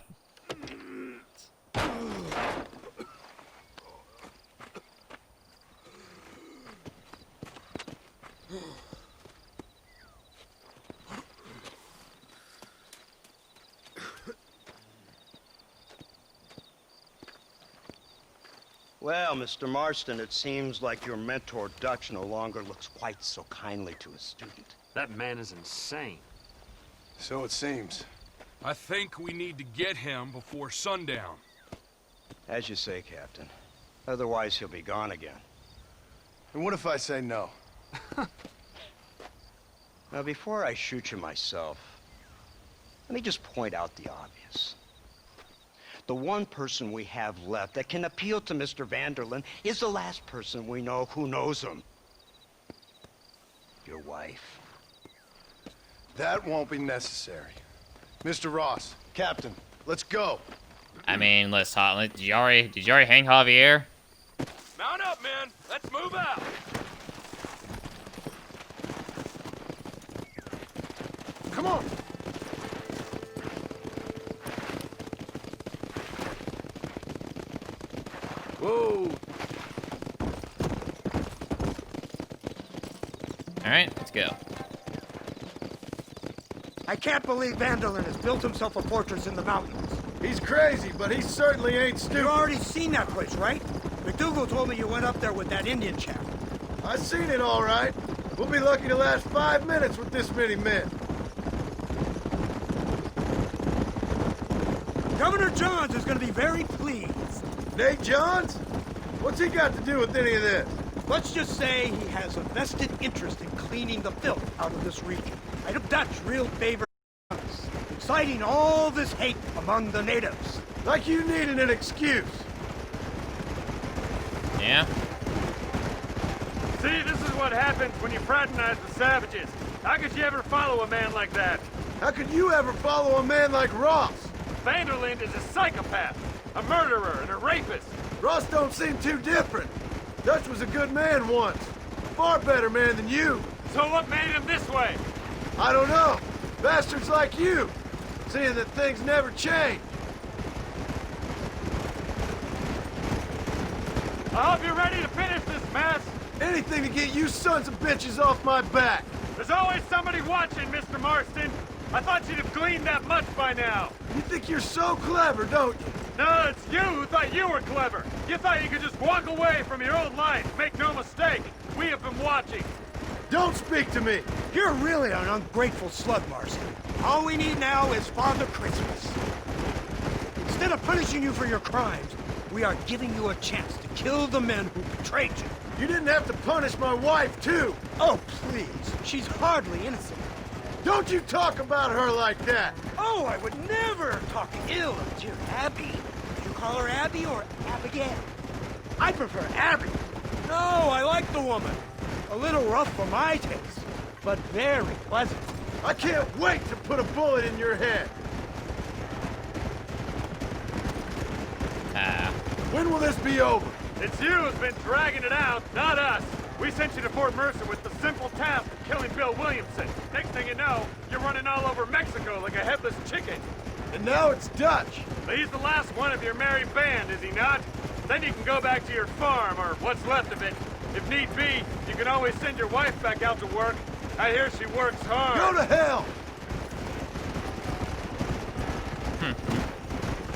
Well, Mr. Marston, it seems like your mentor Dutch no longer looks quite so kindly to his student. That man is insane. So it seems. I think we need to get him before sundown. As you say, Captain. Otherwise, he'll be gone again. And what if I say no? Now, before I shoot you myself, let me just point out the obvious. The one person we have left that can appeal to Mr. Vanderlyn is the last person we know who knows him. Your wife. That won't be necessary. Mr. Ross, Captain, let's go. I mean, let's talk. Did you already hang Javier? Mount up, men. Let's move out. Come on. Whoa. All right, let's go. I can't believe Vanderlyn has built himself a fortress in the mountains. He's crazy, but he certainly ain't stupid. You've already seen that place, right? McDougal told me you went up there with that Indian chap. I seen it all right. We'll be lucky to last 5 minutes with this many men. Governor Johns is going to be very pleased. Nate Johns? What's he got to do with any of this? Let's just say he has a vested interest in cleaning the filth out of this region. I know Dutch real favor us, inciting all this hate among the natives. Like you needed an excuse. Yeah. See, this is what happens when you fraternize the savages. How could you ever follow a man like that? How could you ever follow a man like Ross? Vanderlyn is a psychopath, a murderer, and a rapist. Ross don't seem too different. Dutch was a good man once. A far better man than you. So what made him this way? I don't know. Bastards like you. Seeing that things never change. I hope you're ready to finish this mess. Anything to get you sons of bitches off my back. There's always somebody watching, Mr. Marston. I thought you'd have gleaned that much by now. You think you're so clever, don't you? No, it's you who thought you were clever. You thought you could just walk away from your own life. Make no mistake, we have been watching. Don't speak to me. You're really an ungrateful slug, Marston. All we need now is Father Christmas. Instead of punishing you for your crimes, we are giving you a chance to kill the men who betrayed you. You didn't have to punish my wife, too. Oh, please. She's hardly innocent. Don't you talk about her like that. Oh, I would never talk ill of dear Abby. Did you call her Abby or Abigail? I prefer Abby. No, I like the woman. A little rough for my taste, but very pleasant. I can't wait to put a bullet in your head. When will this be over? It's you who's been dragging it out, not us. We sent you to Fort Mercer with the simple task of killing Bill Williamson. Next thing you know, you're running all over Mexico like a headless chicken. And now it's Dutch. But he's the last one of your merry band, is he not? Then you can go back to your farm, or what's left of it. If need be, you can always send your wife back out to work. I hear she works hard. Go to hell!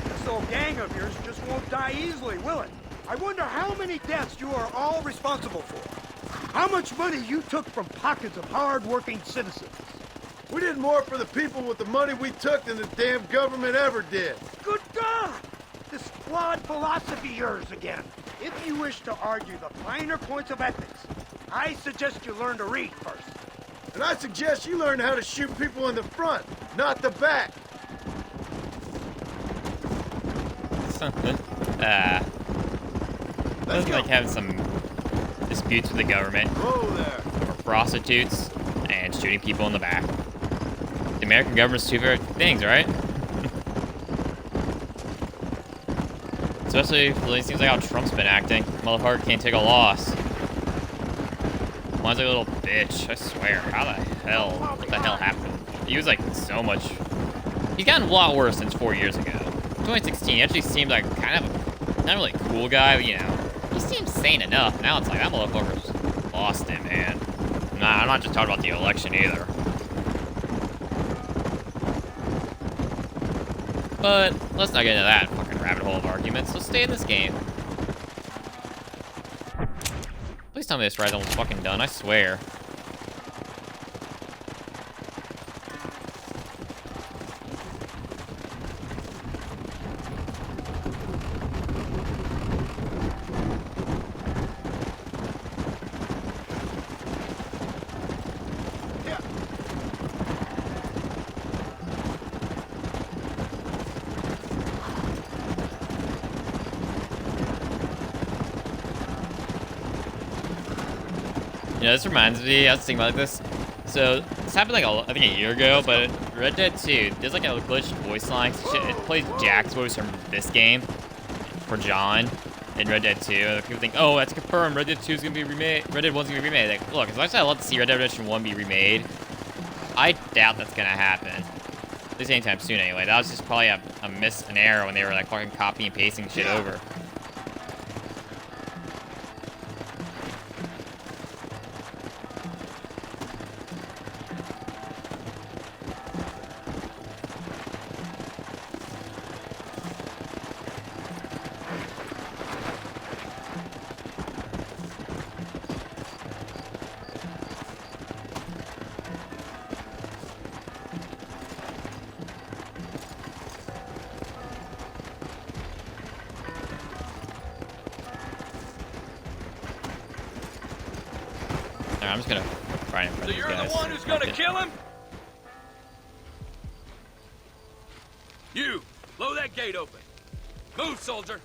This old gang of yours just won't die easily, will it? I wonder how many deaths you are all responsible for. How much money you took from pockets of hard-working citizens. We did more for the people with the money we took than the damn government ever did. Good God! This flawed philosophy of yours again. If you wish to argue the finer points of ethics, I suggest you learn to read first. And I suggest you learn how to shoot people in the front, not the back. Doesn't like having some disputes with the government over prostitutes and shooting people in the back. The American government's two very things, right? Especially, it seems like how Trump's been acting. Motherfucker can't take a loss. Mine's like a little bitch, I swear. How the hell? What the hell happened? He was like so much... He's gotten a lot worse since 4 years ago. 2016, he actually seemed like kind of a, not really cool guy, but you know, he seemed sane enough. Now it's like, that motherfucker's lost it, man. Nah, I'm not just talking about the election either. But let's not get into that fucking rabbit hole of arguments. Let's stay in this game. Please tell me this ride's almost fucking done, I swear. You know, this reminds me, I was thinking about this. So, this happened like, I think a year ago, but Red Dead 2, there's like a glitched voice line. It plays Jack's voice from this game for John in Red Dead 2. People think, oh, that's confirmed, Red Dead 2 is going to be remade, Red Dead 1 is going to be remade. Like, look, as much as I love to see Red Dead Redemption 1 be remade, I doubt that's going to happen. At least anytime soon, anyway. That was just probably an error when they were like fucking copying and pasting shit over. Alright, I'm just gonna right in front So of these you're guys. the one who's gonna Okay. kill him? You, blow that gate open. Move, soldier.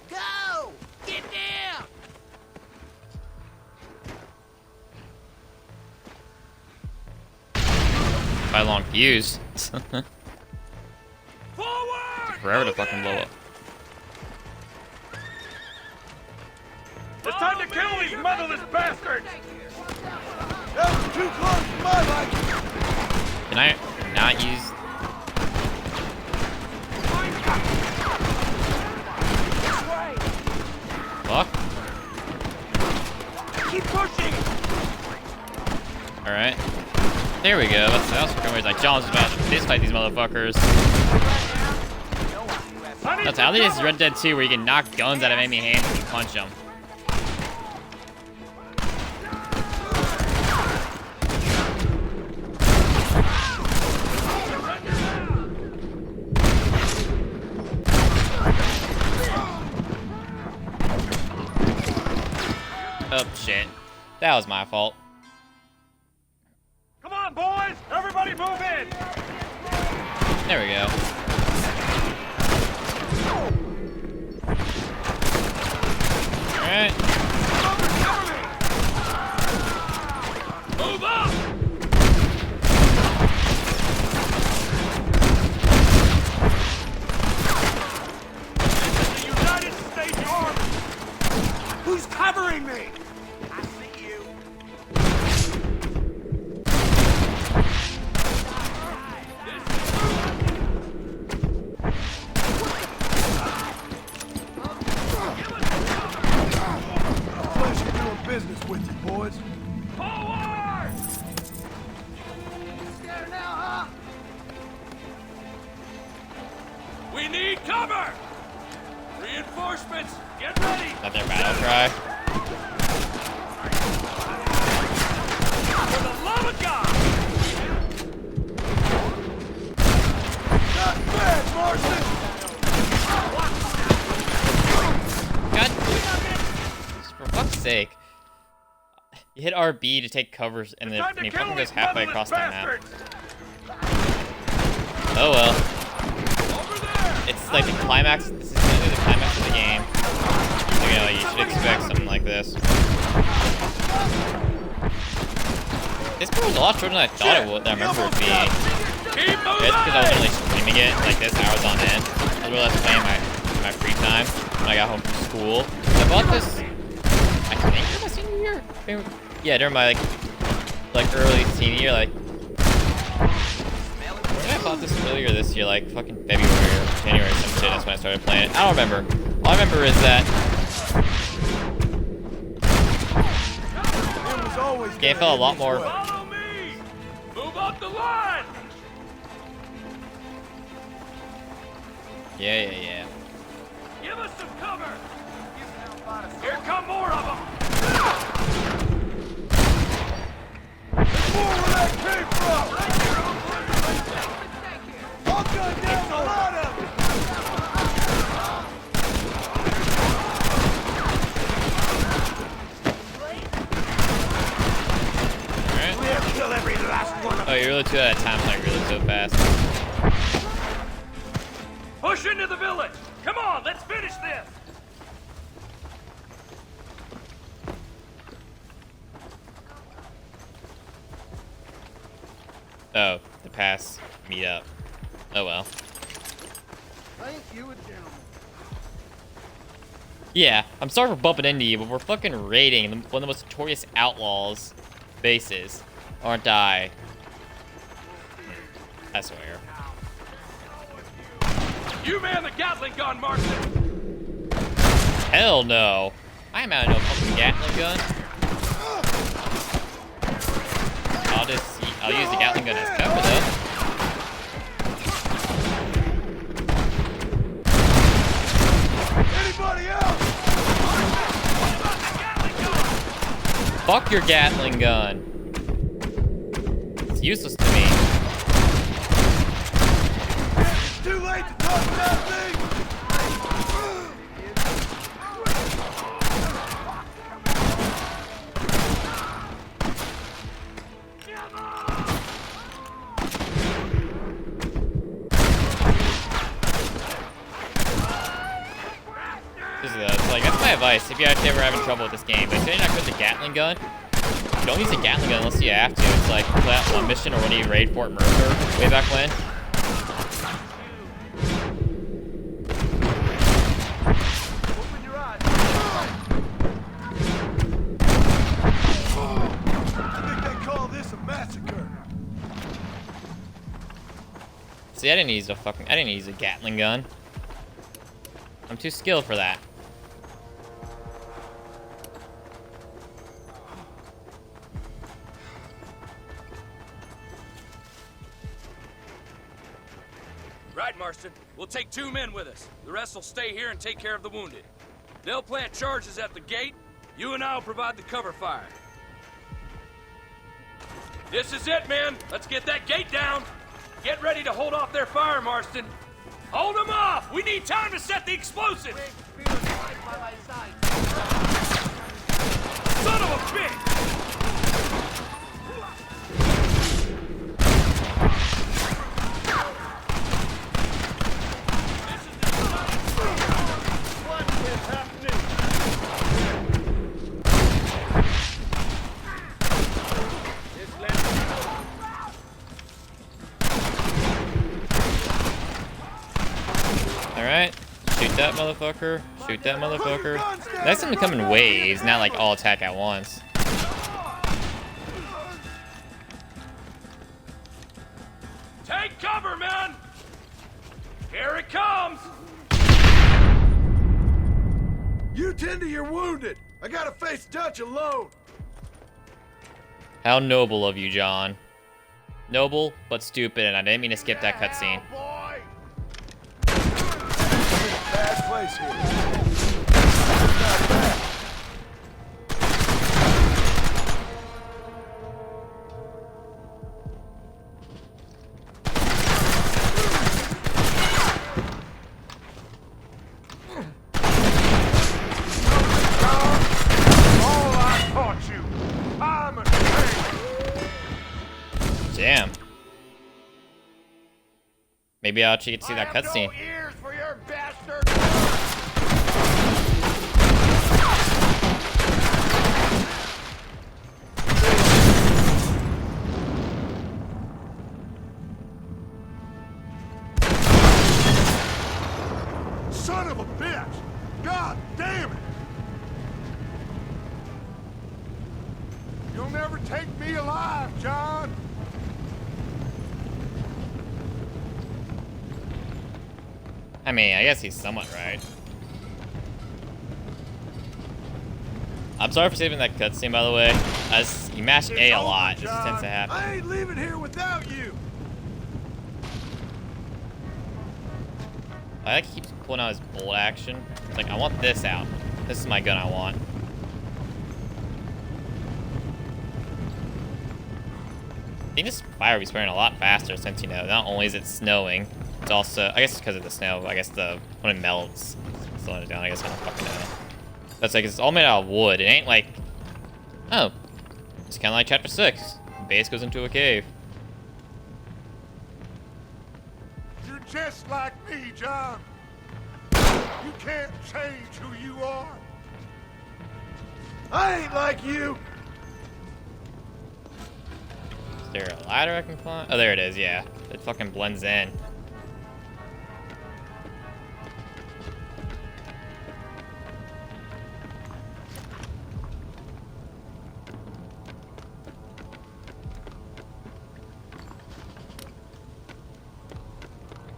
Go! Get down! By long fuse. Forward! Forever to fucking blow up. It's time to kill these motherless bastards! That was too close for my liking. Can I not use? Fuck. Keep pushing! Alright. There we go. That's like John's about to fist fight these motherfuckers. That's how this is Red Dead 2 where you can knock guns out of enemy hands and you punch them. Oh shit. That was my fault. Come on, boys! Everybody move in! There we go. Alright. Move up! This is the United States Army! Who's covering me? I see you. Pleasure doing business with you, boys. Forward! We need cover! Reinforcements, get ready! Is that their battle cry? For the love of God! Not bad, Marston. God. For fuck's sake. You hit RB to take covers and then he fucking goes halfway across the map. Oh well. It's like the climax. This is gonna be the climax of the game. So, you know, you should expect something like this. This game was a lot shorter than I thought it would. I remember it being. It's because I was only streaming it like this hours on end. I was realized playing my free time when I got home from school. I bought this. I think during my senior year. Yeah, during my like early senior year, like. I bought this earlier this year, like fucking February or January or some shit. That's when I started playing it. I don't remember. All I remember is that the game felt a lot more. Follow me! Move up the line! Yeah. Give us some cover! Here come more of them! More where that came from. I'll gun down a lot of it. Alright. We'll kill every last one of Oh, you're really too at a time, like really so fast. Push into the village! Come on, let's finish this! Oh, the pass meet up. Oh well. Thank you, gentlemen. Yeah, I'm sorry for bumping into you, but we're fucking raiding one of the most notorious outlaws bases, aren't I? I swear. You man the Gatling gun, Marston! Hell no. I am out of no fucking Gatling gun. I'll use the Gatling gun as cover though. Anybody else? Fuck your Gatling gun. It's useless to me. It's too late to talk about things! That's my advice if you're actually ever having trouble with this game. But if you're not good with the Gatling gun, don't use the Gatling gun unless you have to. It's like that one mission or when you raid Fort Mercer way back when. Open your eyes. I think they call this a massacre. See, I didn't use a Gatling gun. I'm too skilled for that. Right, Marston. We'll take 2 men with us. The rest will stay here and take care of the wounded. They'll plant charges at the gate. You and I'll provide the cover fire. This is it, men. Let's get that gate down. Get ready to hold off their fire, Marston. Hold them off! We need time to set the explosives! Son of a bitch! What is happening? Alright. Shoot that motherfucker. Shoot that motherfucker. That's them to come in waves, not like all attack at once. Take cover, men! Here it comes! You tend to your wounded. I gotta face Dutch alone. How noble of you, John. Noble, but stupid, and I didn't mean to skip that cutscene. Bad place here. All I taught you. I'm ashamed. Damn. Maybe I'll actually get to see that cutscene. Ears for your bastard. Son of a bitch! God damn it! You'll never take me alive, John! I mean, I guess he's somewhat right. I'm sorry for saving that cutscene, by the way. You mash A a lot. It just tends to happen. I ain't leaving here without you. I like he keeps pulling out his bolt action. It's like, I want this out. This is my gun I want. I think this fire will be spreading a lot faster since, you know, not only is it snowing, it's also, I guess it's because of the snow, I guess when it melts, it's slowing it down, I guess I don't fucking know. That's like, it's all made out of wood. It ain't like, oh, it's kind of like Chapter 6. Base goes into a cave. You're just like me, John. You can't change who you are. I ain't like you. Is there a ladder I can climb? Oh, there it is, yeah. It fucking blends in.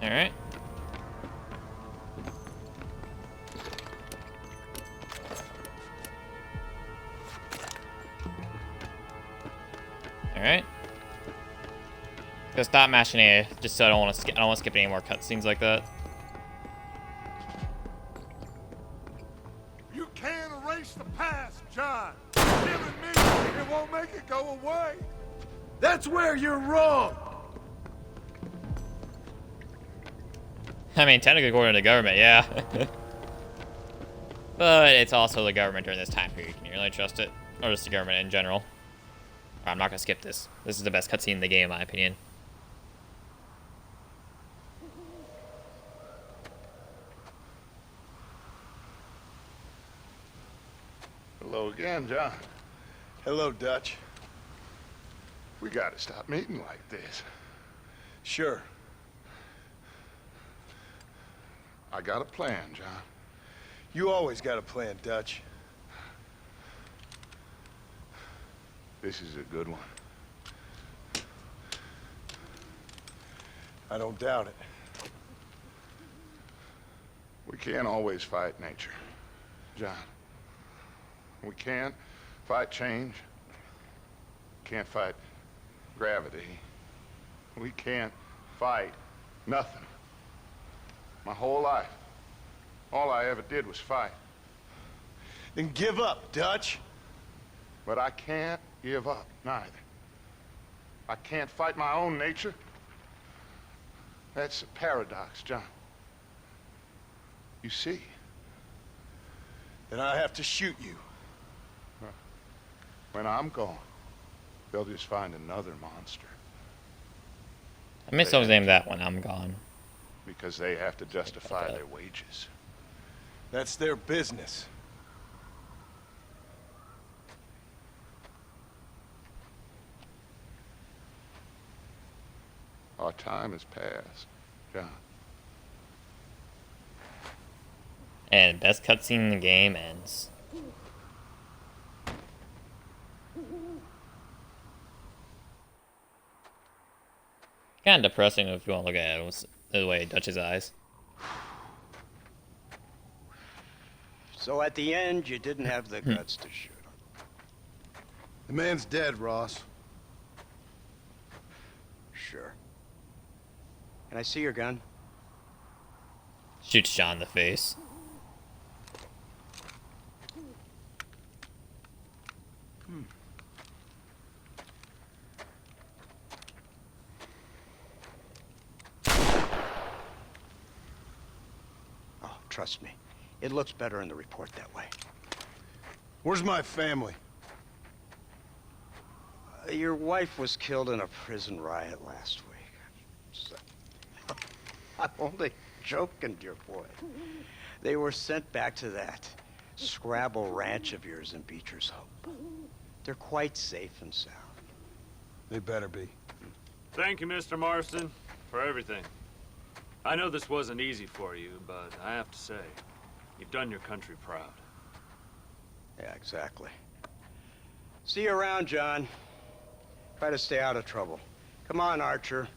Alright. Alright. Go stop mashing A, just so I don't want to skip any more cutscenes like that. You can't erase the past, John. killing me, it won't make it go away. That's where you're wrong. I mean, technically according to the government, yeah. But it's also the government during this time period. Can you really trust it? Or just the government in general? I'm not gonna skip this. This is the best cutscene in the game, in my opinion. Hello again, John. Hello, Dutch. We gotta stop meeting like this. Sure. I got a plan, John. You always got a plan, Dutch. This is a good one. I don't doubt it. We can't always fight nature, John. We can't fight change. Can't fight gravity. We can't fight nothing. My whole life, all I ever did was fight. Then give up, Dutch. But I can't give up, neither. I can't fight my own nature. That's a paradox, John. You see? Then I have to shoot you. When I'm gone, they'll just find another monster. I miss someone's name that when I'm gone. Because they have to justify their wages. That's their business. Our time has passed, John. And best cutscene in the game ends. Kind of depressing if you want to look at it the way Dutch's eyes. So at the end, you didn't have the guts to shoot him. The man's dead, Ross. Sure. Can I see your gun? Shoots John in the face. Oh, trust me. It looks better in the report that way. Where's my family? Your wife was killed in a prison riot last week. So, I'm only joking, dear boy. They were sent back to that Scrabble ranch of yours in Beecher's Hope. They're quite safe and sound. They better be. Thank you, Mr. Marston, for everything. I know this wasn't easy for you, but I have to say, you've done your country proud. Yeah, exactly. See you around, John. Try to stay out of trouble. Come on, Archer.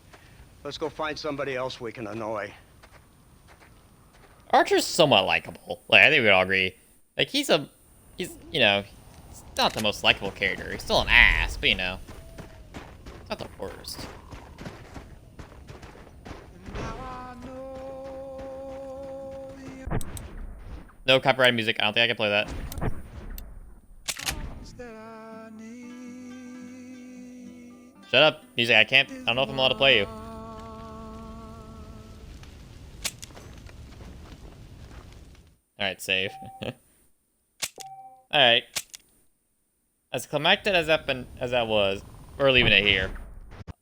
Let's go find somebody else we can annoy. Archer's somewhat likable. Like, I think we all agree. Like, he's, you know, he's not the most likable character. He's still an ass, but, you know, not the worst. No copyrighted music. I don't think I can play that. Shut up, music. I can't. I don't know if I'm allowed to play you. Alright, save. Alright. As climactic as that was, we're leaving it here.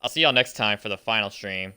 I'll see y'all next time for the final stream.